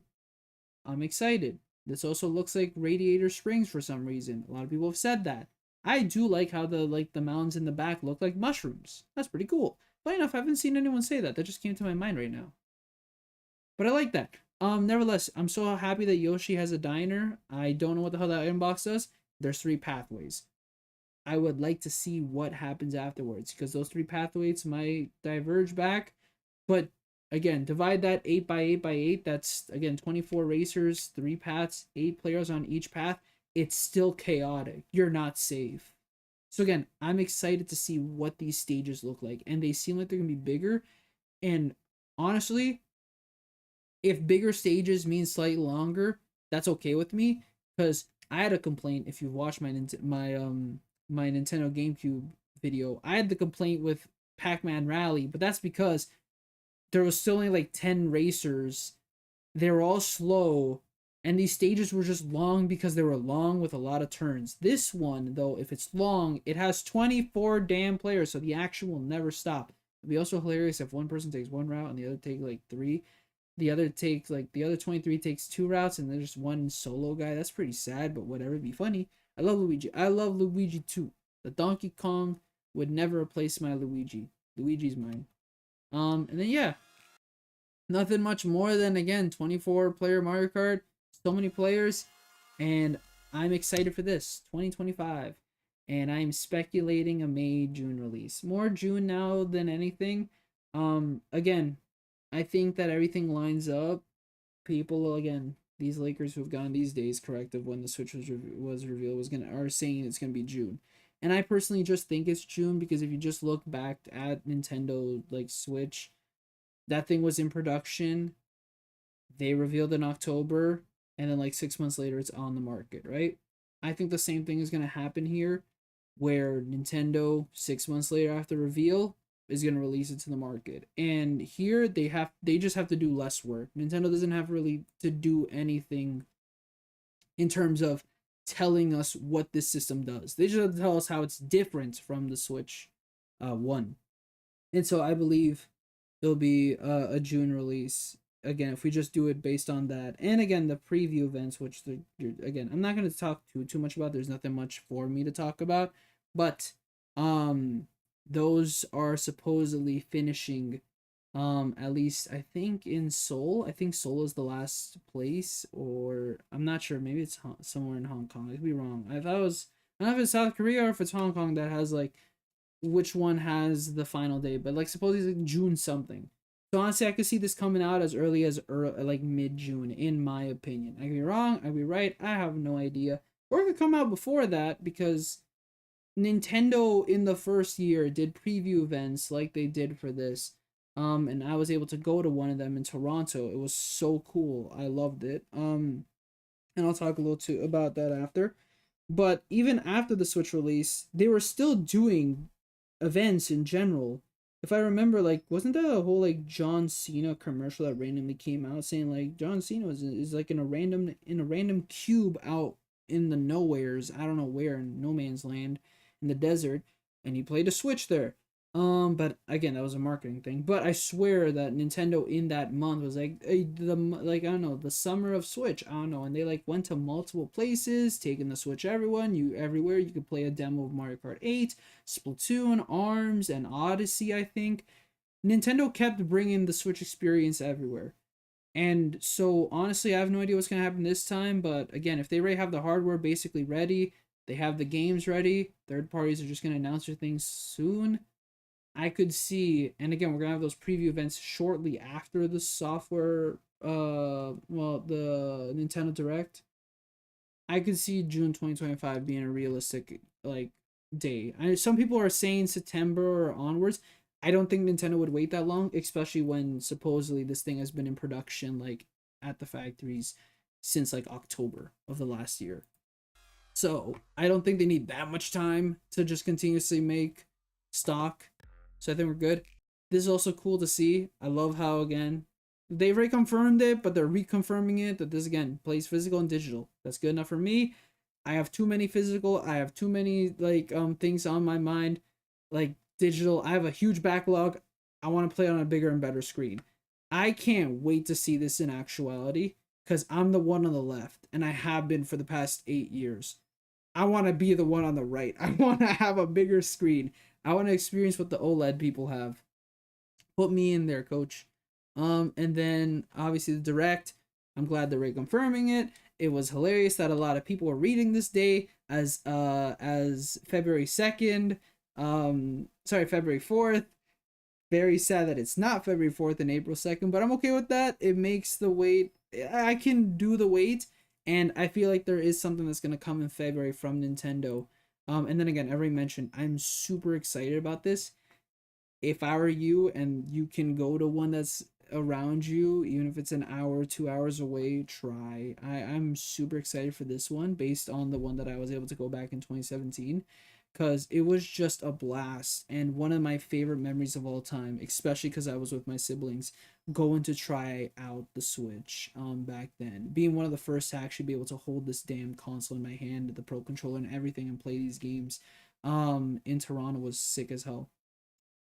I'm excited. This also looks like Radiator Springs for some reason. A lot of people have said that. I do like how the mountains in the back look like mushrooms. That's pretty cool. Funny enough, I haven't seen anyone say that. That just came to my mind right now. But I like that. Nevertheless, I'm so happy that Yoshi has a diner. I don't know what the hell that inbox does. There's 3 pathways. I would like to see what happens afterwards, because those 3 pathways might diverge back. But again, divide that 8 by 8 by 8. That's, again, 24 racers, 3 paths, 8 players on each path. It's still chaotic. You're not safe. So again, I'm excited to see what these stages look like. And they seem like they're going to be bigger. And honestly, if bigger stages mean slightly longer, that's okay with me. Because I had a complaint, if you've watched my Nintendo GameCube video, I had the complaint with Pac-Man Rally, but that's because there was still only like 10 racers. They were all slow, and these stages were just long because they were long with a lot of turns. This one, though, if it's long, it has 24 damn players, so the action will never stop. It'd be also hilarious if one person takes one route and the other take like 3. The other 23 takes 2 routes, and there's just one solo guy. That's pretty sad, but whatever. It'd be funny. I love Luigi. I love Luigi too. The Donkey Kong would never replace my Luigi. Luigi's mine. And then yeah, nothing much more than, again, 24-player Mario Kart. So many players, and I'm excited for this 2025. And I'm speculating a May-June release. More June now than anything. Again, I think that everything lines up. People, again, these Lakers who've gone these days correct of when the Switch was revealed are saying it's gonna be June. And I personally just think it's June, because if you just look back at Nintendo like Switch, that thing was in production. They revealed in October, and then like 6 months later it's on the market, right? I think the same thing is gonna happen here, where Nintendo 6 months later after reveal, is going to release it to the market. And here they just have to do less work. Nintendo doesn't have really to do anything in terms of telling us what this system does. They just have to tell us how it's different from the Switch 1. And so I believe it'll be a June release. Again, if we just do it based on that, and again the preview events, which again I'm not going to talk too much about. There's nothing much for me to talk about, but those are supposedly finishing at least I think in Seoul. I think Seoul is the last place, or I'm not sure, maybe it's somewhere in Hong Kong. I could be wrong. I don't know if it's South Korea or if it's Hong Kong that has like which one has the final day, but like supposedly like June something. So honestly, I could see this coming out as early as like mid-June, in my opinion. I could be wrong, I could be right, I have no idea. Or it could come out before that, because Nintendo in the first year did preview events like they did for this. And I was able to go to one of them in Toronto. It was so cool. I loved it. And I'll talk a little too about that after. But even after the Switch release, they were still doing events in general. If I remember, like, wasn't there a whole like John Cena commercial that randomly came out saying like John Cena is like in a random cube out in the nowheres, I don't know where, in no man's land, in the desert, and he played a Switch there. But again, that was a marketing thing. But I swear that Nintendo in that month was like I don't know, the summer of Switch. I don't know, and they like went to multiple places, taking the Switch everywhere. You could play a demo of Mario Kart 8, Splatoon, ARMS, and Odyssey. I think Nintendo kept bringing the Switch experience everywhere. And so honestly, I have no idea what's gonna happen this time. But again, if they already have the hardware basically ready, they have the games ready. Third parties are just gonna announce their things soon. I could see, and again, we're gonna have those preview events shortly after the software, the Nintendo Direct. I could see June 2025 being a realistic like day. Some people are saying September or onwards. I don't think Nintendo would wait that long, especially when supposedly this thing has been in production like at the factories since like October of the last year. So I don't think they need that much time to just continuously make stock. So I think we're good. This is also cool to see. I love how, again, they've reconfirmed it, but they're reconfirming it that this, again, plays physical and digital. That's good enough for me. I have too many physical. I have too many, like, things on my mind. Like, digital. I have a huge backlog. I want to play on a bigger and better screen. I can't wait to see this in actuality, because I'm the one on the left, and I have been for the past 8 years. I want to be the one on the right. I want to have a bigger screen. I want to experience what the OLED people have. Put me in there, coach. And then obviously the Direct. I'm glad they're reconfirming it. It was hilarious that a lot of people were reading this day as February 2nd. February 4th. Very sad that it's not February 4th and April 2nd, but I'm okay with that. It makes the wait. I can do the wait, and I feel like there is something that's gonna come in February from Nintendo. And then again, every mention, I'm super excited about this. If I were you and you can go to one that's around you, even if it's an hour, 2 hours away, try. I'm super excited for this one based on the one that I was able to go back in 2017, because it was just a blast and one of my favorite memories of all time, especially because I was with my siblings going to try out the Switch back then, being one of the first to actually be able to hold this damn console in my hand, the Pro Controller and everything, and play these games in Toronto was sick as hell.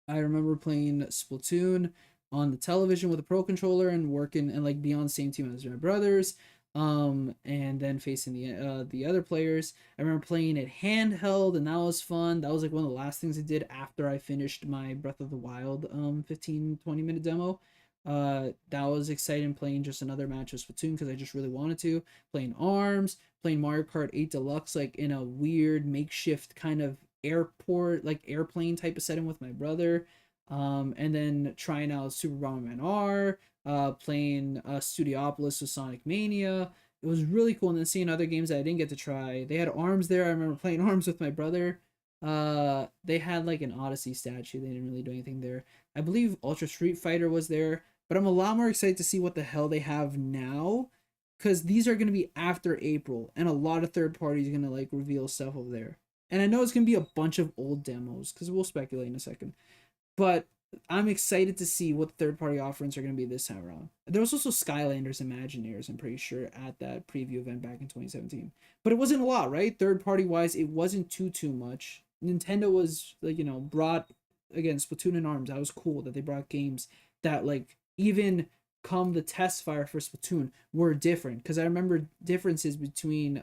I remember playing Splatoon on the television with a Pro Controller and working and like be on the same team as my brothers, and then facing the other players. I remember playing it handheld, and that was fun. That was like one of the last things I did after I finished my Breath of the Wild 15-20 minute demo. That was exciting, playing just another match of Splatoon because I just really wanted to. Playing ARMS, playing Mario Kart 8 Deluxe like in a weird makeshift kind of airport, like airplane type of setting with my brother. And then trying out Super Bomberman R, playing Studiopolis with Sonic Mania. It was really cool. And then seeing other games that I didn't get to try. They had ARMS there. I remember playing ARMS with my brother. They had like an Odyssey statue. They didn't really do anything there. I believe Ultra Street Fighter was there. But I'm a lot more excited to see what the hell they have now, because these are going to be after April, and a lot of third parties are going to like reveal stuff over there. And I know it's going to be a bunch of old demos, because we'll speculate in a second. But I'm excited to see what the third-party offerings are going to be this time around. There was also Skylanders Imagineers, I'm pretty sure, at that preview event back in 2017. But it wasn't a lot, right? Third-party wise, it wasn't too much. Nintendo was like, you know, brought again Splatoon and ARMS. That was cool that they brought games that like even come the test fire for Splatoon were different, because I remember differences between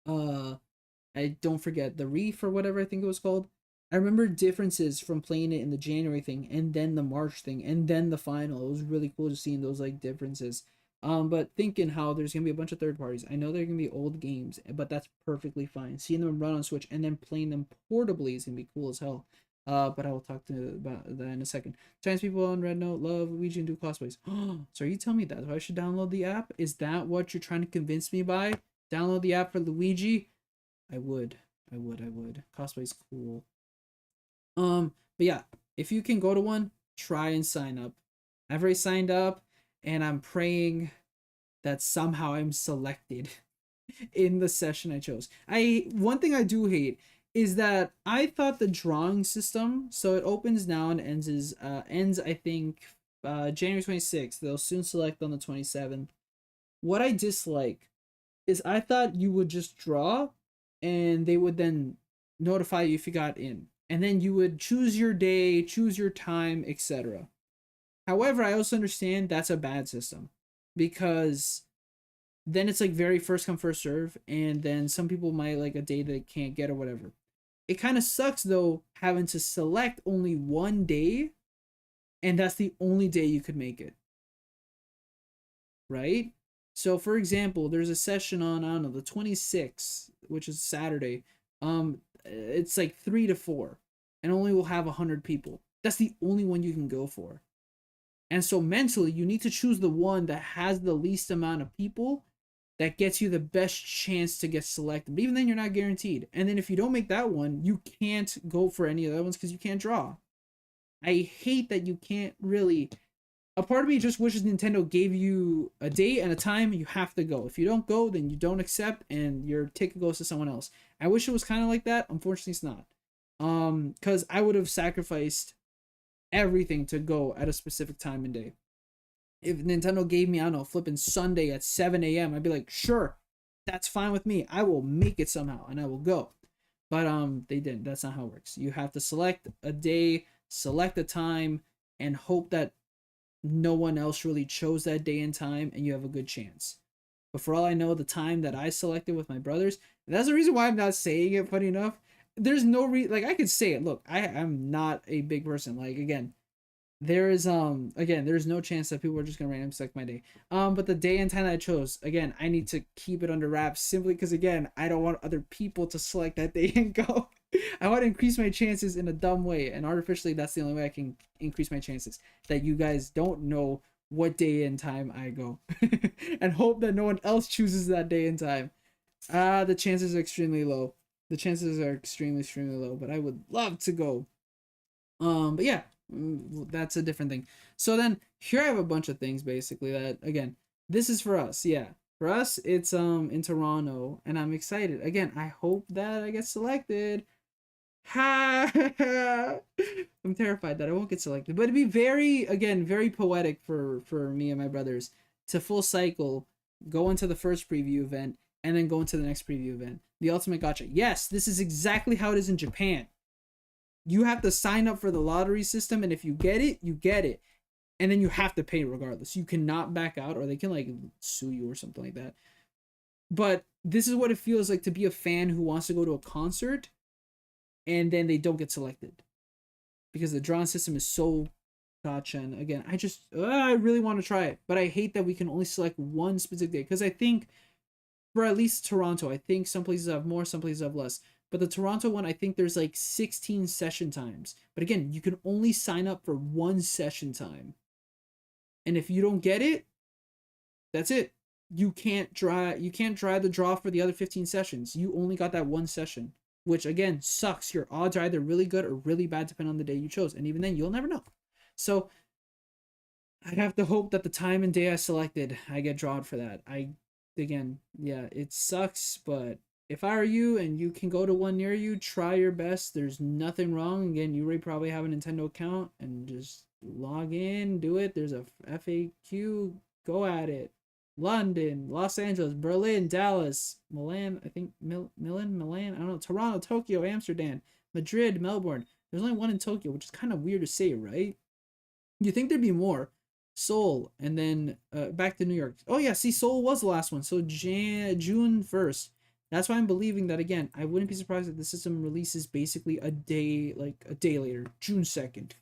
I don't forget the Reef or whatever I think it was called. I remember differences from playing it in the January thing and then the March thing and then the final. It was really cool to see those like differences. But thinking how there's gonna be a bunch of third parties. I know they're gonna be old games, but that's perfectly fine. Seeing them run on Switch and then playing them portably is gonna be cool as hell. But I will talk about that in a second. Chinese people on Red Note love Luigi and do cosplays. So are you telling me that I should download the app? Is that what you're trying to convince me by? Download the app for Luigi? I would. Cosplay's cool. But yeah, if you can go to one, try and sign up. I've already signed up, and I'm praying that somehow I'm selected in the session I chose. One thing I do hate is that I thought the drawing system, so it opens now and ends I think January 26th. They'll soon select on the 27th. What I dislike is I thought you would just draw and they would then notify you if you got in. And then you would choose your day, choose your time, etc. However, I also understand that's a bad system, because then it's like very first come first serve, and then some people might like a day they can't get or whatever. It kind of sucks though, having to select only one day, and that's the only day you could make it. Right? So for example, there's a session on, I don't know, the 26th, which is Saturday. It's like 3 to 4, and only will have 100 people. That's the only one you can go for. And so mentally, you need to choose the one that has the least amount of people, that gets you the best chance to get selected. But even then, you're not guaranteed. And then if you don't make that one, you can't go for any of the other ones because you can't draw. I hate that you can't really. A part of me just wishes Nintendo gave you a date and a time. You have to go. If you don't go, then you don't accept, and your ticket goes to someone else. I wish it was kind of like that. Unfortunately, it's not. Because I would have sacrificed everything to go at a specific time and day. If Nintendo gave me, I don't know, flipping Sunday at 7 a.m., I'd be like, sure, that's fine with me. I will make it somehow, and I will go. But they didn't. That's not how it works. You have to select a day, select a time, and hope that no one else really chose that day and time, and you have a good chance. But for all I know, the time that I selected with my brothers, that's the reason why I'm not saying it, funny enough. There's no reason, like, I could say it. Look, I'm not a big person. Like, again, there's no chance that people are just gonna randomly select my day. But the day and time that I chose, again, I need to keep it under wraps, simply because, again, I don't want other people to select that day and go. I want to increase my chances in a dumb way, and artificially, that's the only way I can increase my chances. That you guys don't know what day and time I go, and hope that no one else chooses that day and time. The chances are extremely low. The chances are extremely low, but I would love to go. But yeah, that's a different thing. So then here I have a bunch of things basically that, again, this is for us. Yeah, for us it's in Toronto, and I'm excited. Again, I hope that I get selected. Ha! I'm terrified that I won't get selected, but it'd be very poetic for me and my brothers to full cycle, go into the first preview event, and then go into the next preview event. The ultimate gacha. Yes, this is exactly how it is in Japan. You have to sign up for the lottery system, and if you get it, you get it. And then you have to pay regardless. You cannot back out, or they can like sue you or something like that. But this is what it feels like to be a fan who wants to go to a concert, and then they don't get selected. Because the drawing system is so gotcha. And again, I really want to try it. But I hate that we can only select one specific day. Because I think, for at least Toronto, I think some places have more, some places have less. But the Toronto one, I think there's like 16 session times. But again, you can only sign up for one session time. And if you don't get it, that's it. You can't try the draw for the other 15 sessions. You only got that one session. Which, again, sucks. Your odds are either really good or really bad depending on the day you chose. And even then, you'll never know. So, I have to hope that the time and day I selected, I get drawn for that. Again, yeah, it sucks, but if I were you and you can go to one near you, try your best. There's nothing wrong. Again, you already probably have a Nintendo account and just log in, do it. There's a FAQ, go at it. London, Los Angeles, Berlin, Dallas, Milan, I think Milan, I don't know, Toronto, Tokyo, Amsterdam, Madrid, Melbourne. There's only one in Tokyo, which is kind of weird to say, right? You think there'd be more. Seoul, and then back to New York. Oh yeah, see, Seoul was the last one. So June 1st. That's why I'm believing that again. I wouldn't be surprised if the system releases basically a day, like a day later, June 2nd.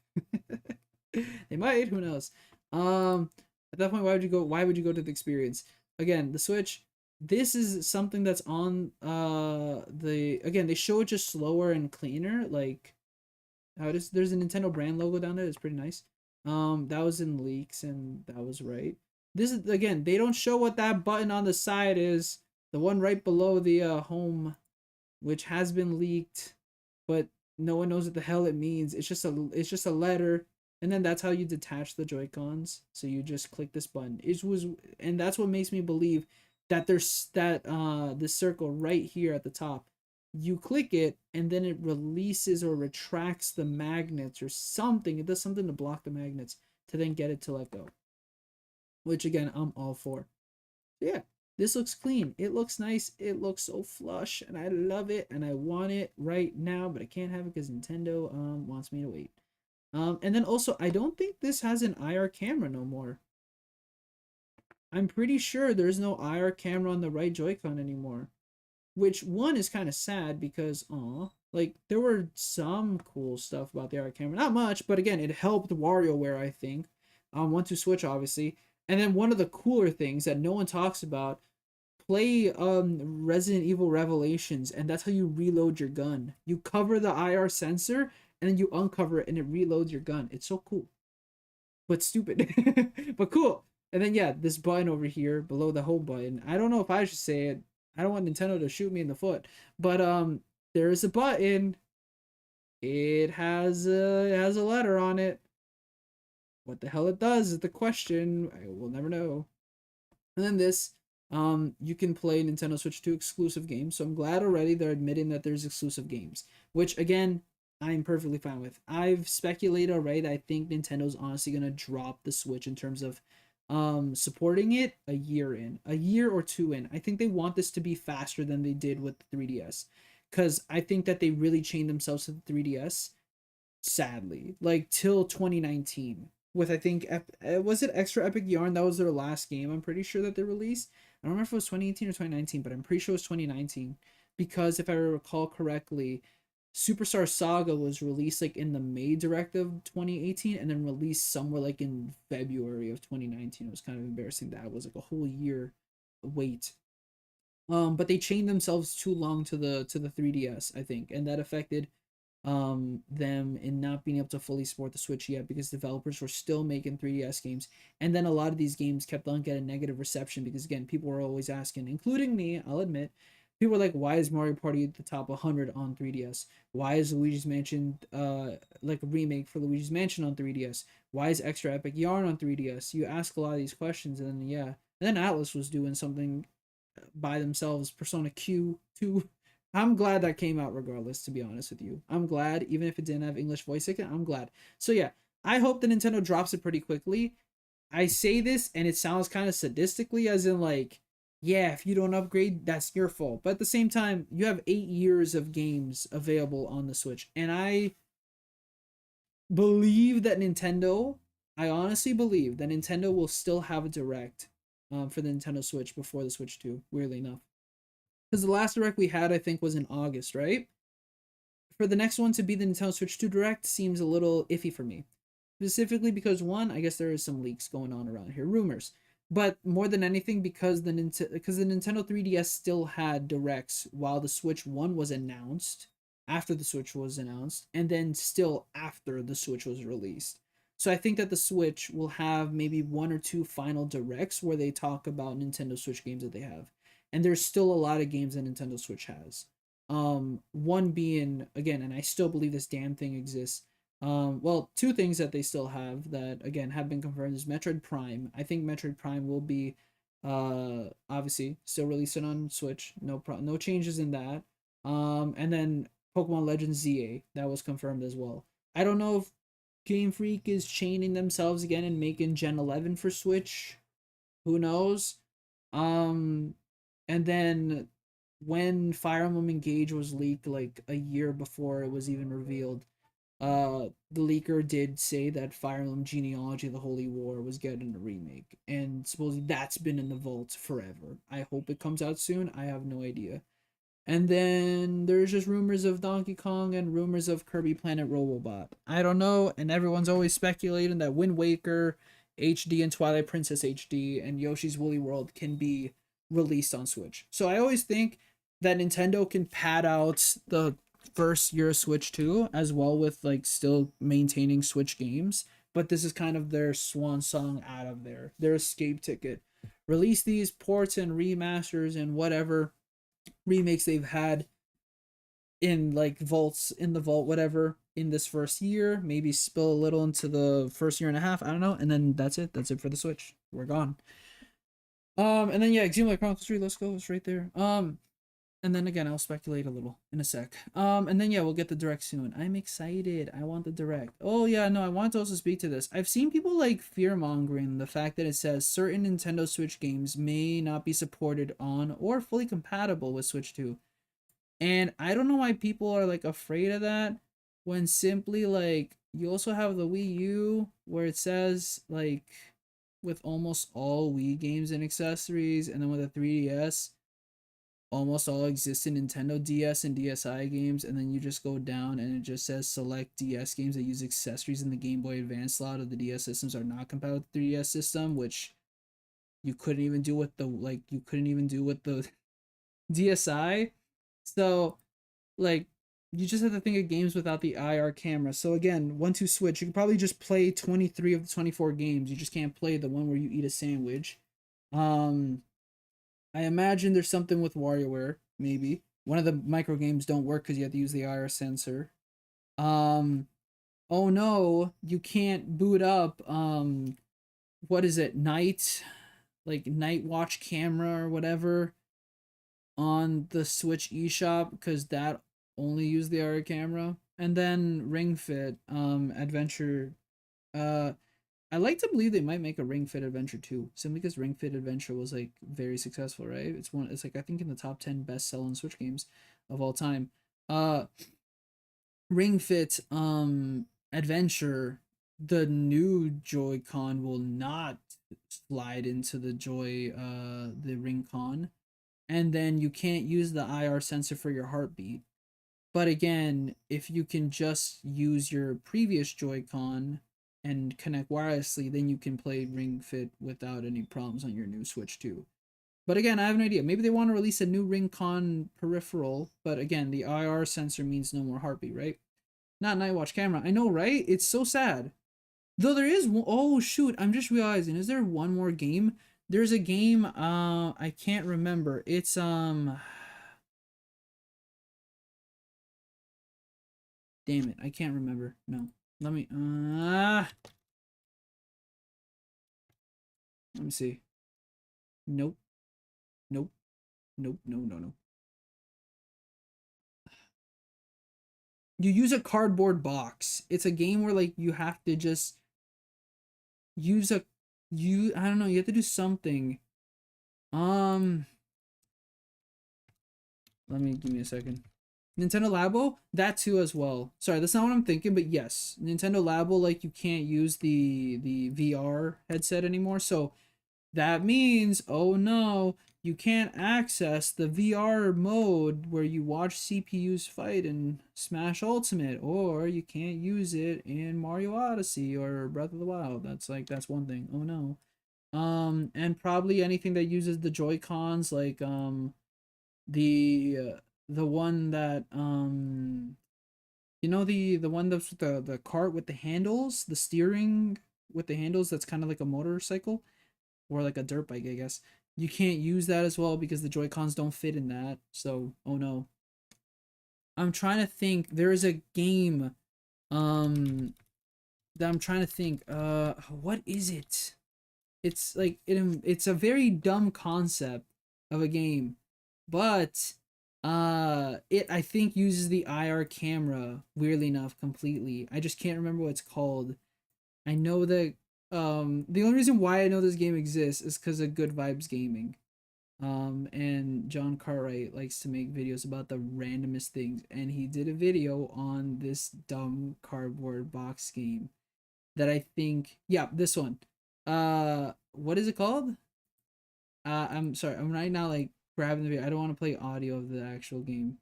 They might, who knows. At that point, why would you go to the experience? Again, the Switch, this is something that's on again, they show it just slower and cleaner, like how it is. There's a Nintendo brand logo down there. It's pretty nice. That was in leaks, and that was right. This is, again, they don't show what that button on the side is. The one right below the home, which has been leaked, but no one knows what the hell it means. It's just a letter, and then that's how you detach the Joy-Cons. So you just click this button. And that's what makes me believe that there's this circle right here at the top. You click it, and then it releases or retracts the magnets or something. It does something to block the magnets to then get it to let go. Which, again, I'm all for. Yeah, this looks clean. It looks nice. It looks so flush, and I love it, and I want it right now, but I can't have it because Nintendo wants me to wait. And then also, I don't think this has an IR camera no more. I'm pretty sure there's no IR camera on the right Joy-Con anymore. Which, one, is kind of sad because, like, there were some cool stuff about the IR camera. Not much, but again, it helped WarioWare, I think. 1-2-Switch, obviously. And then one of the cooler things that no one talks about, play Resident Evil Revelations, and that's how you reload your gun. You cover the IR sensor, and then you uncover it, and it reloads your gun. It's so cool. But stupid. But cool. And then, yeah, this button over here, below the home button. I don't know if I should say it. I don't want Nintendo to shoot me in the foot. But there is a button. It has a letter on it. What the hell it does is the question. I will never know. And then this, you can play Nintendo Switch 2 exclusive games. So I'm glad already they're admitting that there's exclusive games, which again, I'm perfectly fine with. I've speculated already that I think Nintendo's honestly gonna drop the Switch in terms of supporting it a year or two in. I think they want this to be faster than they did with the 3DS, because I think that they really chained themselves to the 3DS, sadly, like till 2019 with, I think, was it Extra Epic Yarn? That was their last game, I'm pretty sure, that they released. I don't remember if it was 2018 or 2019, but I'm pretty sure it was 2019, because if I recall correctly, Superstar Saga was released like in the May Direct of 2018, and then released somewhere like in February of 2019. It was kind of embarrassing that it was like a whole year wait. But they chained themselves too long to the 3DS, I think, and that affected them in not being able to fully support the Switch yet, because developers were still making 3DS games, and then a lot of these games kept on getting negative reception because, again, people were always asking, including me, I'll admit, people were like, why is Mario Party at the top 100 on 3DS? Why is Luigi's Mansion like a remake for Luigi's Mansion on 3DS? Why is Extra Epic Yarn on 3DS? You ask a lot of these questions, and then, yeah, and then Atlas was doing something by themselves, Persona Q2. I'm glad that came out regardless, to be honest with you. I'm glad, even if it didn't have English voice acting, I'm glad. So yeah, I hope that Nintendo drops it pretty quickly. I say this, and it sounds kind of sadistically, as in like, yeah, if you don't upgrade, that's your fault. But at the same time, you have 8 years of games available on the Switch. And I believe that I honestly believe that Nintendo will still have a Direct for the Nintendo Switch before the Switch 2, weirdly enough. Because the last Direct we had, I think, was in August, right? For the next one to be the Nintendo Switch 2 Direct seems a little iffy for me. Specifically because, one, I guess there is some leaks going on around here, rumors. But more than anything, because the Nintendo 3DS still had Directs while the Switch 1 was announced, after the Switch was announced, and then still after the Switch was released. So I think that the Switch will have maybe 1 or 2 final Directs where they talk about Nintendo Switch games that they have. And there's still a lot of games that Nintendo Switch has. One being, again, and I still believe this damn thing exists. Well, 2 things that they still have that, again, have been confirmed is Metroid Prime. I think Metroid Prime will be Obviously still releasing on Switch. No changes in that. And then Pokemon Legends ZA, that was confirmed as well. I don't know if Game Freak is chaining themselves again and making Gen 11 for Switch. Who knows? Um, and then when Fire Emblem Engage was leaked like a year before it was even revealed, the leaker did say that Fire Emblem Genealogy of the Holy War was getting a remake, and supposedly that's been in the vault forever. I hope it comes out soon. I have no idea. And then there's just rumors of Donkey Kong and rumors of Kirby Planet Robobot. I don't know, and everyone's always speculating that Wind Waker HD and Twilight Princess HD and Yoshi's Woolly World can be released on Switch. So I always think that Nintendo can pad out the first year of Switch 2 as well with like still maintaining Switch games, but this is kind of their swan song out of there. Their escape ticket. Release these ports and remasters and whatever remakes they've had in like vaults in the vault whatever in this first year, maybe spill a little into the first year and a half, I don't know, and then that's it for the Switch. We're gone. And then yeah, Xenoblade Chronicles 3, let's go, it's right there. And then again, I'll speculate a little in a sec. And then yeah, we'll get the direct soon. I'm excited. I want the direct. Oh yeah, no, I want to also speak to this. I've seen people like fear mongering the fact that it says certain Nintendo Switch games may not be supported on or fully compatible with Switch 2. And I don't know why people are like afraid of that when simply like you also have the Wii U where it says like with almost all Wii games and accessories, and then with the 3DS almost all existing Nintendo DS and DSi games, and then you just go down and it just says select DS games that use accessories in the Game Boy Advance slot of the DS systems are not compatible with the 3DS system, which you couldn't even do with the DSi. So like you just have to think of games without the IR camera. So again, once you switch, you can probably just play 23 of the 24 games. You just can't play the one where you eat a sandwich. I imagine there's something with WarioWare, maybe. One of the micro games don't work because you have to use the IR sensor. Oh no, you can't boot up what is it, night watch camera or whatever on the Switch eShop because that only used the IR camera. And then Ring Fit Adventure. I like to believe they might make a Ring Fit Adventure 2, simply because Ring Fit Adventure was like very successful, right? It's like I think in the top 10 best selling Switch games of all time. Ring Fit Adventure, the new Joy-Con will not slide into the Ring Con. And then you can't use the IR sensor for your heartbeat. But again, if you can just use your previous Joy-Con and connect wirelessly, then you can play Ring Fit without any problems on your new Switch too. But again, I have no idea. Maybe they want to release a new Ring Con peripheral, but again, the IR sensor means no more heartbeat, right? Not Night Watch camera. I know, right? It's so sad. Though there is oh shoot, I'm just realizing, is there one more game? There's a game I can't remember. It's damn it, I can't remember. No. Let me see. Nope. Nope. Nope. No. You use a cardboard box. It's a game where like you have to just use I don't know, you have to do something. Give me a second. Nintendo Labo, that too as well. Sorry, that's not what I'm thinking, but yes, Nintendo Labo, like you can't use the VR headset anymore. So that means, oh no, you can't access the VR mode where you watch CPUs fight in Smash Ultimate, or you can't use it in Mario Odyssey or Breath of the Wild. That's one thing. Oh no. And probably anything that uses the Joy-Cons, like the one that you know, the one that's the cart with the handles, the steering with the handles, that's kind of like a motorcycle or like a dirt bike, I guess. You can't use that as well because the Joy-Cons don't fit in that. So, oh no. I'm trying to think. There is a game that I'm trying to think. What is it? it's like it's a very dumb concept of a game, but it I think uses the IR camera weirdly enough completely. I just can't remember what it's called. I know that the only reason why I know this game exists is because of Good Vibes Gaming. And John Cartwright likes to make videos about the randomest things, and he did a video on this dumb cardboard box game that I think, yeah, this one. What is it called? I'm sorry, I'm right now like grabbing the video. I don't want to play audio of the actual game.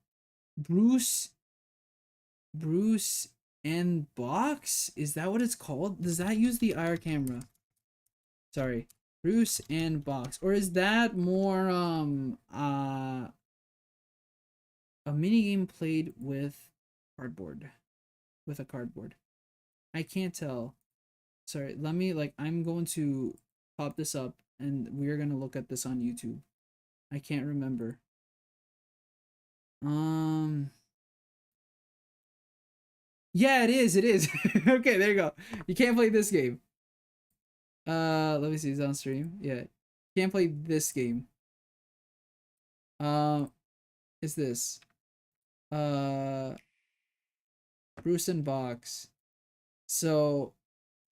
Bruce Bruce and Box? Is that what it's called? Does that use the IR camera? Sorry. Bruce and Box. Or is that more a mini game played with cardboard? With a cardboard. I can't tell. Sorry, let me like I'm going to pop this up and we're gonna look at this on YouTube. I can't remember. Yeah, it is. Okay, there you go. You can't play this game. Let me see. It's on stream. Yeah, can't play this game. Is this Bruce and Box? So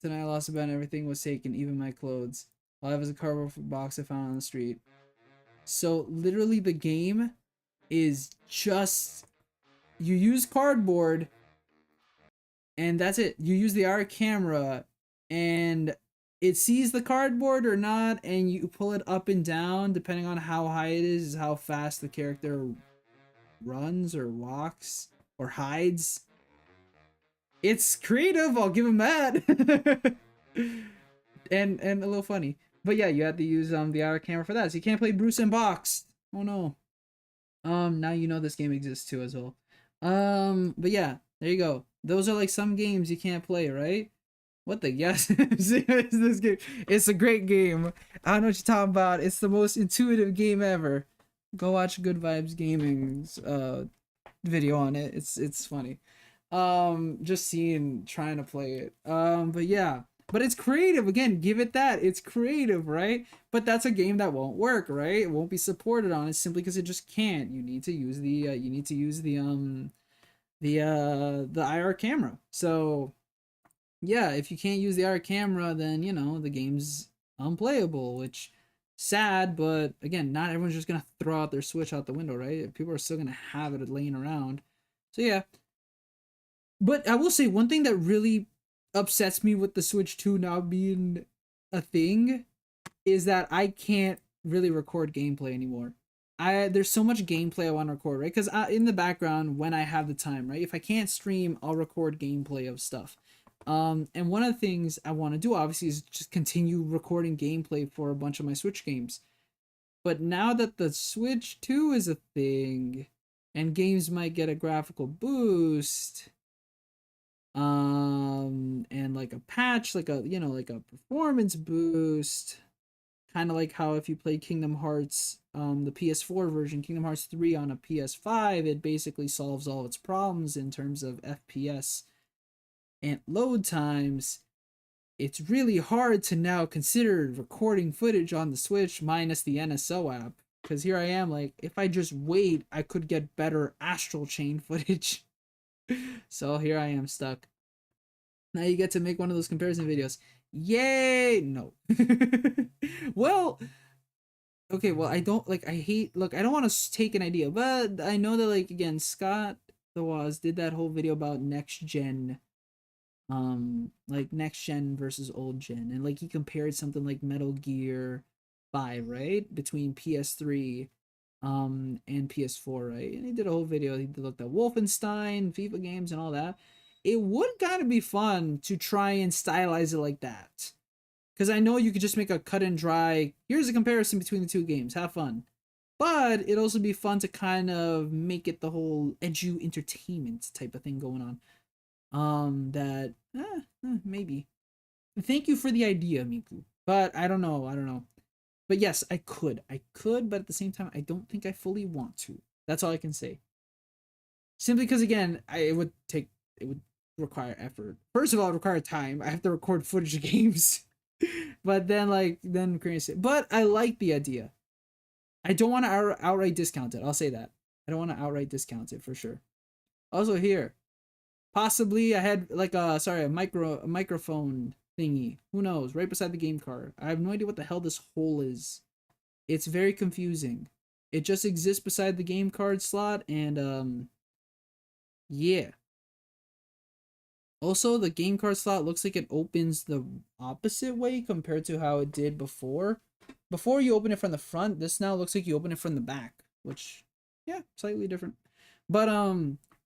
tonight I lost a bet and everything was taken, even my clothes. All I have is a cardboard box I found on the street. So literally the game is just you use cardboard and that's it. You use the IR camera and it sees the cardboard or not, and you pull it up and down depending on how high it is how fast the character runs or walks or hides. It's creative, I'll give him that. and a little funny. But yeah, you have to use the IR camera for that. So you can't play Bruce and Box. Oh no. Now you know this game exists too as well. But yeah, there you go. Those are like some games you can't play, right? What the yes is this game? It's a great game. I don't know what you're talking about. It's the most intuitive game ever. Go watch Good Vibes Gaming's video on it. It's funny. Just seeing trying to play it. But yeah. But it's creative. Again, give it that. It's creative, right? But that's a game that won't work, right? It won't be supported on it simply because it just can't. You need to use the the IR camera. So yeah, if you can't use the IR camera, then you know the game's unplayable, which sad, but again, not everyone's just gonna throw out their Switch out the window, right? People are still gonna have it laying around. So yeah. But I will say one thing that really upsets me with the Switch 2 now being a thing is that I can't really record gameplay anymore. There's so much gameplay I want to record, right? Because in the background when I have the time, right? If I can't stream, I'll record gameplay of stuff. And one of the things I want to do obviously is just continue recording gameplay for a bunch of my Switch games. But now that the Switch 2 is a thing and games might get a graphical boost, and like a patch, like a like a performance boost, kind of like how if you play Kingdom Hearts the PS4 version, Kingdom Hearts 3 on a PS5, it basically solves all its problems in terms of FPS and load times. It's really hard to now consider recording footage on the Switch minus the NSO app, because here I am like, if I just wait, I could get better Astral Chain footage. So here I am stuck. Now you get to make one of those comparison videos. Yay! No. Well, okay, well, I don't like, I hate, look, I don't want to take an idea, but I know that, like, again, Scott the Woz did that whole video about next gen, like next gen versus old gen, and like he compared something like Metal Gear 5, right, between PS3 and PS4, right? And he did a whole video. He looked at Wolfenstein, FIFA games, and all that. It would kind of be fun to try and stylize it like that, because I know you could just make a cut and dry. Here's a comparison between the two games. Have fun, but it'd also be fun to kind of make it the whole edu entertainment type of thing going on. That maybe. Thank you for the idea, Miku. But I don't know. But yes, I could, but at the same time, I don't think I fully want to. That's all I can say. Simply because, again, it would require effort. First of all, it would require time. I have to record footage of games. But then crazy. But I like the idea. I don't want to outright discount it. I'll say that. I don't want to outright discount it for sure. Also here, possibly I had like a microphone thingy. Who knows? Right beside the game card. I have no idea what the hell this hole is. It's very confusing. It just exists beside the game card slot, and yeah. Also, the game card slot looks like it opens the opposite way compared to how it did before. Before you open it from the front, this now looks like you open it from the back, which, yeah, slightly different. But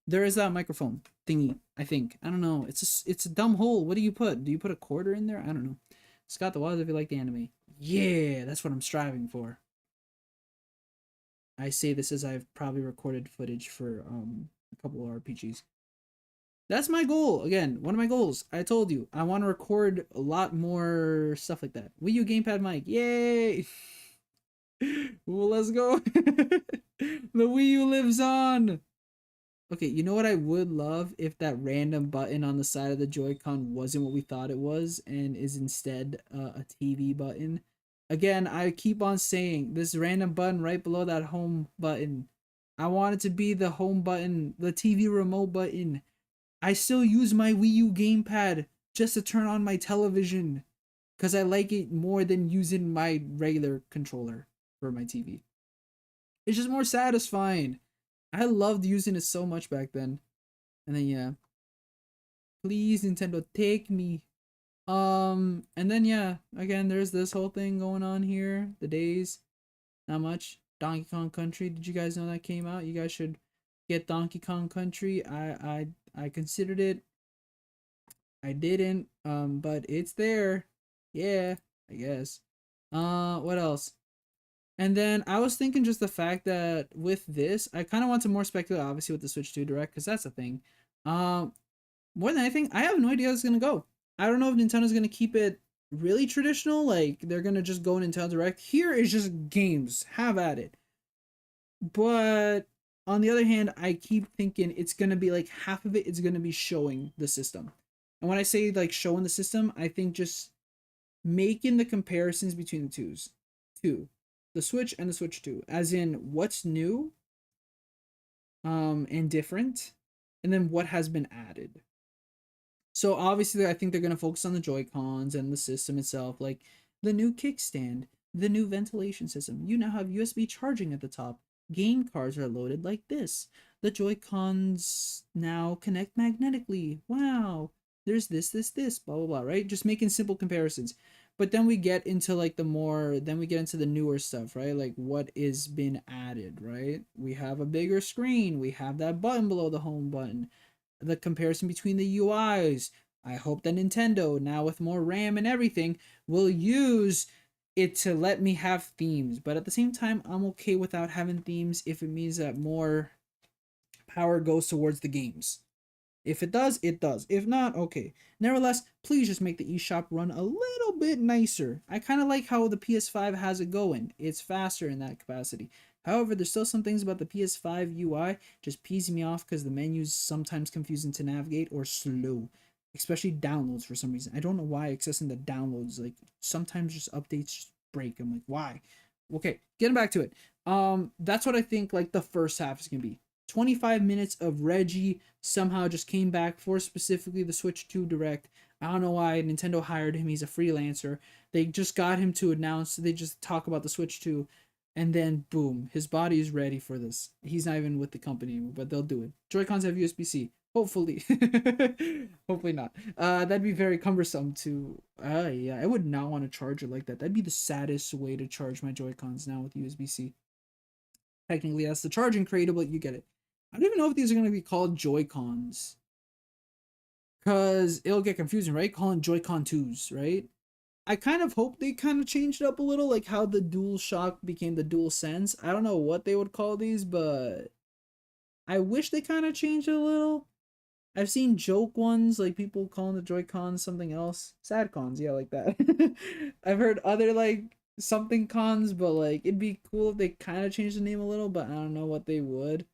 there is that microphone thingy. I think I don't know. It's a dumb hole. What do you put? Do you put a quarter in there? I don't know. Scott the Wild, if you like the anime, yeah, that's what I'm striving for. I say this as I've probably recorded footage for a couple of RPGs. That's my goal. Again, one of my goals. I told you I want to record a lot more stuff like that. Wii U gamepad mic, yay! Well, let's go. The Wii U lives on. Okay, you know what I would love if that random button on the side of the Joy-Con wasn't what we thought it was and is instead a TV button. Again, I keep on saying this random button right below that home button. I want it to be the home button, the TV remote button. I still use my Wii U gamepad just to turn on my television because I like it more than using my regular controller for my TV. It's just more satisfying. I loved using it so much back then. And then yeah. Please Nintendo, take me. And then yeah, again there's this whole thing going on here. The days. Not much. Donkey Kong Country. Did you guys know that came out? You guys should get Donkey Kong Country. I considered it. I didn't. But it's there. Yeah, I guess. What else? And then I was thinking just the fact that with this, I kind of want to more speculate, obviously, with the Switch 2 Direct, because that's a thing. More than anything, I have no idea how it's going to go. I don't know if Nintendo's going to keep it really traditional, like they're going to just go Nintendo Direct. Here is just games. Have at it. But on the other hand, I keep thinking it's going to be like half of it is going to be showing the system. And when I say like showing the system, I think just making the comparisons between the two. The Switch and the Switch 2, as in what's new and different, and then what has been added. So obviously I think they're going to focus on the Joy-Cons and the system itself, like the new kickstand, the new ventilation system. You now have USB charging at the top. Game cards are loaded like this. The Joy-Cons now connect magnetically. Wow. There's this, blah, blah, blah, right? Just making simple comparisons. But then we get into like then we get into the newer stuff, right? Like what is been added, right? We have a bigger screen. We have that button below the home button. The comparison between the UIs. I hope that Nintendo, now with more RAM and everything, will use it to let me have themes. But at the same time, I'm okay without having themes if it means that more power goes towards the games. If it does, it does. If not, okay. Nevertheless, please just make the eShop run a little bit nicer. I kind of like how the PS5 has it going. It's faster in that capacity. However, there's still some things about the PS5 UI just pees me off because the menu's sometimes confusing to navigate or slow. Especially downloads for some reason. I don't know why accessing the downloads, like sometimes just updates just break. I'm like, why? Okay, getting back to it. That's what I think like the first half is gonna be. 25 minutes of Reggie somehow just came back for specifically the Switch 2 Direct. I don't know why Nintendo hired him. He's a freelancer. They just got him to announce. They just talk about the Switch 2. And then, boom, his body is ready for this. He's not even with the company, but they'll do it. Joy-Cons have USB-C. Hopefully. Hopefully not. That'd be very cumbersome to... yeah, I would not want to charge it like that. That'd be the saddest way to charge my Joy-Cons now with USB-C. Technically, that's the charging cradle, but you get it. I don't even know if these are going to be called Joy-Cons. Because it'll get confusing, right? Calling Joy-Con 2s, right? I kind of hope they kind of changed it up a little, like how the DualShock became the DualSense. I don't know what they would call these, but I wish they kind of changed it a little. I've seen joke ones, like people calling the Joy-Cons something else. Sad cons, yeah, like that. I've heard other, like, something cons, but, like, it'd be cool if they kind of changed the name a little, but I don't know what they would.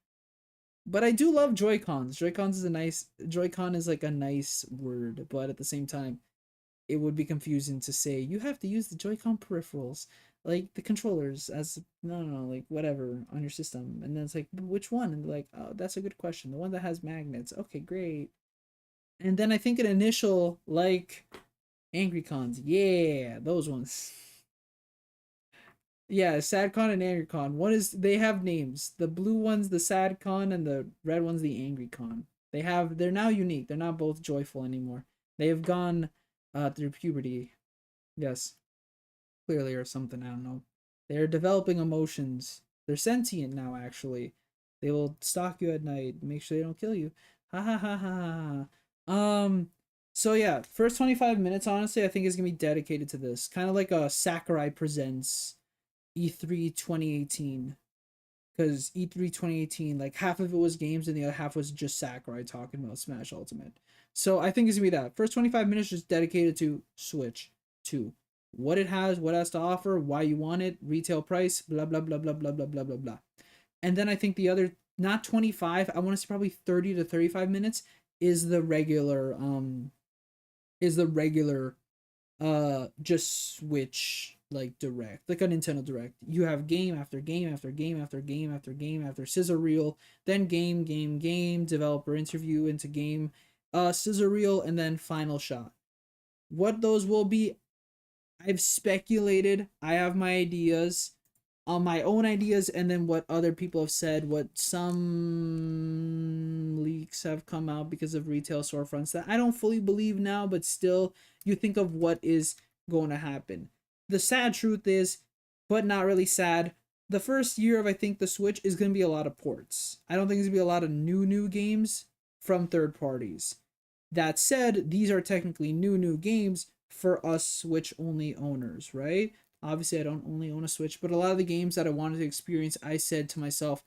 But I do love Joy-Cons. Joy-Cons is a nice... Joy-Con is, like, a nice word, but at the same time, it would be confusing to say you have to use the Joy-Con peripherals, like the controllers, as no, like whatever on your system. And then it's like, which one? And they're like, oh, that's a good question. The one that has magnets. Okay, great. And then I think an initial like Angry Cons. Yeah, those ones. Yeah, SadCon and AngryCon. One is they have names. The blue one's the SadCon and the red one's the AngryCon. They're now unique. They're not both joyful anymore. They have gone through puberty. Yes, clearly or something, I don't know. They're developing emotions. They're sentient now actually. They will stalk you at night, make sure they don't kill you. Ha ha ha ha ha. So yeah, first 25 minutes honestly I think is going to be dedicated to this. Kind of like a Sakurai presents E3 2018, because E3 2018, like half of it was games and the other half was just Sakurai talking about Smash Ultimate. So I think it's gonna be that first 25 minutes just dedicated to Switch 2, what it has, what it has to offer, why you want it, retail price, blah blah blah blah blah blah blah blah blah. And then I think the other, not 25, I want to say probably 30 to 35 minutes is the regular just Switch like direct, like a Nintendo Direct. You have game after game after game after game after game after scissor reel, then game, developer interview into game, scissor reel, and then final shot. What those will be, I've speculated. I have my ideas, on my own ideas, and then what other people have said, what some leaks have come out because of retail storefronts that I don't fully believe now, but still, you think of what is going to happen. The sad truth is, but not really sad, the first year of I think the Switch is going to be a lot of ports. I don't think there's going to be a lot of new games from third parties. That said, these are technically new games for us Switch only owners, right? Obviously, I don't only own a Switch, but a lot of the games that I wanted to experience, I said to myself,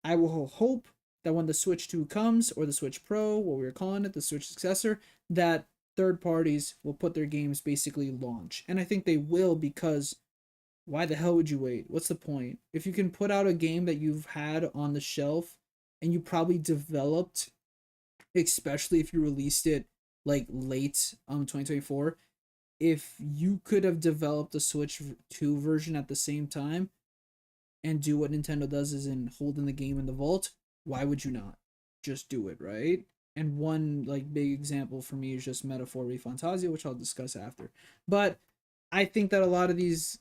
I will hope that when the Switch 2 comes, or the Switch Pro, what we were calling it, the Switch successor, that third parties will put their games basically launch. And I think they will, because why the hell would you wait? What's the point? If you can put out a game that you've had on the shelf and you probably developed, especially if you released it like late 2024, if you could have developed a Switch 2 version at the same time and do what Nintendo does is in holding the game in the vault, why would you not just do it, right? And one like big example for me is just Metaphor ReFantazio, which I'll discuss after. But I think that a lot of these,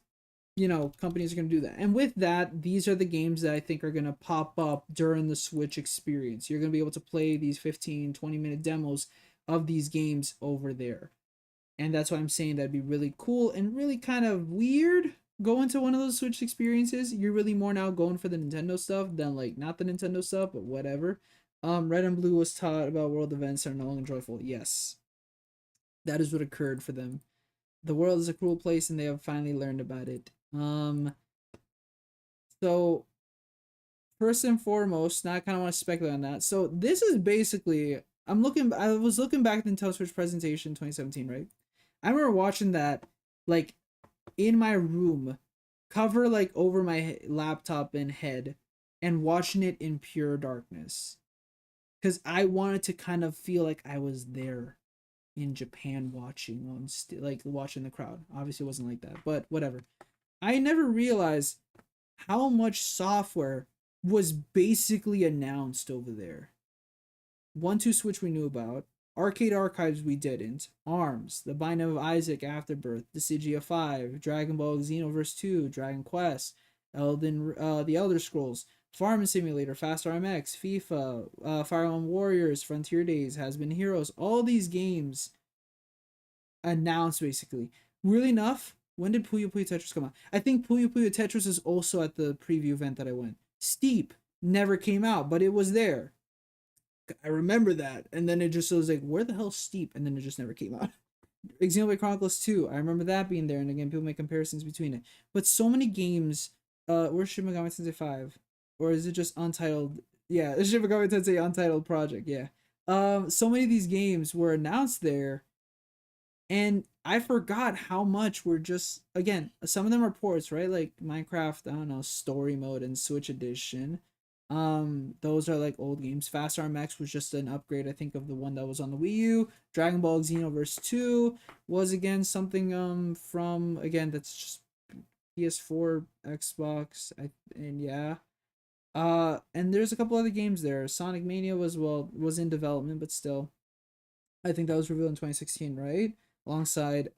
companies are going to do that. And with that, these are the games that I think are going to pop up during the Switch experience. You're going to be able to play these 15, 20-minute demos of these games over there. And that's why I'm saying that'd be really cool and really kind of weird going to one of those Switch experiences. You're really more now going for the Nintendo stuff than like not the Nintendo stuff, but whatever. Red and Blue was taught about world events are no longer joyful. Yes, that is what occurred for them. The world is a cruel place, and they have finally learned about it. So first and foremost, now I kind of want to speculate on that. So this is basically, I was looking back at the Nintendo Switch presentation 2017, right? I remember watching that like in my room, cover like over my laptop and head, and watching it in pure darkness, because I wanted to kind of feel like I was there in Japan watching like watching the crowd. Obviously it wasn't like that, but whatever. I never realized how much software was basically announced over there. 1-2 Switch we knew about, Arcade Archives we didn't, ARMS, The Binding of Isaac Afterbirth, Dissidia 5, Dragon Ball Xenoverse 2, Dragon Quest, The Elder Scrolls, Farming Simulator, Fast RMX, FIFA, Fire Emblem Warriors, Frontier Days, Has Been Heroes, all these games announced basically. Really enough, when did Puyo Puyo Tetris come out? I think Puyo Puyo Tetris is also at the preview event that I went. Steep never came out, but it was there. I remember that, and then it just was like, where the hell's Steep? And then it just never came out. Xenoblade Chronicles 2, I remember that being there, and again, people make comparisons between it. But so many games, where's Shin Megami Tensei 5? Or is it just Untitled? Yeah, it's Shin Megami Tensei Untitled Project, yeah. So many of these games were announced there, and I forgot how much were just, again, some of them are ports, right? Like Minecraft, I don't know, Story Mode and Switch Edition. Those are like old games. Fast RMX was just an upgrade, I think, of the one that was on the Wii U. Dragon Ball Xenoverse 2 was again something from, again, that's just PS4, Xbox, and yeah. And there's a couple other games there. Sonic Mania was in development, but still, I think that was revealed in 2016, right? Alongside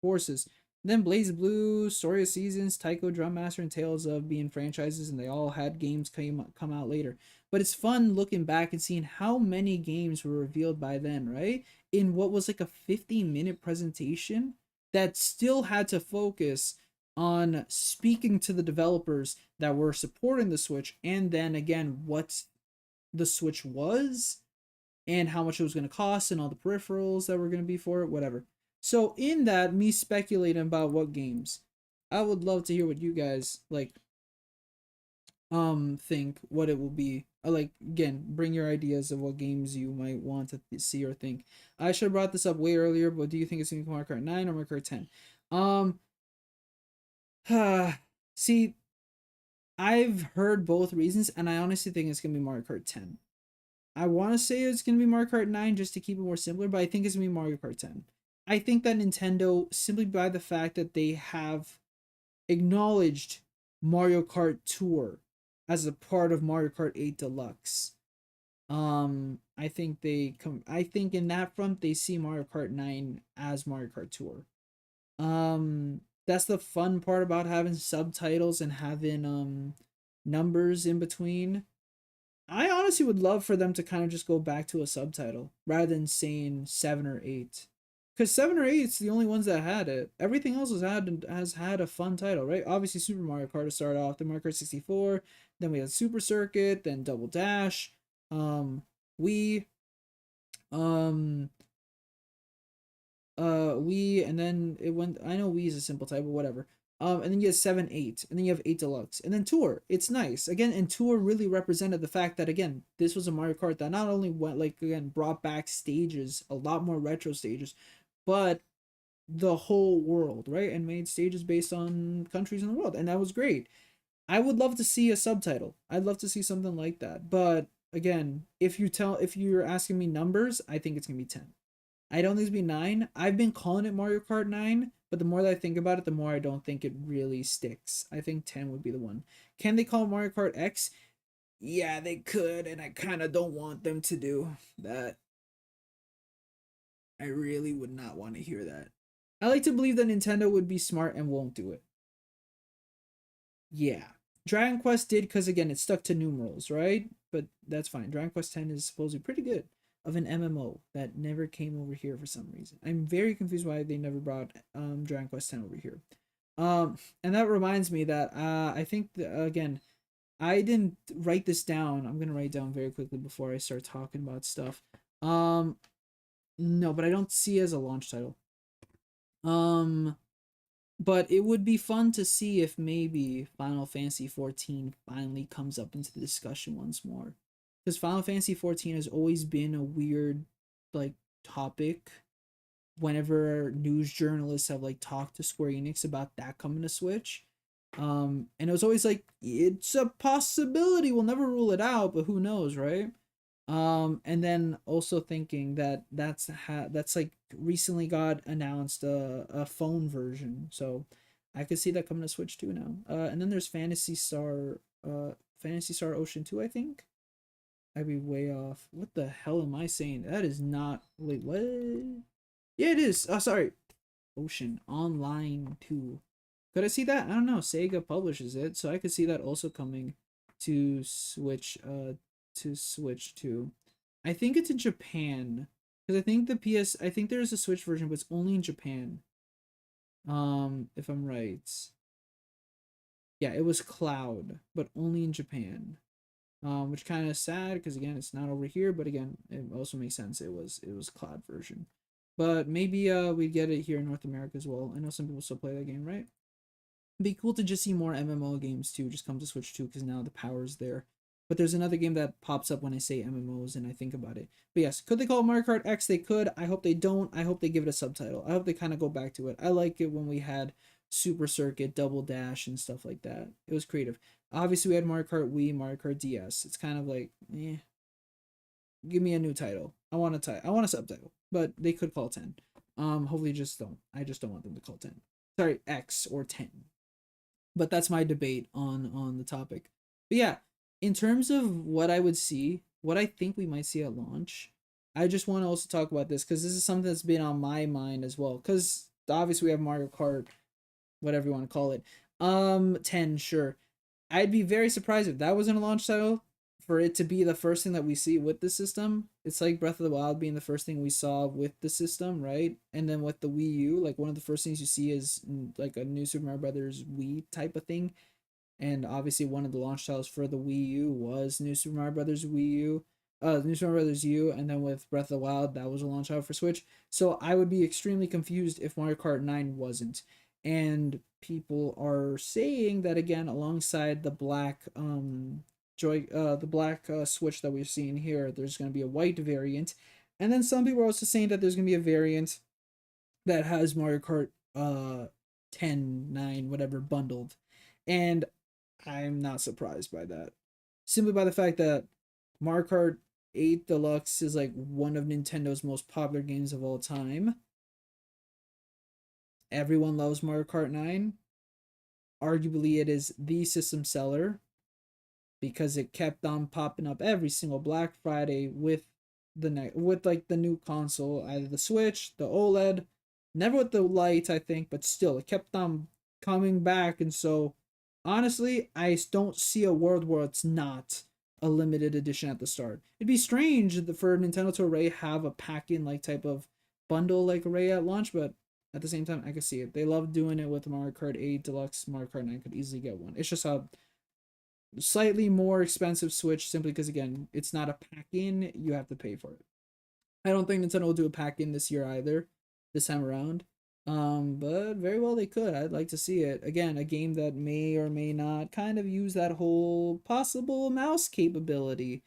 Forces. Then Blaze Blue, Story of Seasons, Taiko Drum Master, and Tales of being franchises, and they all had games come out later. But it's fun looking back and seeing how many games were revealed by then, right? In what was like a 15-minute presentation that still had to focus on speaking to the developers that were supporting the Switch, and then again, what the Switch was and how much it was going to cost and all the peripherals that were going to be for it, whatever. So in that, me speculating about what games, I would love to hear what you guys think what it will be. Like, again, bring your ideas of what games you might want to see or think. I should have brought this up way earlier, but do you think it's gonna be Mario Kart 9 or Mario Kart 10? See, I've heard both reasons, and I honestly think it's gonna be Mario Kart 10. I want to say it's going to be Mario Kart 9 just to keep it more simpler, but I think it's going to be Mario Kart 10. I think that Nintendo, simply by the fact that they have acknowledged Mario Kart Tour as a part of Mario Kart 8 Deluxe, I think I think in that front they see Mario Kart 9 as Mario Kart Tour. That's the fun part about having subtitles and having numbers in between. I honestly would love for them to kind of just go back to a subtitle rather than saying 7 or 8. Because 7 or 8 is the only ones that had it. Everything else has had a fun title, right? Obviously, Super Mario Kart to start off, then Mario Kart 64, then we had Super Circuit, then Double Dash, Wii, Wii, and then it went. I know Wii is a simple type, but whatever. And then you have 7, 8, and then you have 8 Deluxe, and then Tour. It's nice again, and Tour really represented the fact that again, this was a Mario Kart that not only went brought back stages, a lot more retro stages, but the whole world, right, and made stages based on countries in the world, and that was great. I would love to see a subtitle. I'd love to see something like that, but again, if you're asking me numbers, I think it's gonna be 10. I don't think it's gonna be 9. I've been calling it Mario Kart 9, but the more that I think about it, the more I don't think it really sticks. I think 10 would be the one. Can they call it Mario Kart X? Yeah, they could, and I kind of don't want them to do that. I really would not want to hear that. I like to believe that Nintendo would be smart and won't do it. Yeah. Dragon Quest did because, again, it stuck to numerals, right? But that's fine. Dragon Quest 10 is supposedly pretty good of an MMO that never came over here for some reason. I'm very confused why they never brought Dragon Quest 10 over here. And that reminds me that I think again, I didn't write this down. I'm gonna write down very quickly before I start talking about stuff. No, but I don't see it as a launch title. But it would be fun to see if maybe Final Fantasy 14 finally comes up into the discussion once more. Because Final Fantasy 14 has always been a weird topic whenever news journalists have talked to Square Enix about that coming to Switch. And it was always it's a possibility, we'll never rule it out, but who knows, right? And then also thinking that that's recently got announced a phone version, so I could see that coming to Switch too now. And then there's Phantasy Star Ocean 2, I think. I'd be way off. What the hell am I saying? That is not. Wait, what? Yeah, it is. Oh, sorry. Ocean Online 2. Could I see that? I don't know. Sega publishes it, so I could see that also coming to Switch. To Switch too. I think it's in Japan because I think I think there's a Switch version, but it's only in Japan. If I'm right. Yeah, it was Cloud, but only in Japan. Which kind of sad because again, it's not over here, but again, it also makes sense. It was Cloud version, but maybe we get it here in North America as well. I know some people still play that game, right? It'd be cool to just see more MMO games too, just come to Switch too, because now the power's there. But there's another game that pops up when I say MMOs and I think about it. But yes, could they call it Mario Kart X? They could. I hope they don't. I hope they give it a subtitle. I hope they kind of go back to it. I like it when we had Super Circuit, Double Dash, and stuff like that. It was creative. Obviously, we had Mario Kart Wii, Mario Kart DS. It's kind of like, give me a new title. I want a subtitle, but they could call 10. Hopefully, just don't. I just don't want them to call 10. Sorry, X or 10. But that's my debate on the topic. But yeah, in terms of what I would see, what I think we might see at launch, I just want to also talk about this because this is something that's been on my mind as well. Because obviously we have Mario Kart, whatever you want to call it. 10, sure. I'd be very surprised if that wasn't a launch title for it to be the first thing that we see with the system. It's like Breath of the Wild being the first thing we saw with the system, right? And then with the Wii U, like one of the first things you see is like a new Super Mario Brothers Wii type of thing. And obviously one of the launch titles for the Wii U was New Super Mario Brothers Wii U. New Super Mario Brothers U, and then with Breath of the Wild, that was a launch title for Switch. So I would be extremely confused if Mario Kart 9 wasn't. And people are saying that again alongside the black Switch that we've seen here, there's going to be a white variant. And then some people are also saying that there's going to be a variant that has Mario Kart 10, 9, whatever bundled. And I'm not surprised by that. Simply by the fact that Mario Kart 8 Deluxe is like one of Nintendo's most popular games of all time. Everyone loves Mario Kart 9. Arguably, it is the system seller because it kept on popping up every single Black Friday with the new console, either the Switch, the OLED, never with the Lite, I think, but still, it kept on coming back. And so, honestly, I don't see a world where it's not a limited edition at the start. It'd be strange for Nintendo to already have a pack-in like type of bundle like array at launch, but at the same time, I could see it. They love doing it with Mario Kart 8 Deluxe. Mario Kart 9 could easily get one. It's just a slightly more expensive Switch simply because, again, it's not a pack-in. You have to pay for it. I don't think Nintendo will do a pack-in this year either, this time around. But very well they could. I'd like to see it. Again, a game that may or may not kind of use that whole possible mouse capability.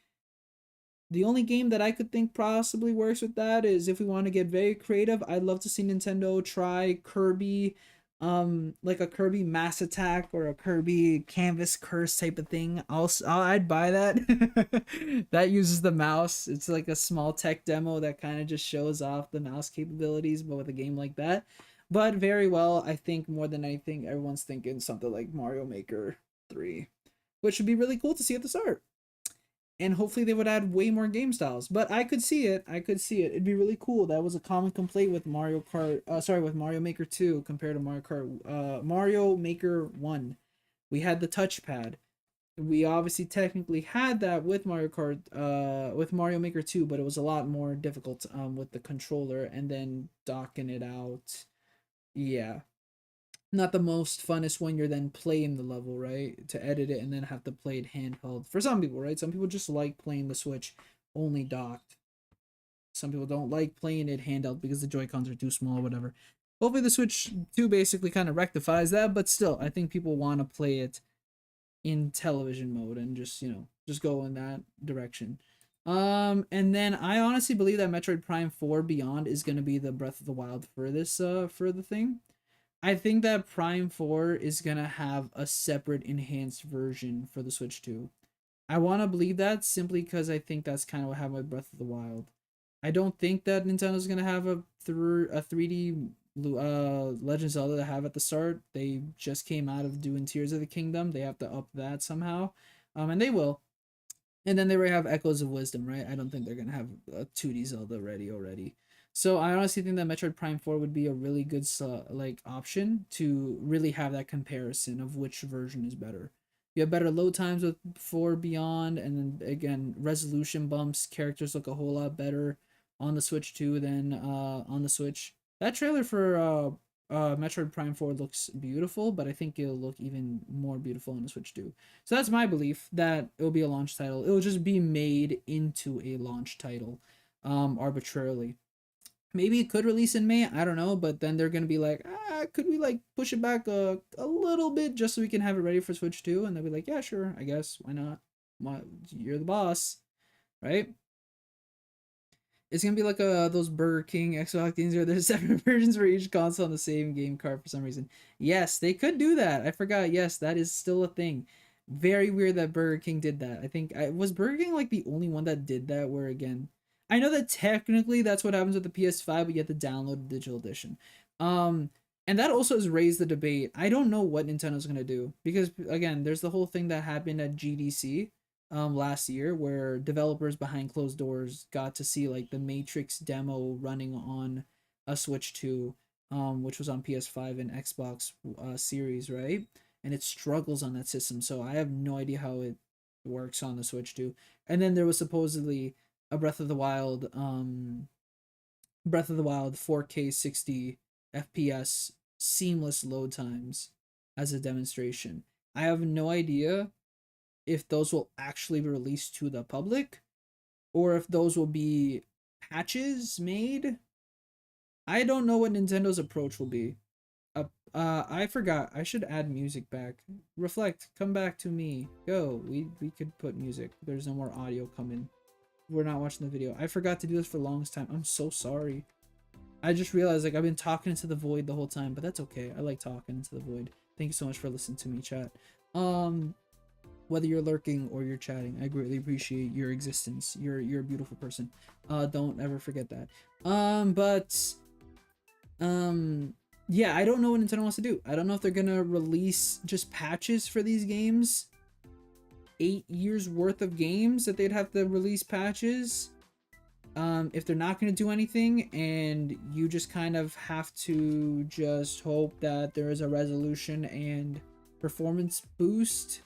The only game that I could think possibly works with that is if we want to get very creative, I'd love to see Nintendo try Kirby, like a Kirby Mass Attack or a Kirby Canvas Curse type of thing. I'd buy that. That uses the mouse. It's like a small tech demo that kind of just shows off the mouse capabilities, but with a game like that. But very well, I think more than anything, everyone's thinking something like Mario Maker 3, which would be really cool to see at the start. And hopefully they would add way more game styles. But I could see it. It'd be really cool. That was a common complaint with Mario Maker 2 compared to Mario Maker 1. We had the touchpad. We obviously technically had that with with Mario Maker 2, but it was a lot more difficult with the controller and then docking it out. Yeah, not the most funnest when you're then playing the level, right? To edit it and then have to play it handheld. For some people, right? Some people just like playing the Switch only docked. Some people don't like playing it handheld because the Joy-Cons are too small or whatever. Hopefully the Switch 2 basically kind of rectifies that, but still, I think people want to play it in television mode and just, just go in that direction. And then I honestly believe that Metroid Prime 4 Beyond is going to be the Breath of the Wild for this, for the thing. I think that Prime 4 is going to have a separate enhanced version for the Switch 2. I want to believe that simply because I think that's kind of what happened with Breath of the Wild. I don't think that Nintendo's going to have a 3D Legend of Zelda to have at the start. They just came out of doing Tears of the Kingdom. They have to up that somehow. And they will. And then they already have Echoes of Wisdom, right? I don't think they're going to have a 2D Zelda ready already. So I honestly think that Metroid Prime 4 would be a really good option to really have that comparison of which version is better. You have better load times with 4 Beyond, and then again, resolution bumps, characters look a whole lot better on the Switch 2 than on the Switch. That trailer for Metroid Prime 4 looks beautiful, but I think it'll look even more beautiful on the Switch 2. So that's my belief, that it'll be a launch title. It'll just be made into a launch title arbitrarily. Maybe it could release in May, I don't know, but then they're going to be like, could we push it back a little bit just so we can have it ready for Switch 2? And they'll be like, yeah, sure, I guess, why not? You're the boss, right? It's gonna be like those Burger King Xbox games where there's 7 versions for each console on the same game card for some reason. Yes, they could do that. I forgot. Yes, that is still a thing. Very weird that Burger King did that. I think I was Burger King like the only one that did that. Where again, I know that technically that's what happens with the PS5, but you have to download the digital edition. Um, and that also has raised the debate. I don't know what Nintendo's gonna do because again, there's the whole thing that happened at GDC last year where developers behind closed doors got to see like the Matrix demo running on a Switch 2 which was on PS5 and Xbox Series, right? And it struggles on that system. So I have no idea how it works on the Switch 2. And then there was supposedly a Breath of the Wild 4K 60 FPS seamless load times as a demonstration. I have no idea if those will actually be released to the public or if those will be patches made. I don't know what Nintendo's approach will be. I forgot. I should add music back. Reflect. Come back to me. Go. We could put music. There's no more audio coming. We're not watching the video. I forgot to do this for the longest time. I'm so sorry. I just realized like I've been talking into the void the whole time, but that's okay. I like talking into the void. Thank you so much for listening to me, chat. Whether you're lurking or you're chatting, I greatly appreciate your existence. You're a beautiful person. Don't ever forget that. Yeah, I don't know what Nintendo wants to do. I don't know if they're gonna release just patches for these games. 8 years worth of games that they'd have to release patches. If they're not gonna do anything and you just kind of have to just hope that there is a resolution and performance boost,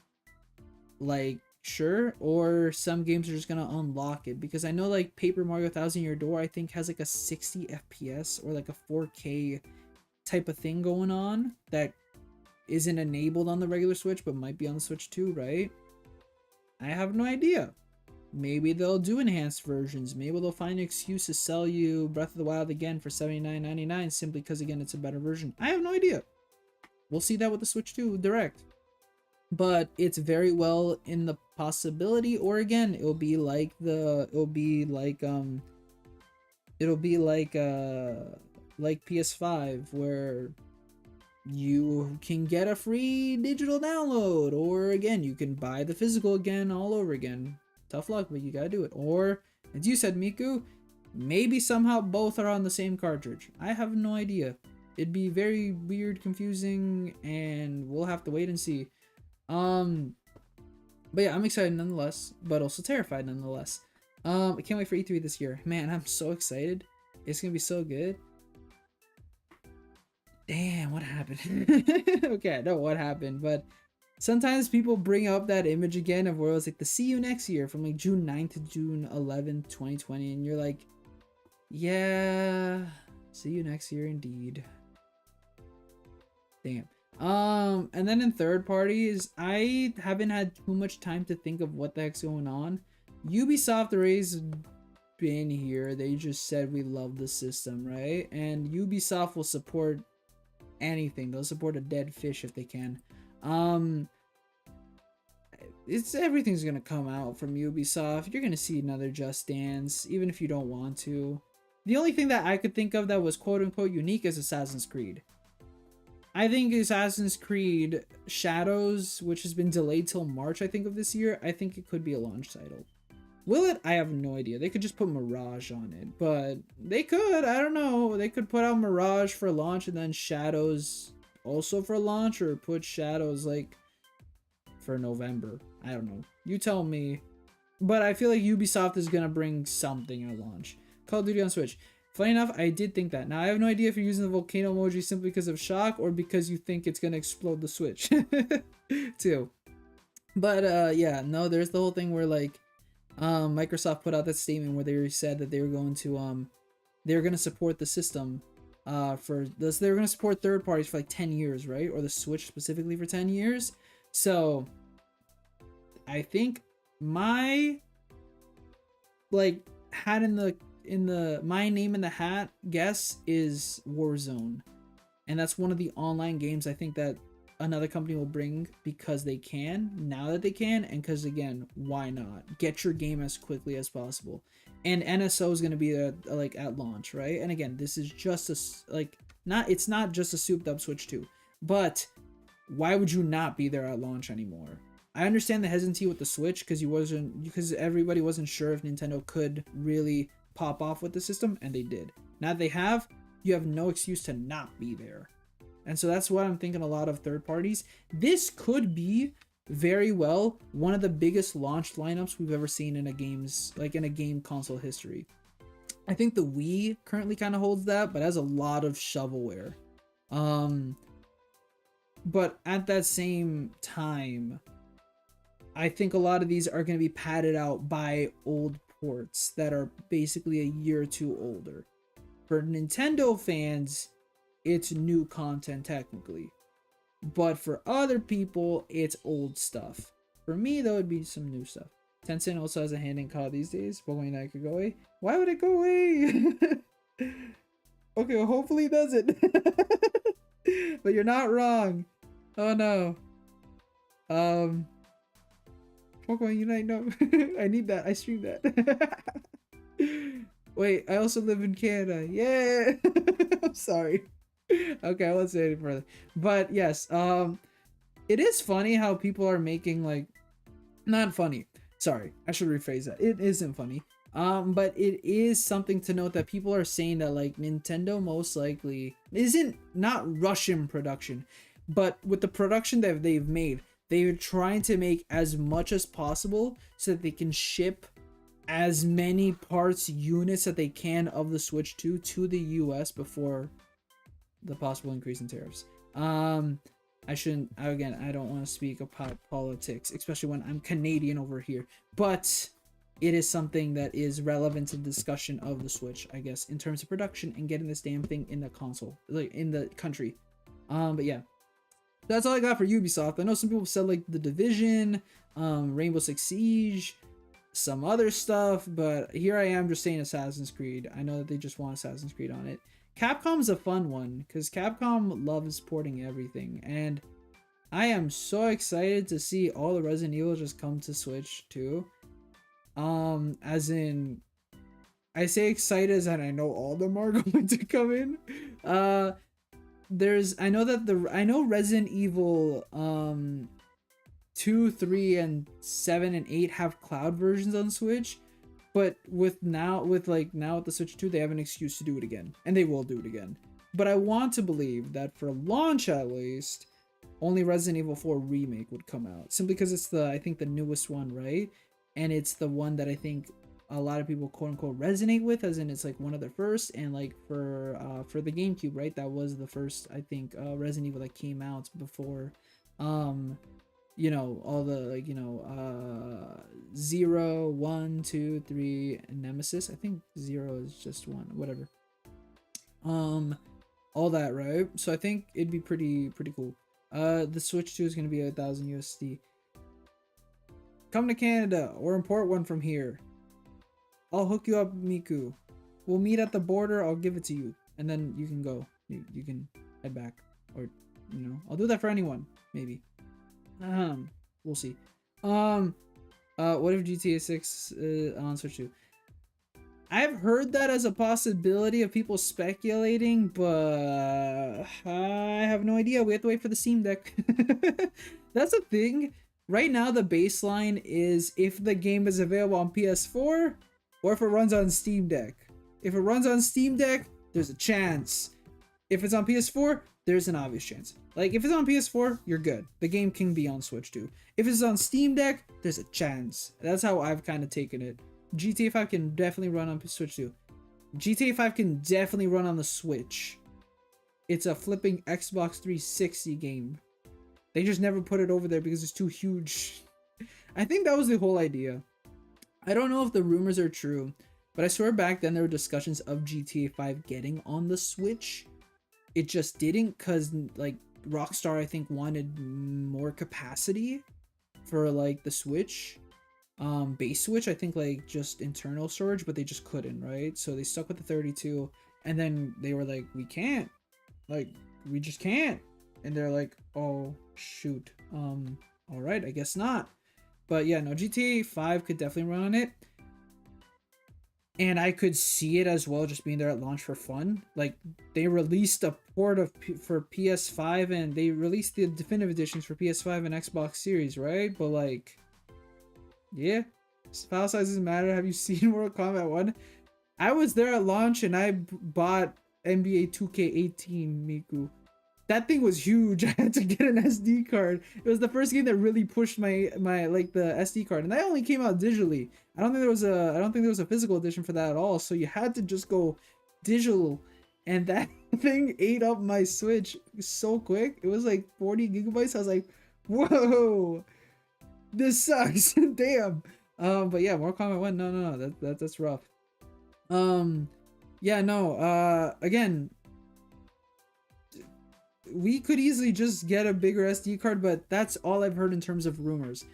like sure, or some games are just gonna unlock it, because I know like Paper Mario Thousand Year Door I think has like a 60 FPS or like a 4K type of thing going on that isn't enabled on the regular Switch but might be on the Switch 2, right? I have no idea. Maybe they'll do enhanced versions. Maybe they'll find an excuse to sell you Breath of the Wild again for $79.99 simply because again it's a better version. I have no idea. We'll see that with the Switch 2 Direct. But it's very well in the possibility, or again, it'll be like PS5 where you can get a free digital download, or again, you can buy the physical again all over again. Tough luck, but you gotta do it. Or, as you said, Miku, maybe somehow both are on the same cartridge. I have no idea. It'd be very weird, confusing, and we'll have to wait and see. But yeah, I'm excited nonetheless, but also terrified nonetheless. I can't wait for E3 this year. Man, I'm so excited. It's gonna be so good. Damn, what happened? Okay, I know what happened, but sometimes people bring up that image again of where it was like the see you next year from like June 9th to June 11th, 2020, and you're like, yeah, see you next year indeed. Damn. And then in third parties, I haven't had too much time to think of what the heck's going on. Ubisoft already's been here. They just said we love the system, right? And Ubisoft will support anything. They'll support a dead fish if they can. Everything's gonna come out from Ubisoft. You're gonna see another Just Dance, even if you don't want to. The only thing that I could think of that was quote-unquote unique is Assassin's Creed. I think Assassin's Creed Shadows, which has been delayed till March, I think, of this year, I think it could be a launch title. Will it? I have no idea. They could just put Mirage on it, but they could. I don't know. They could put out Mirage for launch and then Shadows also for launch, or put Shadows like for November. I don't know. You tell me. But I feel like Ubisoft is going to bring something at launch. Call of Duty on Switch. Funny enough, I did think that. Now, I have no idea if you're using the volcano emoji simply because of shock or because you think it's going to explode the Switch. Too. But, yeah, no, there's the whole thing where, like, Microsoft put out that statement where they said that they were going to support the system, for this. They were going to support third parties for, like, 10 years, right? Or the Switch specifically for 10 years. So, I think my, like, hat my name in the hat guess is Warzone, and that's one of the online games I think that another company will bring because they can, now that they can, and because again, why not? Get your game as quickly as possible. And NSO is going to be like at launch, right? And again, this is just it's not just a souped up Switch 2, but why would you not be there at launch anymore? I understand the hesitancy with the Switch because everybody wasn't sure if Nintendo could really pop off with the system, and they did. Now that they have, you have no excuse to not be there. And so that's what I'm thinking a lot of third parties. This could be very well one of the biggest launch lineups we've ever seen in a game console history. I think the Wii currently kind of holds that, but has a lot of shovelware. But at that same time, I think a lot of these are going to be padded out by old ports that are basically a year or two older. For Nintendo fans, it's new content technically, but for other people, it's old stuff. For me, though, it'd be some new stuff. Tencent also has a hand in COD these days. Pokemon Unite could go away. Why would it go away? Okay, well, hopefully it doesn't. But you're not wrong. Oh no. Pokemon Unite, no. I need that. I stream that. Wait, I also live in Canada. Yeah. I'm sorry. Okay, I won't say any further. But yes, it is funny how people are making like, not funny. Sorry, I should rephrase that. It isn't funny. But it is something to note that people are saying that like Nintendo most likely isn't not Russian production, but with the production that they've made, they're trying to make as much as possible so that they can ship as many parts units that they can of the Switch 2 to the US before the possible increase in tariffs. I don't want to speak about politics, especially when I'm Canadian over here, but it is something that is relevant to the discussion of the Switch, I guess, in terms of production and getting this damn thing in the console, like in the country. But yeah, that's all I got for Ubisoft. I know some people said like The Division, Rainbow Six Siege, some other stuff, but here I am just saying Assassin's Creed. I know that they just want Assassin's Creed on it. Capcom's a fun one because Capcom loves porting everything, and I am so excited to see all the Resident Evil just come to Switch too. As in, I say excited as in I know all of them are going to come in. I know Resident Evil 2, 3, and 7 and 8 have cloud versions on Switch, but with the Switch 2, they have an excuse to do it again, and they will do it again. But I want to believe that for launch at least, only Resident Evil 4 Remake would come out, simply because it's I think the newest one, right? And it's the one that I think a lot of people quote unquote resonate with, as in it's like one of their first, and like for the GameCube, right? That was the first, I think, Resident Evil that came out before you know, all the like, you know, 0, 1, 2, 3, and Nemesis. I think 0 is just 1, whatever. All that, right? So I think it'd be pretty cool. The Switch 2 is gonna be 1,000 USD. Come to Canada or import one from here. I'll hook you up, Miku. We'll meet at the border. I'll give it to you, and then you can go. You can head back, or you know, I'll do that for anyone, maybe. We'll see. What if GTA 6 on Switch 2? I've heard that as a possibility of people speculating, but I have no idea. We have to wait for the Steam Deck. That's the thing. Right now, the baseline is if the game is available on PS4 or if it runs on Steam Deck. If it runs on Steam Deck, there's a chance. If it's on PS4, there's an obvious chance. Like, if it's on PS4, you're good. The game can be on Switch too. If it's on Steam Deck, there's a chance. That's how I've kind of taken it. GTA 5 can definitely run on Switch too. GTA 5 can definitely run on the Switch. It's a flipping Xbox 360 game. They just never put it over there because it's too huge. I think that was the whole idea. I don't know if the rumors are true, but I swear back then there were discussions of GTA 5 getting on the Switch. It just didn't, because like Rockstar, I think, wanted more capacity for like the Switch. Base Switch, I think, like just internal storage, but they just couldn't, right? So they stuck with the 32, and then they were like, we can't. Like, we just can't. And they're like, oh shoot. All right, I guess not. But yeah, no, GTA 5 could definitely run on it. And I could see it as well just being there at launch for fun. Like, they released a port for PS5 and they released the definitive editions for PS5 and Xbox Series, right? But like, yeah, file sizes matter. Have you seen Mortal Kombat 1? I was there at launch and I bought NBA 2K18 Miku. That thing was huge. I had to get an SD card. It was the first game that really pushed my like the SD card, and that only came out digitally. I don't think there was a physical edition for that at all. So you had to just go digital, and that thing ate up my Switch so quick. It was like 40 gigabytes. I was like, whoa, this sucks. Damn. But yeah, Mortal Kombat 1. No, that's rough. Yeah, no. Again, we could easily just get a bigger SD card, but that's all I've heard in terms of rumors.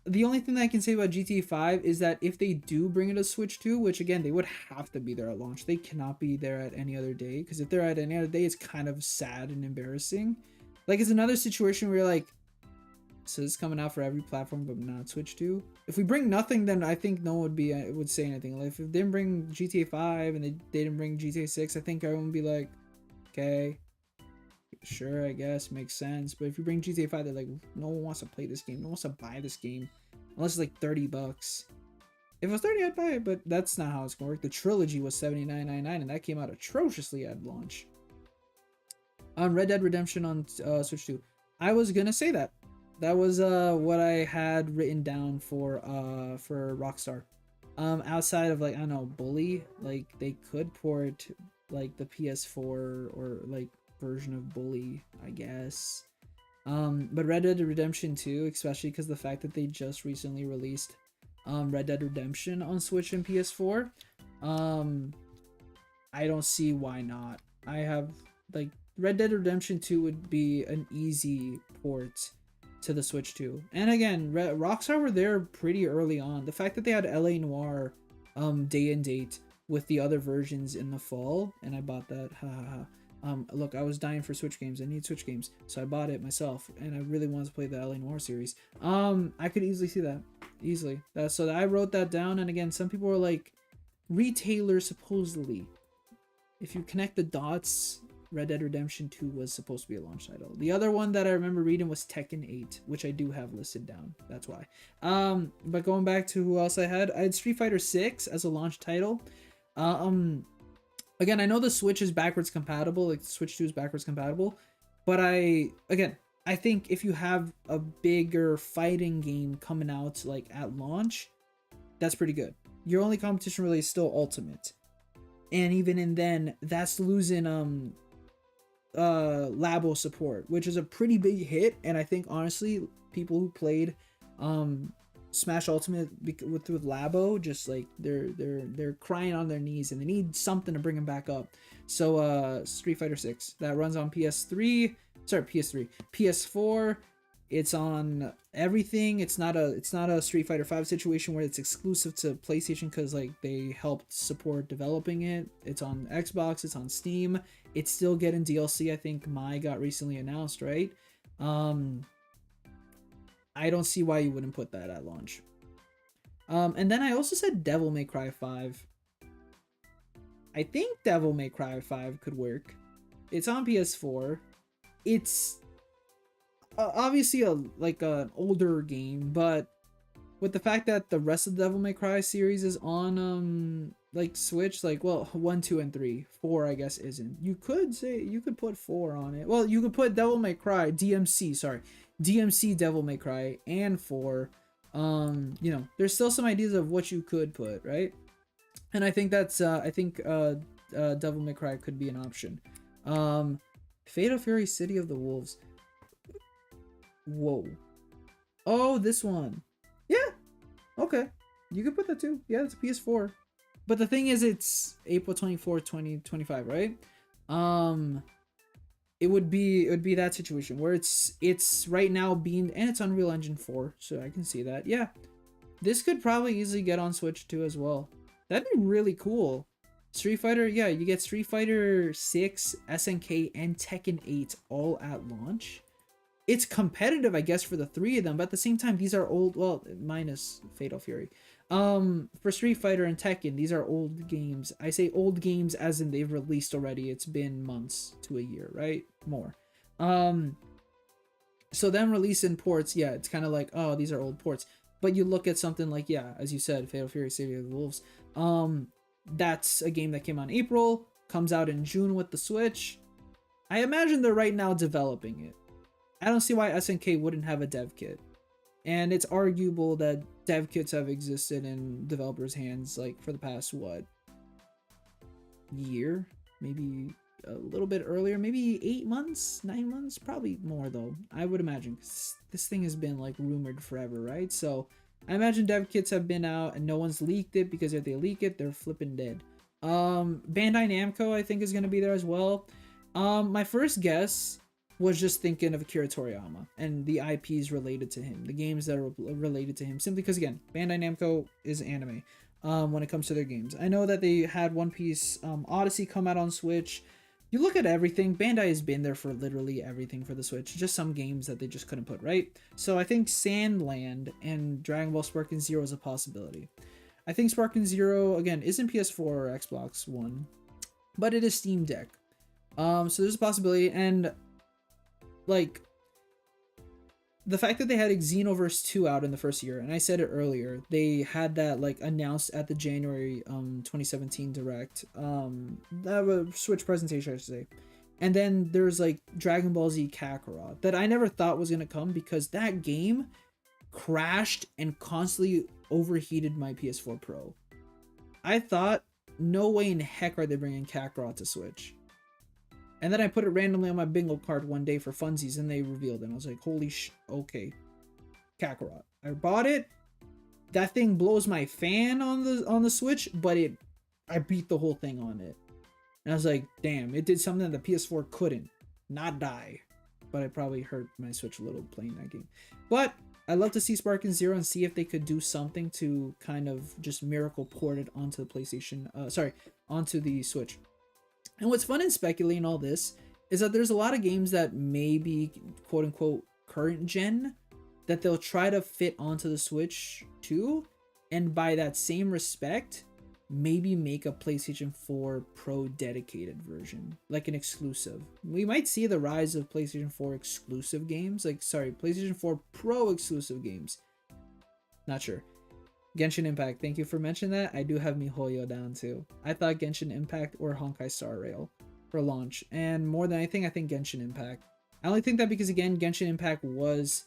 The only thing that I can say about GTA 5 is that if they do bring it to Switch 2, which again, they would have to be there at launch. They cannot be there at any other day, because if they're at any other day, it's kind of sad and embarrassing. Like, it's another situation where you're like, so this is coming out for every platform, but not Switch 2. If we bring nothing, then I think no one would say anything. Like, if they didn't bring GTA 5 and they didn't bring GTA 6, I think everyone would be like, okay, sure, I guess, makes sense. But if you bring GTA 5, they're like, no one wants to play this game. No one wants to buy this game. Unless it's like $30. If it was 30, I'd buy it, but that's not how it's gonna work. The trilogy was $79.99, and that came out atrociously at launch. Red Dead Redemption on Switch 2. I was gonna say that. That was what I had written down for Rockstar. Outside of, like, I don't know, Bully, like, they could port like the PS4 or like version of Bully, I guess. But Red Dead Redemption 2, especially because the fact that they just recently released Red Dead Redemption on Switch and PS4, I don't see why not. I have, like, Red Dead Redemption 2 would be an easy port to the Switch 2. And again, Rockstar were there pretty early on. The fact that they had LA Noire day and date with the other versions in the fall, and I bought that, look, I was dying for Switch games. I need Switch games, so I bought it myself, and I really wanted to play the LA Noire series. I could easily see that, easily. So I wrote that down, and again, some people were like, retailer supposedly. If you connect the dots, Red Dead Redemption 2 was supposed to be a launch title. The other one that I remember reading was Tekken 8, which I do have listed down. That's why. But going back to who else I had Street Fighter 6 as a launch title. Again, I know the Switch is backwards compatible, like Switch 2 is backwards compatible, but I think if you have a bigger fighting game coming out like at launch, that's pretty good. Your only competition really is still Ultimate. And even in then, that's losing Labo support, which is a pretty big hit, and I think honestly, people who played Smash Ultimate with Labo, just like they're crying on their knees and they need something to bring them back up. So Street Fighter 6 that runs on PS4. It's on everything. It's not a Street Fighter 5 situation where it's exclusive to PlayStation because like they helped support developing it. It's on Xbox. It's on Steam. It's still getting DLC. I think Mai got recently announced, right? I don't see why you wouldn't put that at launch. And then I also said Devil May Cry 5. I think Devil May Cry 5 could work. It's on PS4. It's obviously an older game, but with the fact that the rest of the Devil May Cry series is on like Switch, like, well, 1, 2, and 3. 4 I guess isn't. You could put 4 on it. Well, you could put Devil May Cry DMC Devil May Cry and 4. You know, there's still some ideas of what you could put, right? And I think that's Devil May Cry could be an option. Fatal Fury City of the Wolves. Whoa. Oh, this one. Yeah. Okay. You could put that too. Yeah, it's a PS4. But the thing is, it's April 24th, 2025, right? It would be that situation where it's right now being, and it's Unreal Engine 4, so I can see that. Yeah. This could probably easily get on Switch too as well. That'd be really cool. Street Fighter, yeah, you get Street Fighter 6, SNK, and Tekken 8 all at launch. it's competitive, I guess, for the three of them, but at the same time, these are old, well, minus Fatal Fury. For Street Fighter and Tekken, these are old games. I say old games as in they've released already. It's been months to a year, right? More. So them releasing ports, yeah, it's kind of like, oh, these are old ports. But you look at something like, yeah, as you said, Fatal Fury City of the Wolves. That's a game that came out in April, comes out in June with the Switch. I imagine they're right now developing it. I don't see why SNK wouldn't have a dev kit. And it's arguable that dev kits have existed in developers' hands like for the past, what, year? Maybe a little bit earlier, maybe 8 months, 9 months, probably more though, I would imagine, 'cause this thing has been like rumored forever, right? So I imagine dev kits have been out and no one's leaked it, because if they leak it, they're flipping dead. Bandai Namco, I think, is going to be there as well. My first guess was just thinking of Akira Toriyama and the IPs related to him, the games that are related to him, simply because, again, Bandai Namco is anime when it comes to their games. I know that they had One Piece Odyssey come out on Switch. You look at everything, Bandai has been there for literally everything for the Switch, just some games that they just couldn't put, right? So I think Sandland and Dragon Ball Sparking Zero is a possibility. I think Sparking Zero, again, isn't PS4 or Xbox One, but it is Steam Deck. So there's a possibility, and like the fact that they had Xenoverse 2 out in the first year, and I said it earlier, they had that like announced at the January 2017 Direct, that was Switch presentation, I should say. And then there's like Dragon Ball Z Kakarot that I never thought was gonna come, because that game crashed and constantly overheated my PS4 Pro. I thought, no way in heck are they bringing Kakarot to Switch. And then I put it randomly on my bingo card one day for funsies, and they revealed it. And I was like, holy okay. Kakarot. I bought it. That thing blows my fan on the Switch, but I beat the whole thing on it. And I was like, damn, it did something that the PS4 couldn't. Not die. But I probably hurt my Switch a little playing that game. But I'd love to see Sparking Zero and see if they could do something to kind of just miracle port it onto the PlayStation, onto the Switch. And what's fun in speculating all this is that there's a lot of games that may be quote unquote current gen that they'll try to fit onto the Switch too. And by that same respect, maybe make a PlayStation 4 Pro dedicated version, like an exclusive. We might see the rise of PlayStation 4 exclusive games, PlayStation 4 Pro exclusive games. Not sure. Genshin Impact, thank you for mentioning that. I do have MiHoYo down too. I thought Genshin Impact or Honkai Star Rail for launch. And more than anything, I think Genshin Impact. I only think that because, again, Genshin Impact was,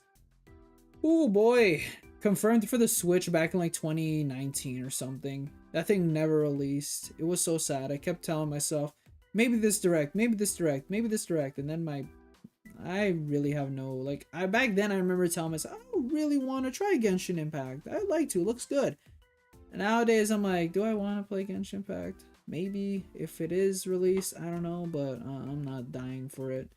oh boy, confirmed for the Switch back in like 2019 or something. That thing never released. It was so sad. I kept telling myself, maybe this direct, maybe this direct, maybe this direct. And then I really have no, like, back then I remember telling myself, I don't really want to try Genshin Impact. I'd like to, it looks good. And nowadays I'm like, do I want to play Genshin Impact? Maybe, if it is released, I don't know, but I'm not dying for it.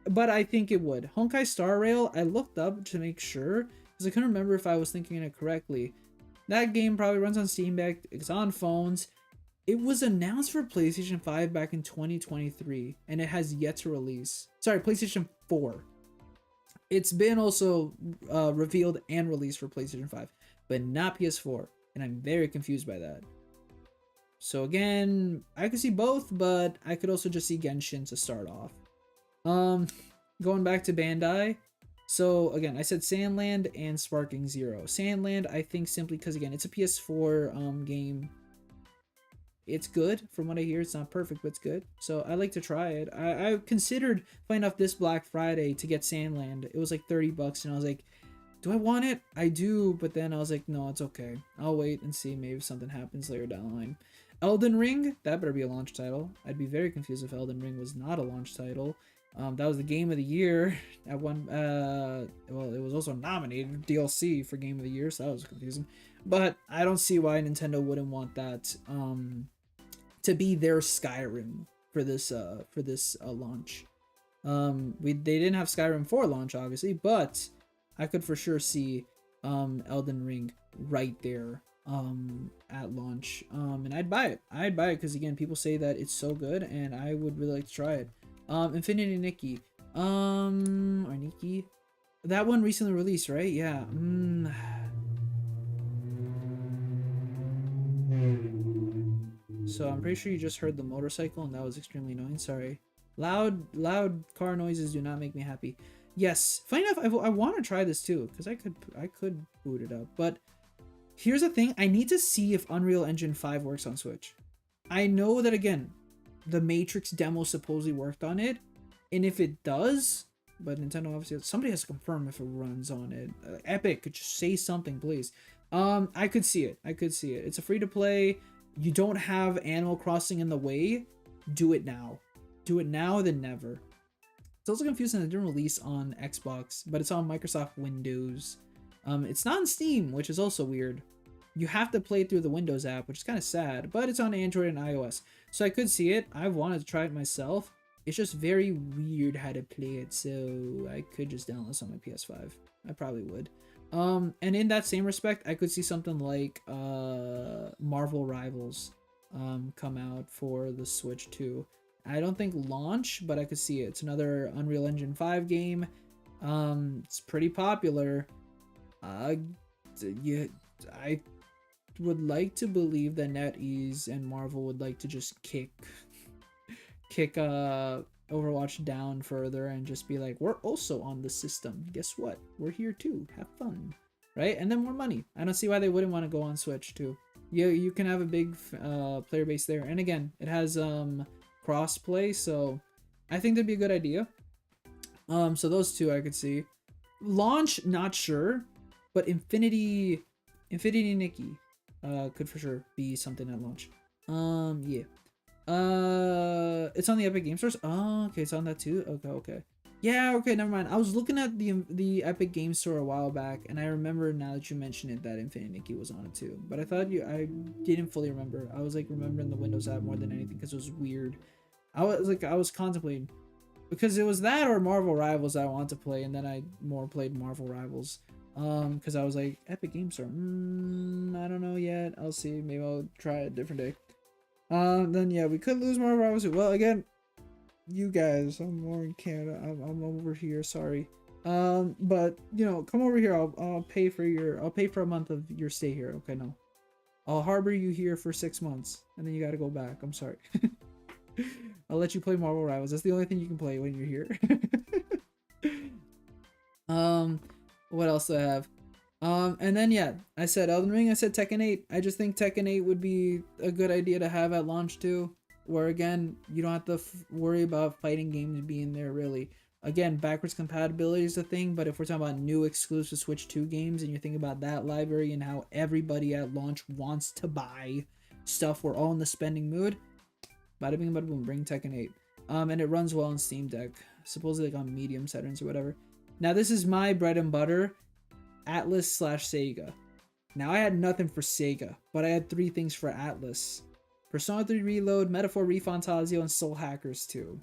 But I think it would. Honkai Star Rail, I looked up to make sure, because I couldn't remember if I was thinking it correctly. That game probably runs on Steam Deck, it's on phones. It was announced for PlayStation 5 back in 2023, and it has yet to release. Sorry, PlayStation 4. It's been also revealed and released for PlayStation 5, but not PS4, and I'm very confused by that. So again, I could see both, but I could also just see Genshin to start off. Going back to Bandai. So again, I said Sandland and Sparking Zero. Sandland, I think simply because, again, it's a PS4 game. It's good from what I hear. It's not perfect, but it's good. So I like to try it. I considered finding off this Black Friday to get Sandland. It was like $30 and I was like, do I want it? I do, but then I was like, no, it's okay. I'll wait and see. Maybe something happens later down the line. Elden Ring, that better be a launch title. I'd be very confused if Elden Ring was not a launch title. That was the game of the year at one. Well, it was also nominated DLC for game of the year, so that was confusing. But I don't see why Nintendo wouldn't want that to be their Skyrim for this launch. They didn't have Skyrim for launch, obviously, but I could for sure see Elden Ring right there at launch. And I'd buy it. I'd buy it because, again, people say that it's so good, and I would really like to try it. Infinity Nikki, or Nikki, That one recently released, right? Yeah. So I'm pretty sure you just heard the motorcycle, and that was extremely annoying. Sorry. Loud car noises do not make me happy. Yes. Funny enough, I want to try this too, because I could boot it up. But here's the thing: I need to see if Unreal Engine 5 works on Switch. I know that, again, the Matrix demo supposedly worked on it, and if it does, but Nintendo obviously, somebody has to confirm if it runs on it. Epic could just say something, please. I could see it. It's a free to play. You don't have Animal Crossing in the way. Do it now. Do it now than never. It's also confusing that it didn't release on Xbox, but it's on Microsoft Windows. It's not on Steam, which is also weird. You have to play it through the Windows app, which is kind of sad, but it's on Android and iOS. So I could see it. I wanted to try it myself. It's just very weird how to play it, so I could just download this on my PS5. I probably would. And in that same respect, I could see something like Marvel Rivals come out for the Switch too. I don't think launch, but I could see it. It's another Unreal Engine 5 game. It's pretty popular. I would like to believe that NetEase and Marvel would like to just kick Overwatch down further and just be like, we're also on the system. Guess what? We're here too. Have fun, right? And then more money. I don't see why they wouldn't want to go on Switch too. You can have a big player base there, and again, it has cross play, so I think that'd be a good idea. So those two I could see. Launch, not sure, but Infinity Nikki could for sure be something at launch. Yeah. It's on the Epic Game Stores. Oh, okay, it's on that too. Okay. Yeah, okay, never mind. I was looking at the Epic Game Store a while back, and I remember now that you mention it that Infinity Nikki was on it too. But I didn't fully remember. I was like remembering the Windows app more than anything because it was weird. I was contemplating because it was that or Marvel Rivals I wanted to play, and then I more played Marvel Rivals. Because I was like, Epic Game Store. I don't know yet. I'll see. Maybe I'll try it a different day. Then yeah, we could lose Marvel Rivals. Well, again, you guys, I'm more in Canada. I'm over here. Sorry. But you know, come over here. I'll pay for a month of your stay here. Okay, no, I'll harbor you here for 6 months, and then you got to go back. I'm sorry. I'll let you play Marvel Rivals. That's the only thing you can play when you're here. What else do I have? And then yeah, I said Elden Ring, I said Tekken 8. I just think Tekken 8 would be a good idea to have at launch too, where again, you don't have to worry about fighting games being there really. Again, backwards compatibility is a thing, but if we're talking about new exclusive Switch 2 games and you think about that library and how everybody at launch wants to buy stuff, we're all in the spending mood. Bada bing bada boom, bring Tekken 8. And it runs well on Steam Deck, supposedly like on medium settings or whatever. Now this is my bread and butter, Atlas/Sega. Now I had nothing for Sega, but I had 3 things for Atlas: Persona 3 Reload, Metaphor ReFantazio, and Soul Hackers 2.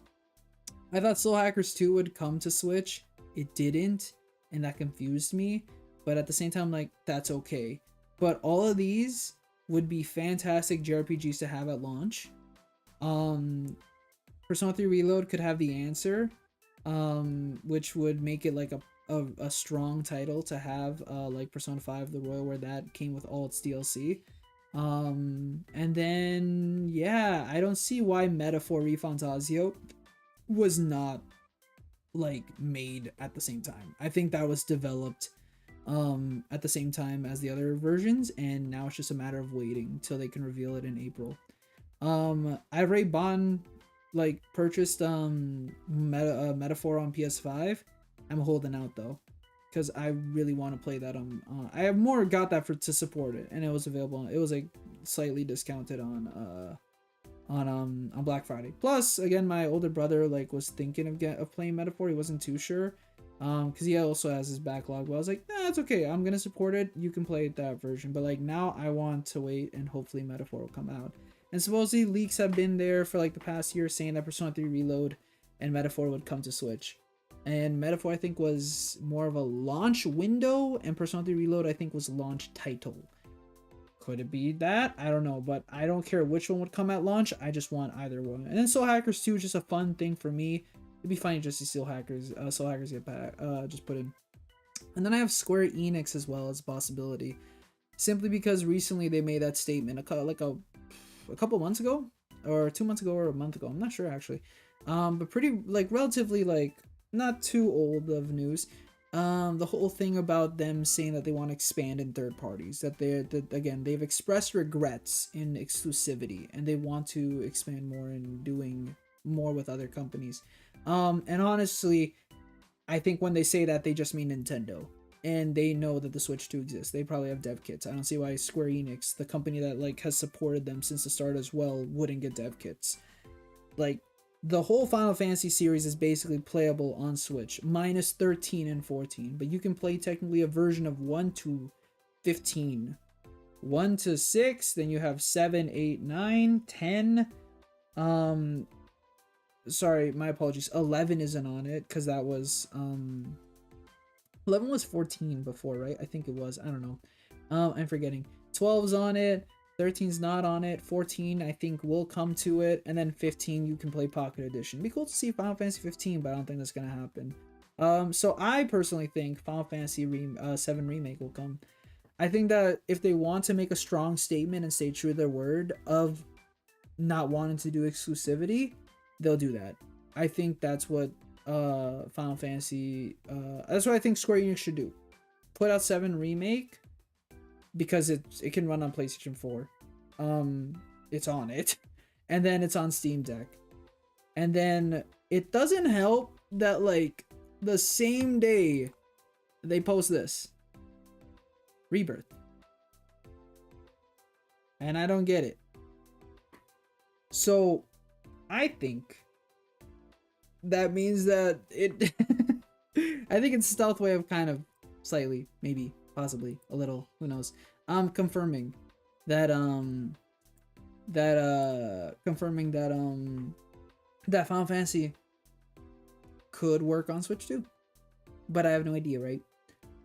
I thought Soul Hackers 2 would come to Switch. It didn't, and that confused me. But at the same time, like, that's okay. But all of these would be fantastic JRPGs to have at launch. Persona 3 Reload could have the answer, which would make it like a strong title to have, like Persona 5 The Royal, where that came with all its DLC. And then yeah, I don't see why Metaphor ReFantazio was not like made at the same time. I think that was developed at the same time as the other versions, and now it's just a matter of waiting till they can reveal it in April. I've already like purchased Metaphor on PS5. I'm holding out though, because I really want to play that on I have more got that to support it, and it was available. It was like slightly discounted on Black Friday. Plus, again, my older brother like was thinking of playing Metaphor. He wasn't too sure, because he also has his backlog. But I was like, nah, it's okay. I'm gonna support it. You can play that version. But like now, I want to wait, and hopefully Metaphor will come out. And supposedly leaks have been there for like the past year saying that Persona 3 Reload and Metaphor would come to Switch. And Metaphor I think was more of a launch window, and Persona 3 Reload I think was launch title. Could it be that? I don't know, but I don't care which one would come at launch. I just want either one. And then Soul Hackers 2 is just a fun thing for me. It'd be funny just to see Soul Hackers get back, just put in. And then I have Square Enix as well as a possibility, simply because recently they made that statement a couple months ago, or 2 months ago, or a month ago. I'm not sure actually. But pretty like relatively like not too old of news. The whole thing about them saying that they want to expand in third parties, that they've expressed regrets in exclusivity and they want to expand more and doing more with other companies. And honestly, I think when they say that, they just mean Nintendo, and they know that the Switch 2 exists. They probably have dev kits. I don't see why Square Enix, the company that like has supported them since the start as well, wouldn't get dev kits. Like, the whole Final Fantasy series is basically playable on Switch, minus 13 and 14, but you can play technically a version of 1 to 15. 1 to 6, then you have 7, 8, 9, 10. Sorry, my apologies. 11 isn't on it, because that was 11 was 14 before, right? I think it was. I don't know. I'm forgetting. 12's on it. 13's not on it. 14, I think, will come to it. And then 15, you can play Pocket Edition. It'd be cool to see Final Fantasy 15, but I don't think that's going to happen. So I personally think Final Fantasy 7 Remake will come. I think that if they want to make a strong statement and stay true to their word of not wanting to do exclusivity, they'll do that. I think that's what Final Fantasy... that's what I think Square Enix should do. Put out 7 Remake, because it can run on PlayStation 4. It's on it. And then it's on Steam Deck. And then it doesn't help that, like, the same day they post this. Rebirth. And I don't get it. So, I think that means that it... I think it's a stealth way of kind of slightly, maybe, possibly a little, who knows, confirming that that Final Fantasy could work on Switch too, but I have no idea, right?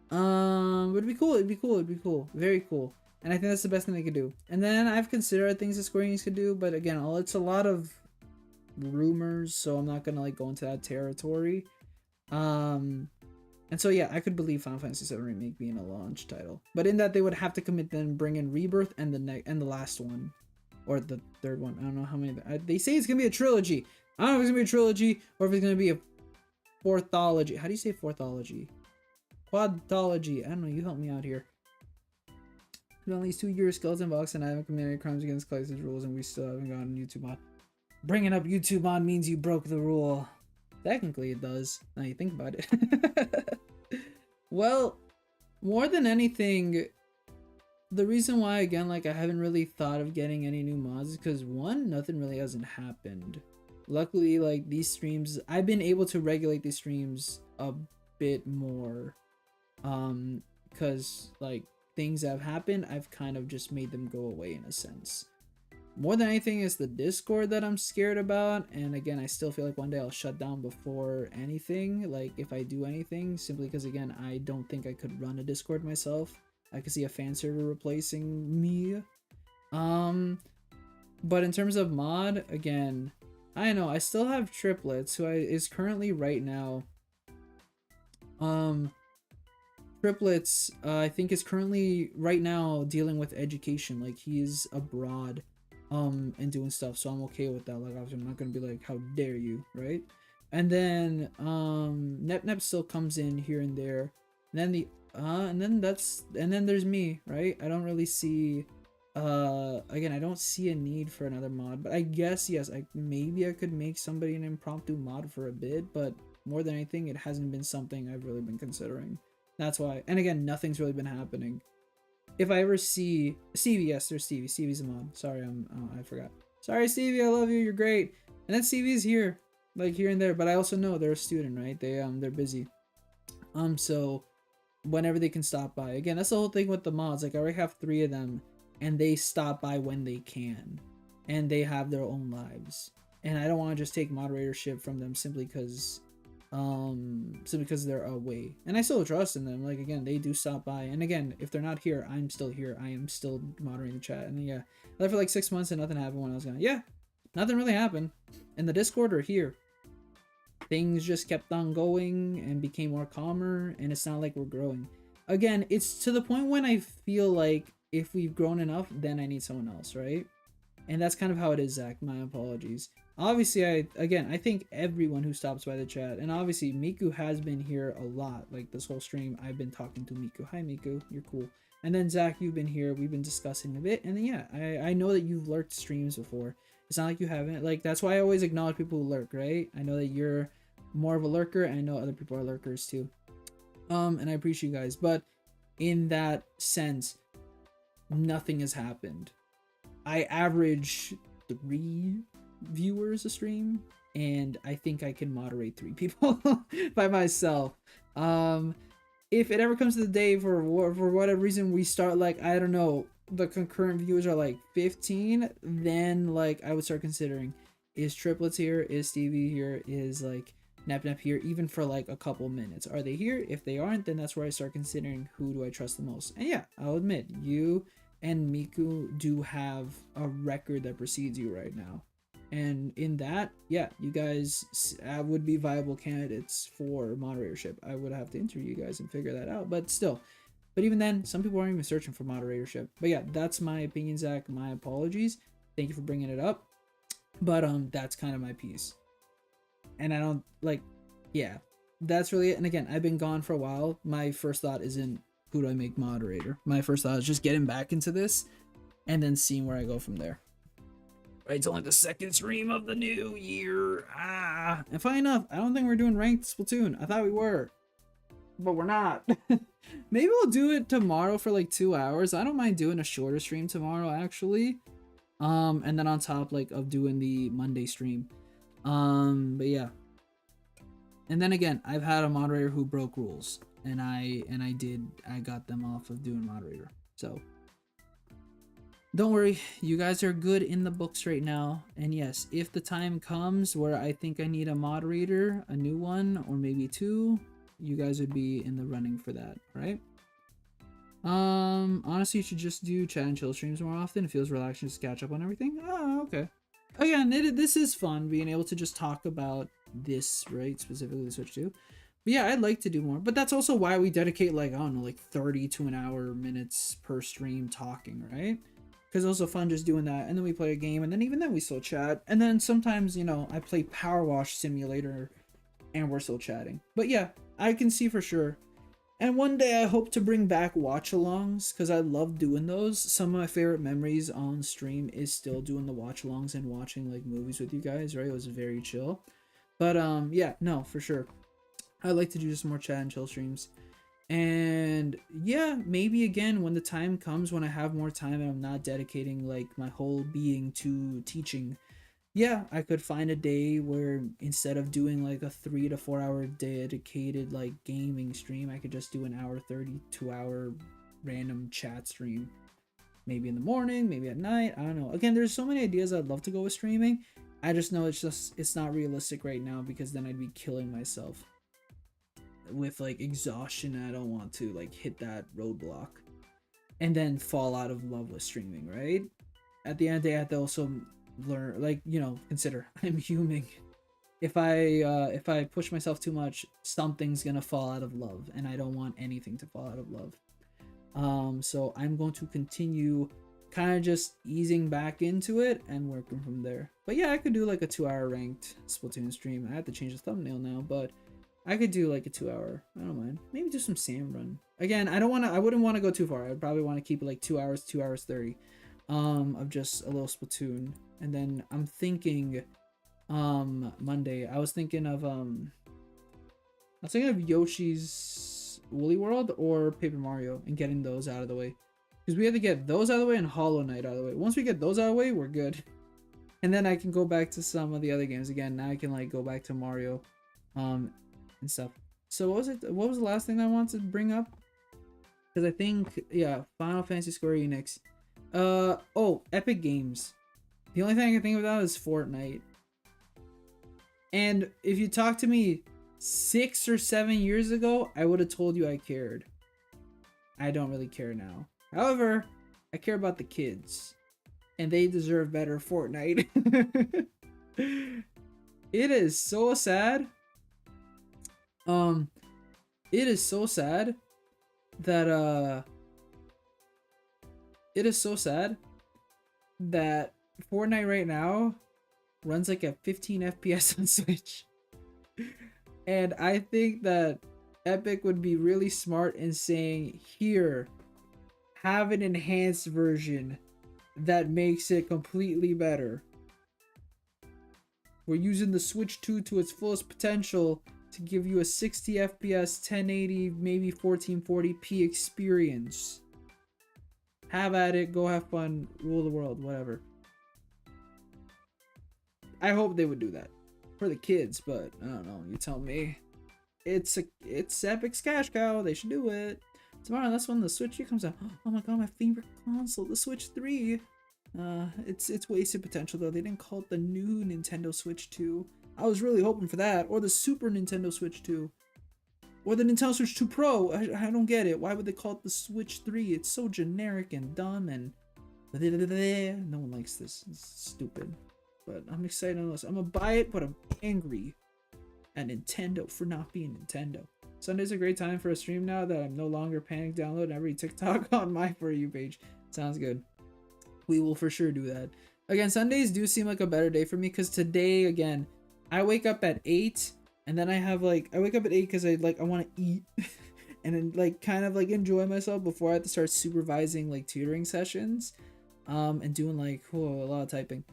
But it'd be cool, very cool, and I think that's the best thing they could do. And then I've considered things that Square Enix could do, but again, it's a lot of rumors, so I'm not gonna like go into that territory. And so yeah, I could believe Final Fantasy VII Remake being a launch title, but in that they would have to commit then bring in Rebirth and the last one, or the third one. I don't know how many. They say it's gonna be a trilogy. I don't know if it's gonna be a trilogy or if it's gonna be a fourthology. How do you say fourthology? Quadology. I don't know. You help me out here. Been at least 2 years, Skeleton Box and I haven't committed crimes against ClaesAzure rules, and we still haven't gotten YouTube mod. Bringing up YouTube mod means you broke the rule. Technically, it does. Now you think about it. Well, more than anything, the reason why, again, like, I haven't really thought of getting any new mods is because, one, nothing really hasn't happened. Luckily, like, these streams, I've been able to regulate these streams a bit more. Because, like, things that have happened, I've kind of just made them go away in a sense. More than anything is the Discord that I'm scared about, and again, I still feel like one day I'll shut down before anything, like if I do anything, simply because again, I don't think I could run a Discord myself. I could see a fan server replacing me. But in terms of mod, again, I don't know, I still have Triplets, who is currently right now, Triplets, I think is currently right now dealing with education, like he's abroad. And doing stuff, so I'm okay with that. Like, obviously I'm not gonna be like, how dare you, right? And then Nep still comes in here and there, and then and then there's me, right? I don't really see again, I don't see a need for another mod, but I guess yes, maybe I could make somebody an impromptu mod for a bit, but more than anything, it hasn't been something I've really been considering. That's why. And again, nothing's really been happening. If I ever see Stevie, yes, there's Stevie. Stevie's a mod. Sorry, I forgot. Sorry, Stevie, I love you. You're great. And then Stevie's here, like here and there. But I also know they're a student, right? They're busy. So whenever they can stop by. Again, that's the whole thing with the mods. Like I already have 3 of them, and they stop by when they can, and they have their own lives. And I don't want to just take moderatorship from them simply because they're away, and I still trust in them. Like again, they do stop by, and again, if they're not here, I'm still here. I am still moderating the chat. And yeah, I left for like 6 months and nothing happened when I was gone. Yeah, nothing really happened. In the Discord or here, things just kept on going and became more calmer, and it's not like we're growing. Again, it's to the point when I feel like if we've grown enough, then I need someone else, right? And that's kind of how it is, Zach. My apologies. Obviously, I thank everyone who stops by the chat, and obviously Miku has been here a lot. Like this whole stream, I've been talking to Miku. Hi Miku, you're cool. And then Zach, you've been here. We've been discussing a bit, and then yeah, I know that you've lurked streams before. It's not like you haven't. Like that's why I always acknowledge people who lurk, right? I know that you're more of a lurker, and I know other people are lurkers too. And I appreciate you guys, but in that sense, nothing has happened. I average 3 viewers a stream, and I think I can moderate 3 people by myself. If it ever comes to the day for whatever reason we start, like, I don't know, the concurrent viewers are like 15, then like I would start considering, is Triplets here, is Stevie here, is like Nap here, even for like a couple minutes. Are they here? If they aren't, then that's where I start considering who do I trust the most. And yeah, I'll admit, you and Miku do have a record that precedes you right now. And in that, yeah, you guys would be viable candidates for moderatorship. I would have to interview you guys and figure that out, but still. But even then, some people aren't even searching for moderatorship. But yeah, that's my opinion, Zach. My apologies. Thank you for bringing it up. But that's kind of my piece. And I don't, like, yeah, that's really it. And again, I've been gone for a while. My first thought isn't who do I make moderator. My first thought is just getting back into this and then seeing where I go from there. Right, it's only the 2nd stream of the new year. And funny enough, I don't think we're doing ranked Splatoon. I thought we were, but we're not. Maybe we'll do it tomorrow for like 2 hours. I don't mind doing a shorter stream tomorrow, actually. And then on top, like, of doing the Monday stream. But yeah. And then again, I've had a moderator who broke rules, and I got them off of doing moderator. So don't worry, you guys are good in the books right now. And yes, if the time comes where I think I need a moderator, a new one, or maybe 2, you guys would be in the running for that, right? Honestly, you should just do chat and chill streams more often. It feels relaxing to catch up on everything. Oh, okay. Again, this is fun, being able to just talk about this, right? Specifically the Switch 2. But yeah, I'd like to do more. But that's also why we dedicate, like, I don't know, like 30 to an hour minutes per stream talking, right? Because it's also fun just doing that. And then we play a game, and then even then we still chat. And then sometimes, you know, I play Power Wash Simulator, and we're still chatting. But yeah, I can see for sure. And one day I hope to bring back watch-alongs, because I love doing those. Some of my favorite memories on stream is still doing the watch-alongs and watching, like, movies with you guys, right? It was very chill. But yeah, no, for sure. I like to do just more chat and chill streams. And yeah, maybe again, when the time comes, when I have more time and I'm not dedicating, like, my whole being to teaching, yeah, I could find a day where instead of doing like a 3 to 4 hour dedicated like gaming stream, I could just do an hour 32 hour random chat stream. Maybe in the morning, maybe at night, I don't know. Again, there's so many ideas I'd love to go with streaming. I just know it's not realistic right now, because then I'd be killing myself with like exhaustion. I don't want to like hit that roadblock and then fall out of love with streaming, right? At the end of the day, I have to also learn, like, you know, consider I'm human. If I push myself too much, something's gonna fall out of love, and I don't want anything to fall out of love. So I'm going to continue kind of just easing back into it and working from there. But yeah, I could do like a 2-hour ranked Splatoon stream. I have to change the thumbnail now, but I could do like a 2-hour. I don't mind. Maybe do some Sam run. Again, I wouldn't want to go too far. I'd probably want to keep it like 2 hours, 2 hours 30 of just a little Splatoon. And then I'm thinking Monday, I was thinking of Yoshi's Woolly World or Paper Mario, and getting those out of the way, because we have to get those out of the way and Hollow Knight out of the way. Once we get those out of the way, we're good. And then I can go back to some of the other games again. Now I can like go back to Mario and stuff. So what was the last thing I wanted to bring up? Because I think, yeah, Final Fantasy, Square Enix. Oh, Epic Games. The only thing I can think about is Fortnite. And if you talked to me 6 or 7 years ago, I would have told you I cared. I don't really care now. However, I care about the kids, and they deserve better Fortnite. It is so sad Um, it is so sad that it is so sad that Fortnite right now runs like at 15 FPS on Switch. And I think that Epic would be really smart in saying, here, have an enhanced version that makes it completely better. We're using the Switch 2 to its fullest potential to give you a 60 FPS, 1080, maybe 1440p experience. Have at it, go have fun, rule the world, whatever. I hope they would do that for the kids, but I don't know, you tell me. It's Epic's cash cow, they should do it. Tomorrow, that's when the Switch 3 comes out. Oh my god, my favorite console, the Switch 3. It's wasted potential though. They didn't call it the new Nintendo Switch 2. I was really hoping for that, or the Super Nintendo Switch 2, or the Nintendo Switch 2 Pro. I don't get it. Why would they call it the Switch 3? It's so generic and dumb and no one likes this. It's stupid. But I'm excited on this. I'm gonna buy it, but I'm angry at Nintendo for not being Nintendo. Sunday's a great time for a stream now that I'm no longer panic downloading every TikTok on my For You page. Sounds good. We will for sure do that. Again, Sundays do seem like a better day for me because today, again, I wake up at 8 and then I wake up at 8 because I want to eat and then like kind of like enjoy myself before I have to start supervising like tutoring sessions and doing like a lot of typing.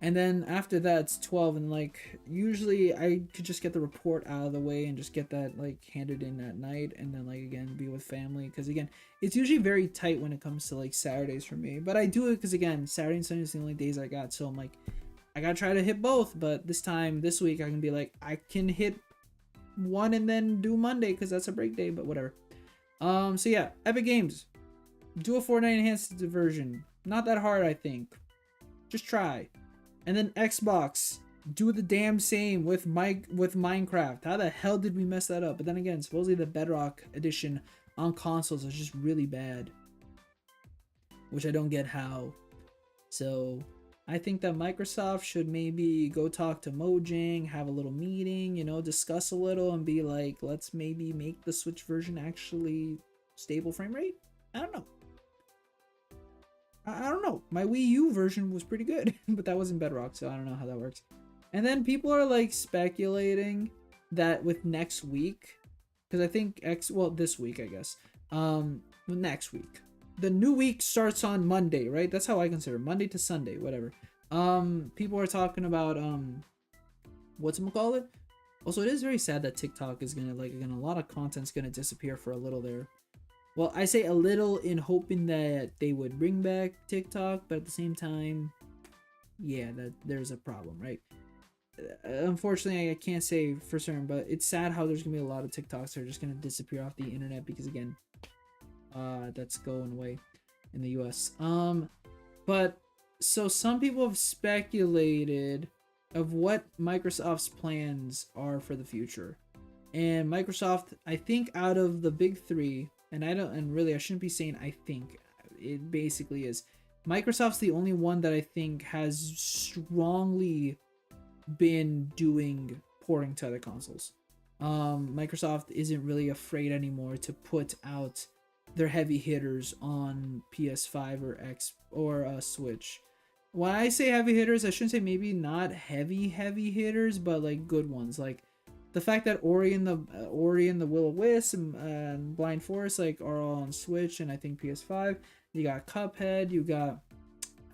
And then after that it's 12 and like usually I could just get the report out of the way and just get that like handed in at night and then like again be with family because again it's usually very tight when it comes to like Saturdays for me, but I do it because again Saturday and Sunday is the only days I got, so I'm like I gotta try to hit both. But this week I can be like I can hit one and then do Monday because that's a break day, but whatever. So yeah, Epic Games, do a Fortnite enhanced version. Not that hard, I think. Just try. And then Xbox, do the damn same with Minecraft. How the hell did we mess that up? But then again, supposedly the Bedrock edition on consoles is just really bad, which I don't get how. So I think that Microsoft should maybe go talk to Mojang, have a little meeting, you know, discuss a little and be like, let's maybe make the Switch version actually stable frame rate. I don't know. I don't know. My Wii U version was pretty good, but that wasn't Bedrock, so I don't know how that works. And then people are like speculating that with next week, because I think this week, I guess. Next week. The new week starts on Monday, right? That's how I consider it. Monday to Sunday, whatever. People are talking about whatchamacallit? Also, it is very sad that TikTok is gonna a lot of content's gonna disappear for a little there. Well, I say a little in hoping that they would bring back TikTok, but at the same time, yeah, that there's a problem, right? Unfortunately, I can't say for certain, but it's sad how there's gonna be a lot of TikToks that are just gonna disappear off the internet because again, that's going away in the US. But so some people have speculated of what Microsoft's plans are for the future. And Microsoft, I think out of the big three, and really I shouldn't be saying I think, it basically is, Microsoft's the only one that I think has strongly been doing porting to other consoles. Microsoft isn't really afraid anymore to put out their heavy hitters on PS5 or Switch. When I say heavy hitters, I shouldn't say maybe not heavy hitters, but like good ones. Like the fact that Ori and the Will-O-Wisp and Blind Forest like are all on Switch and I think PS5. You got Cuphead, you got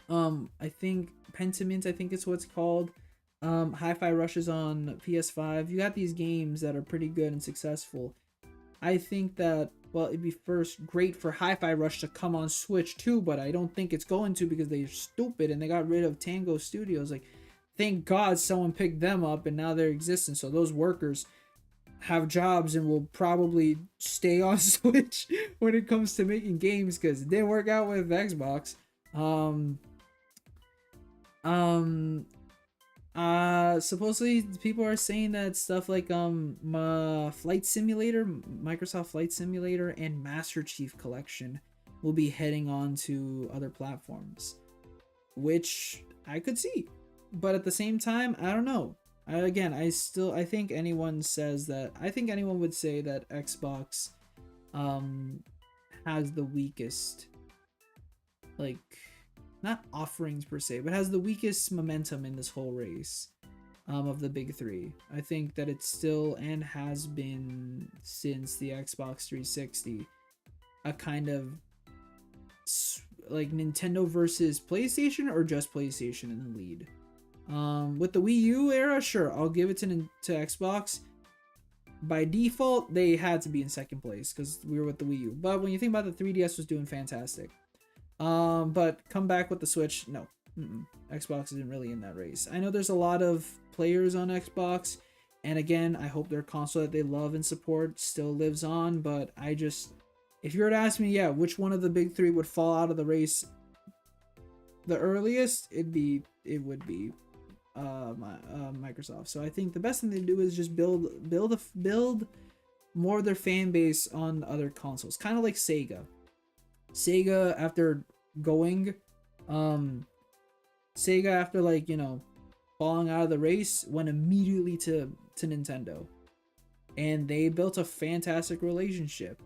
I think Pentiment, I think it's what's called. Hi-Fi Rush is on PS5. You got these games that are pretty good and successful. I think that, well, it'd be first great for Hi-Fi Rush to come on Switch too, but I don't think it's going to because they're stupid and they got rid of Tango Studios. Like, thank God someone picked them up and now they're existing. So those workers have jobs and will probably stay on Switch when it comes to making games because it didn't work out with Xbox. Supposedly people are saying that stuff like Flight Simulator, Microsoft Flight Simulator and Master Chief Collection will be heading on to other platforms, which I could see, but at the same time I don't know. Again, I think anyone says that. I think anyone would say that Xbox has the weakest, like, not offerings per se, but has the weakest momentum in this whole race of the big three. I think that it's still, and has been since the Xbox 360, a kind of like Nintendo versus PlayStation, or just PlayStation in the lead. With the Wii U era, sure, I'll give it to Xbox. By default, they had to be in second place because we were with the Wii U. But when you think about it, the 3DS was doing fantastic. But come back with the Switch, no. Xbox isn't really in that race. I know there's a lot of players on Xbox, and again, I hope their console that they love and support still lives on, but if you were to ask me, yeah, which one of the big three would fall out of the race the earliest, it would be Microsoft. So I think the best thing they do is just build more of their fan base on other consoles, kind of like Sega. Sega after like, you know, falling out of the race, went immediately to Nintendo, and they built a fantastic relationship.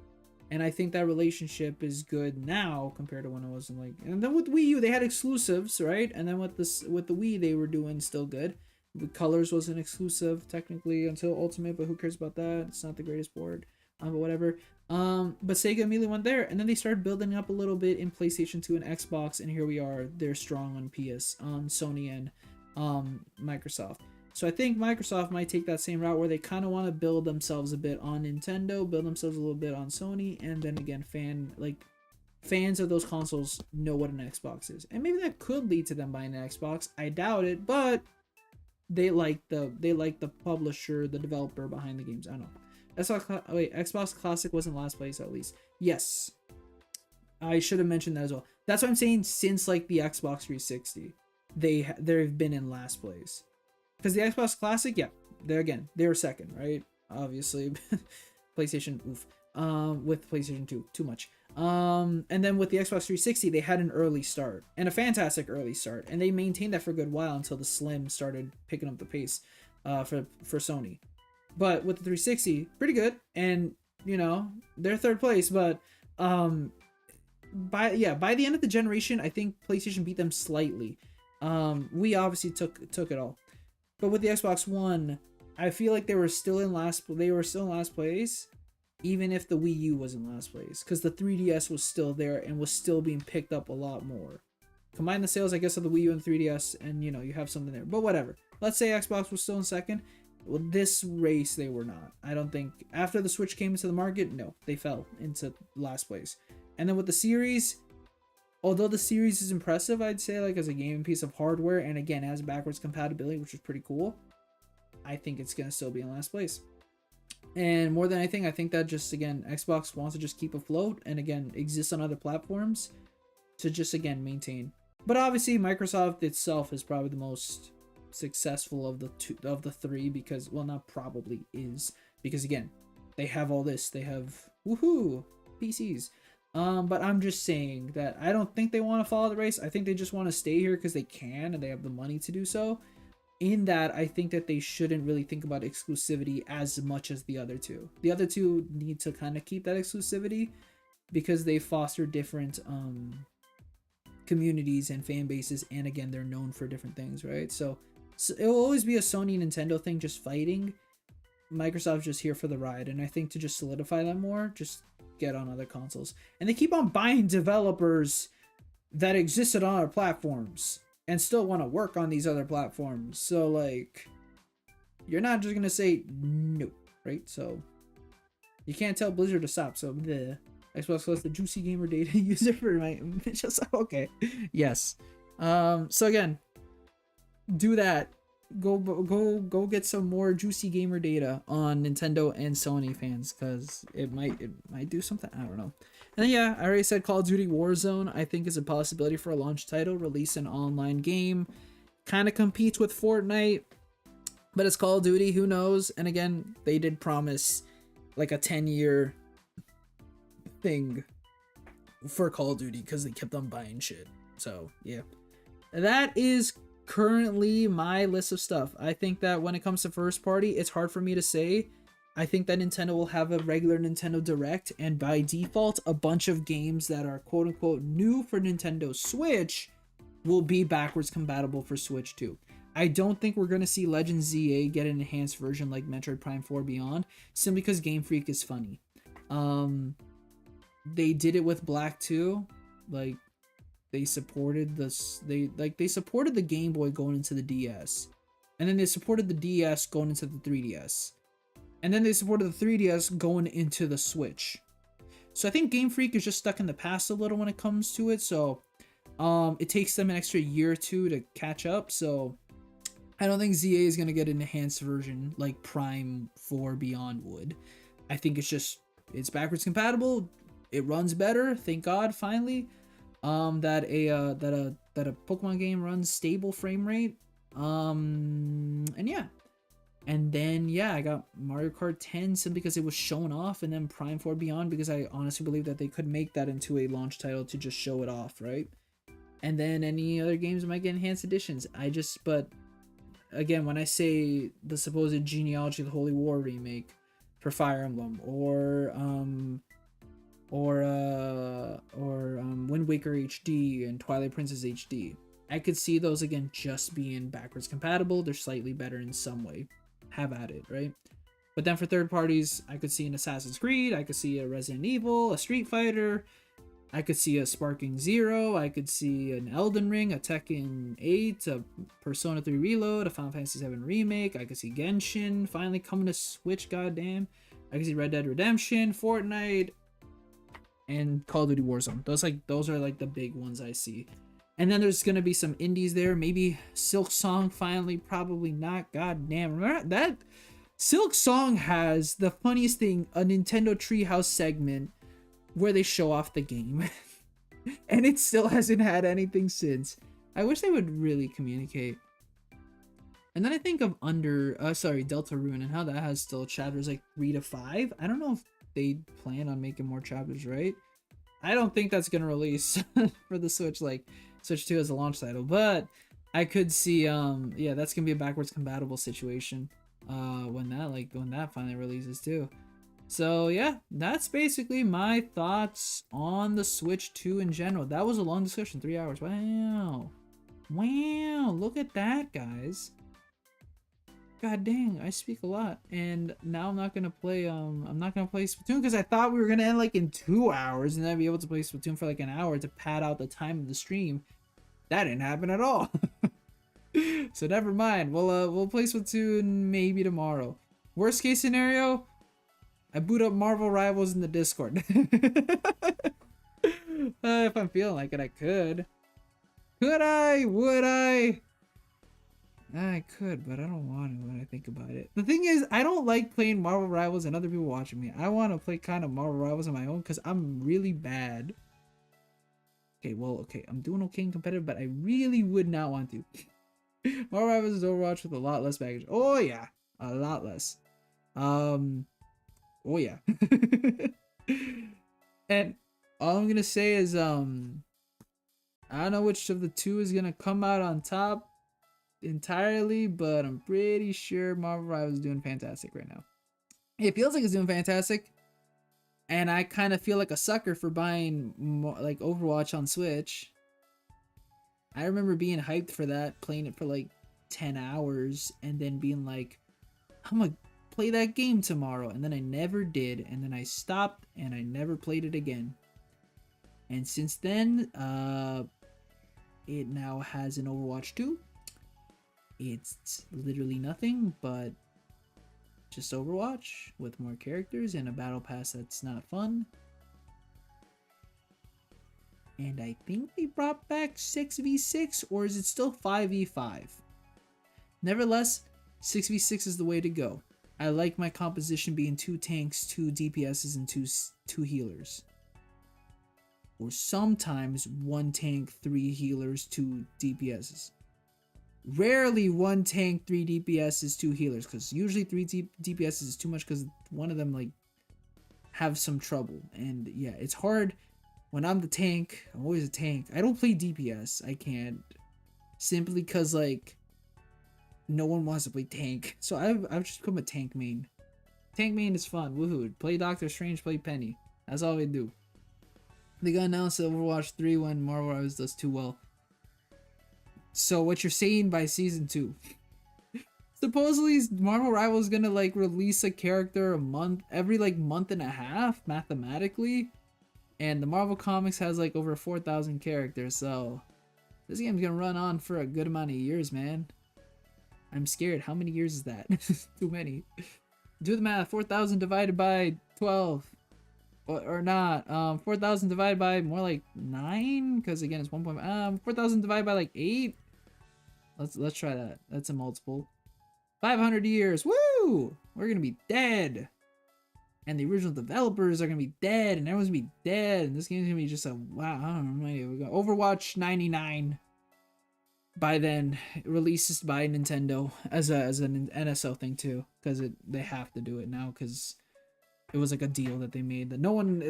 And I think that relationship is good now compared to when it wasn't like. And then with Wii U, they had exclusives, right? And then with the Wii, they were doing still good. The Colors wasn't exclusive technically until Ultimate, but who cares about that? It's not the greatest board, but whatever. But Sega immediately went there, and then they started building up a little bit in PlayStation 2 and Xbox, and here we are. They're strong on PS, on Sony, and Microsoft. So I think Microsoft might take that same route where they kind of want to build themselves a bit on Nintendo, build themselves a little bit on Sony, and then again, fans of those consoles know what an Xbox is. And maybe that could lead to them buying an Xbox. I doubt it, but they like the publisher, the developer behind the games. I don't know. Xbox Classic wasn't last place at least. Yes. I should have mentioned that as well. That's what I'm saying, since like the Xbox 360, they've been in last place. Because the Xbox Classic, yeah, they were second, right? Obviously, PlayStation, oof. With PlayStation 2, too much. And then with the Xbox 360, they had an early start, and a fantastic early start, and they maintained that for a good while until the Slim started picking up the pace for Sony. But with the 360, pretty good, and you know, they're third place. But by the end of the generation, I think PlayStation beat them slightly. We obviously took it all. But with the Xbox One, I feel like they were still in last place, even if the Wii U was in last place, because the 3DS was still there and was still being picked up a lot more. Combine the sales, I guess, of the Wii U and 3DS, and you know, you have something there. But whatever. Let's say Xbox was still in second. Well, this race they were not. I don't think after the Switch came into the market, no, they fell into last place. And then with the Series, although the Series is impressive, I'd say, like, as a gaming piece of hardware, and again, has backwards compatibility, which is pretty cool, I think it's going to still be in last place. And more than anything, I think that just, again, Xbox wants to just keep afloat and, again, exist on other platforms to just, again, maintain. But obviously, Microsoft itself is probably the most successful of the three, because, well, not probably is, because, again, they have all this. They have, woohoo, PCs. But I'm just saying that I don't think they want to follow the race. I think they just want to stay here because they can and they have the money to do so. In that, I think that they shouldn't really think about exclusivity as much as the other two. The other two need to kind of keep that exclusivity because they foster different communities and fan bases, and again, they're known for different things, right? So it will always be a Sony Nintendo thing, just fighting. Microsoft's just here for the ride, and I think to just solidify that more, just get on other consoles. And they keep on buying developers that existed on other platforms and still want to work on these other platforms. So, like, you're not just gonna say no, right? So you can't tell Blizzard to stop. So the Xbox was the juicy gamer data user for my just okay. Yes. So again, do that. Go get some more juicy gamer data on Nintendo and Sony fans, because it might do something. I don't know. And then, yeah, I already said Call of Duty Warzone, I think, is a possibility for a launch title, release an online game. Kind of competes with Fortnite, but it's Call of Duty, who knows? And again, they did promise like a 10-year thing for Call of Duty because they kept on buying shit. So, yeah. That is currently my list of stuff. I think that when it comes to first party, it's hard for me to say. I think that Nintendo will have a regular Nintendo Direct, and by default, a bunch of games that are quote-unquote new for Nintendo Switch will be backwards compatible for Switch too. I don't think we're going to see Legend ZA get an enhanced version like Metroid Prime 4 Beyond, simply because Game Freak is funny. They did it with Black 2. Like, they supported this. They supported the Game Boy going into the DS, and then they supported the DS going into the 3DS. And then they supported the 3DS going into the Switch. So I think Game Freak is just stuck in the past a little when it comes to it. So it takes them an extra year or two to catch up. So I don't think ZA is going to get an enhanced version like Prime 4 Beyond would. I think it's backwards compatible. It runs better. Thank God, finally. That a Pokemon game runs stable frame rate. And yeah. And then, yeah, I got Mario Kart 10 simply because it was shown off, and then Prime 4 Beyond because I honestly believe that they could make that into a launch title to just show it off, right? And then any other games might get enhanced editions. But again, when I say the supposed Genealogy of the Holy War remake for Fire Emblem, or Wind Waker HD and Twilight Princess HD, I could see those again just being backwards compatible. They're slightly better in some way. Have at it, right? But then for third parties, I could see an Assassin's Creed, I could see a Resident Evil, a Street Fighter, I could see a Sparking Zero, I could see an Elden Ring, a Tekken 8, a Persona 3 Reload, a Final Fantasy 7 remake, I could see Genshin finally coming to Switch, goddamn. I could see Red Dead Redemption, Fortnite, and Call of Duty Warzone. Those are like the big ones I see. And then there's going to be some indies there. Maybe Silk Song finally, probably not. God damn. Remember that? Silk Song has the funniest thing, a Nintendo Treehouse segment where they show off the game. And it still hasn't had anything since. I wish they would really communicate. And then I think of Deltarune and how that has still chapters like 3 to 5. I don't know if they plan on making more chapters, right? I don't think that's going to release for the Switch, like Switch 2 as a launch title, but I could see, yeah, that's going to be a backwards compatible situation when that finally releases too. So yeah, that's basically my thoughts on the Switch 2 in general. That was a long discussion, 3 hours. Wow. Look at that, guys. God dang, I speak a lot, and now I'm not gonna play Splatoon because I thought we were gonna end like in 2 hours and then be able to play Splatoon for like an hour to pad out the time of the stream. That didn't happen at all. So never mind. We'll play Splatoon maybe tomorrow. Worst case scenario, I boot up Marvel Rivals in the Discord. If I'm feeling like it, I could. Would I? I could, but I don't want to when I think about it. The thing is, I don't like playing Marvel Rivals and other people watching me. I want to play kind of Marvel Rivals on my own because I'm really bad. Okay, I'm doing okay in competitive, but I really would not want to. Marvel Rivals is Overwatch with a lot less baggage. Oh yeah, a lot less. Oh yeah. And all I'm gonna say is, I don't know which of the two is gonna come out on top entirely, but I'm pretty sure Marvel Rivals is doing fantastic right now. It feels like it's doing fantastic, and I kind of feel like a sucker for buying like Overwatch on Switch. I remember being hyped for that, playing it for like 10 hours, and then being like, I'm gonna play that game tomorrow, and then I never did, and then I stopped and I never played it again. And since then, it now has an Overwatch 2. It's literally nothing but just Overwatch with more characters and a battle pass that's not fun. And I think they brought back 6v6, or is it still 5v5? Nevertheless, 6v6 is the way to go. I like my composition being 2 tanks, 2 DPSs, and 2 healers. Or sometimes 1 tank, 3 healers, 2 DPSs. Rarely 1 tank, 3 DPSs, 2 healers, because usually 3 DPSs is too much because one of them like have some trouble. And yeah, it's hard when I'm the tank. I'm always a tank. I don't play DPS. I can't simply because like no one wants to play tank. So I've just become a tank main. Tank main is fun. Woohoo! Play Doctor Strange, play Penny. That's all we do. They got announced Overwatch 3 when Marvel Rivals does too well. So what you're saying by season 2? Supposedly Marvel Rivals gonna like release a character a month, every like month and a half mathematically, and the Marvel Comics has like over 4,000 characters, so this game's gonna run on for a good amount of years, man. I'm scared. How many years is that? Too many. Do the math. 4,000 divided by 12. Or not. 4,000 divided by more like 9? Because again, it's 1. 4,000 divided by like 8? Let's try that. That's a multiple. 500 years. Woo! We're gonna be dead. And the original developers are gonna be dead. And everyone's gonna be dead. And this game's gonna be just a... Wow, I don't know. Overwatch 99. By then, releases by Nintendo as an NSO thing too, because they have to do it now because it was like a deal that they made that no one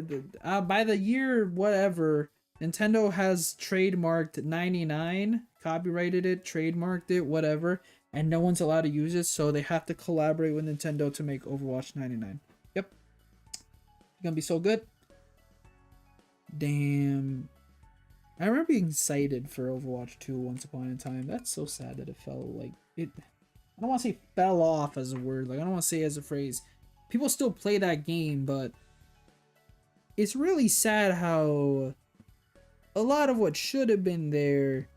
by the year whatever Nintendo has trademarked 99, copyrighted it, trademarked it, whatever, and no one's allowed to use it, so they have to collaborate with Nintendo to make Overwatch 99. Yep, it's gonna be so good. Damn. I remember being excited for Overwatch 2 once upon a time. That's so sad that it fell, like, it... I don't want to say fell off as a word. Like, I don't want to say it as a phrase. People still play that game, but... It's really sad how... a lot of what should have been there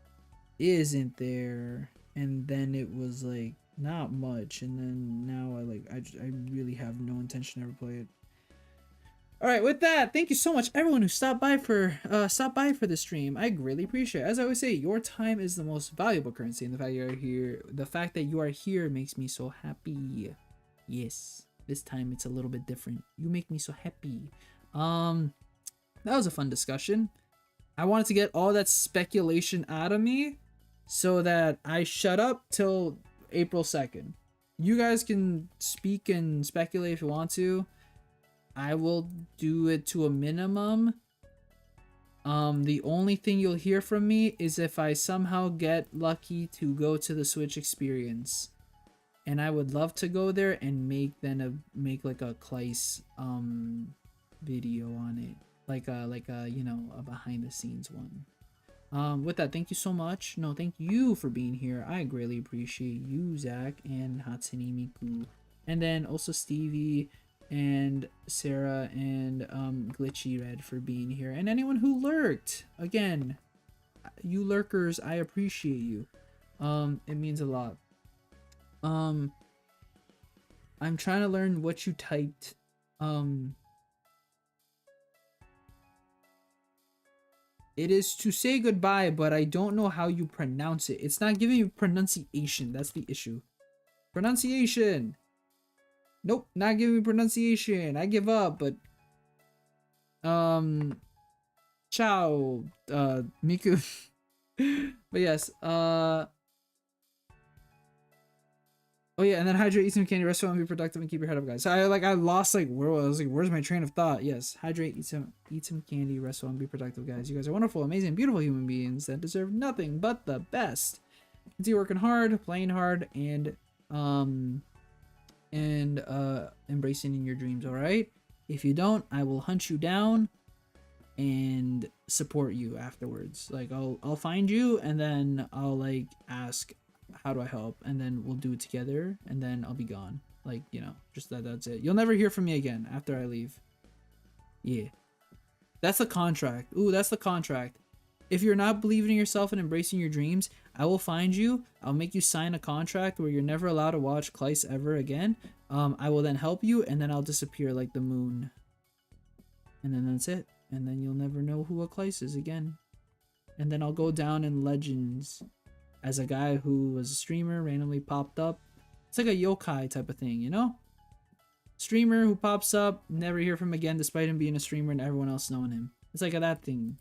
isn't there. And then it was, like, not much. And then now I really have no intention to ever play it. Alright, with that, thank you so much everyone who stopped by for the stream. I greatly appreciate it. As I always say, your time is the most valuable currency, and the fact that you are here makes me so happy. Yes, this time it's a little bit different. You make me so happy. That was a fun discussion. I wanted to get all that speculation out of me so that I shut up till April 2nd. You guys can speak and speculate if you want to. I will do it to a minimum. The only thing you'll hear from me is if I somehow get lucky to go to the Switch experience. And I would love to go there and make like a Claes video on it. Like a you know, a behind the scenes one. With that, thank you so much. No, thank you for being here. I greatly appreciate you, Zach, and Hatsune Miku. And then also Stevie and Sarah and Glitchy Red for being here, and anyone who lurked. Again, you lurkers, I appreciate you. It means a lot. I'm trying to learn what you typed. It is to say goodbye, but I don't know how you pronounce it. It's not giving you pronunciation. That's the issue. Pronunciation. Nope, not giving me pronunciation. I give up, but ciao, Miku. But yes, oh yeah, and then hydrate, eat some candy, rest well, and be productive, and keep your head up, guys. So I lost where I was like, where's my train of thought? Yes, hydrate, eat some candy, rest well, and be productive, guys. You guys are wonderful, amazing, beautiful human beings that deserve nothing but the best. Continue working hard, playing hard, and embracing in your dreams. All right, if you don't, I will hunt you down and support you afterwards. Like I'll find you, and then I'll like ask, how do I help, and then we'll do it together, and then I'll be gone. Like, you know, just that's it. You'll never hear from me again after I leave. Yeah, that's the contract. Ooh, that's the contract. If you're not believing in yourself and embracing your dreams, I will find you. I'll make you sign a contract where you're never allowed to watch Claes ever again. I will then help you, and then I'll disappear like the moon. And then that's it. And then you'll never know who a Claes is again. And then I'll go down in legends as a guy who was a streamer, randomly popped up. It's like a yokai type of thing, you know? Streamer who pops up, never hear from him again despite him being a streamer and everyone else knowing him. It's like that thing.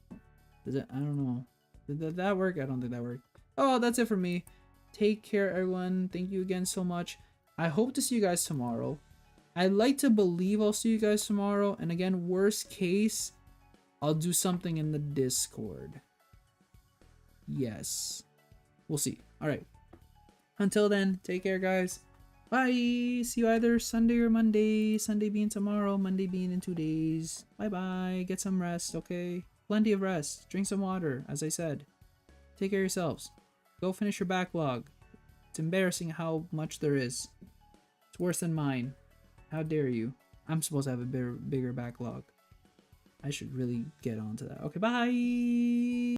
Does it? I don't know. Did that work? I don't think that worked. Oh, that's it for me. Take care, everyone. Thank you again so much. I hope to see you guys tomorrow. I'd like to believe I'll see you guys tomorrow. And again, worst case, I'll do something in the Discord. Yes. We'll see. All right. Until then, take care, guys. Bye. See you either Sunday or Monday. Sunday being tomorrow, Monday being in 2 days. Bye-bye. Get some rest, okay? Plenty of rest. Drink some water, as I said. Take care of yourselves. Go finish your backlog. It's embarrassing how much there is. It's worse than mine. How dare you? I'm supposed to have a bigger backlog. I should really get onto that. Okay, bye!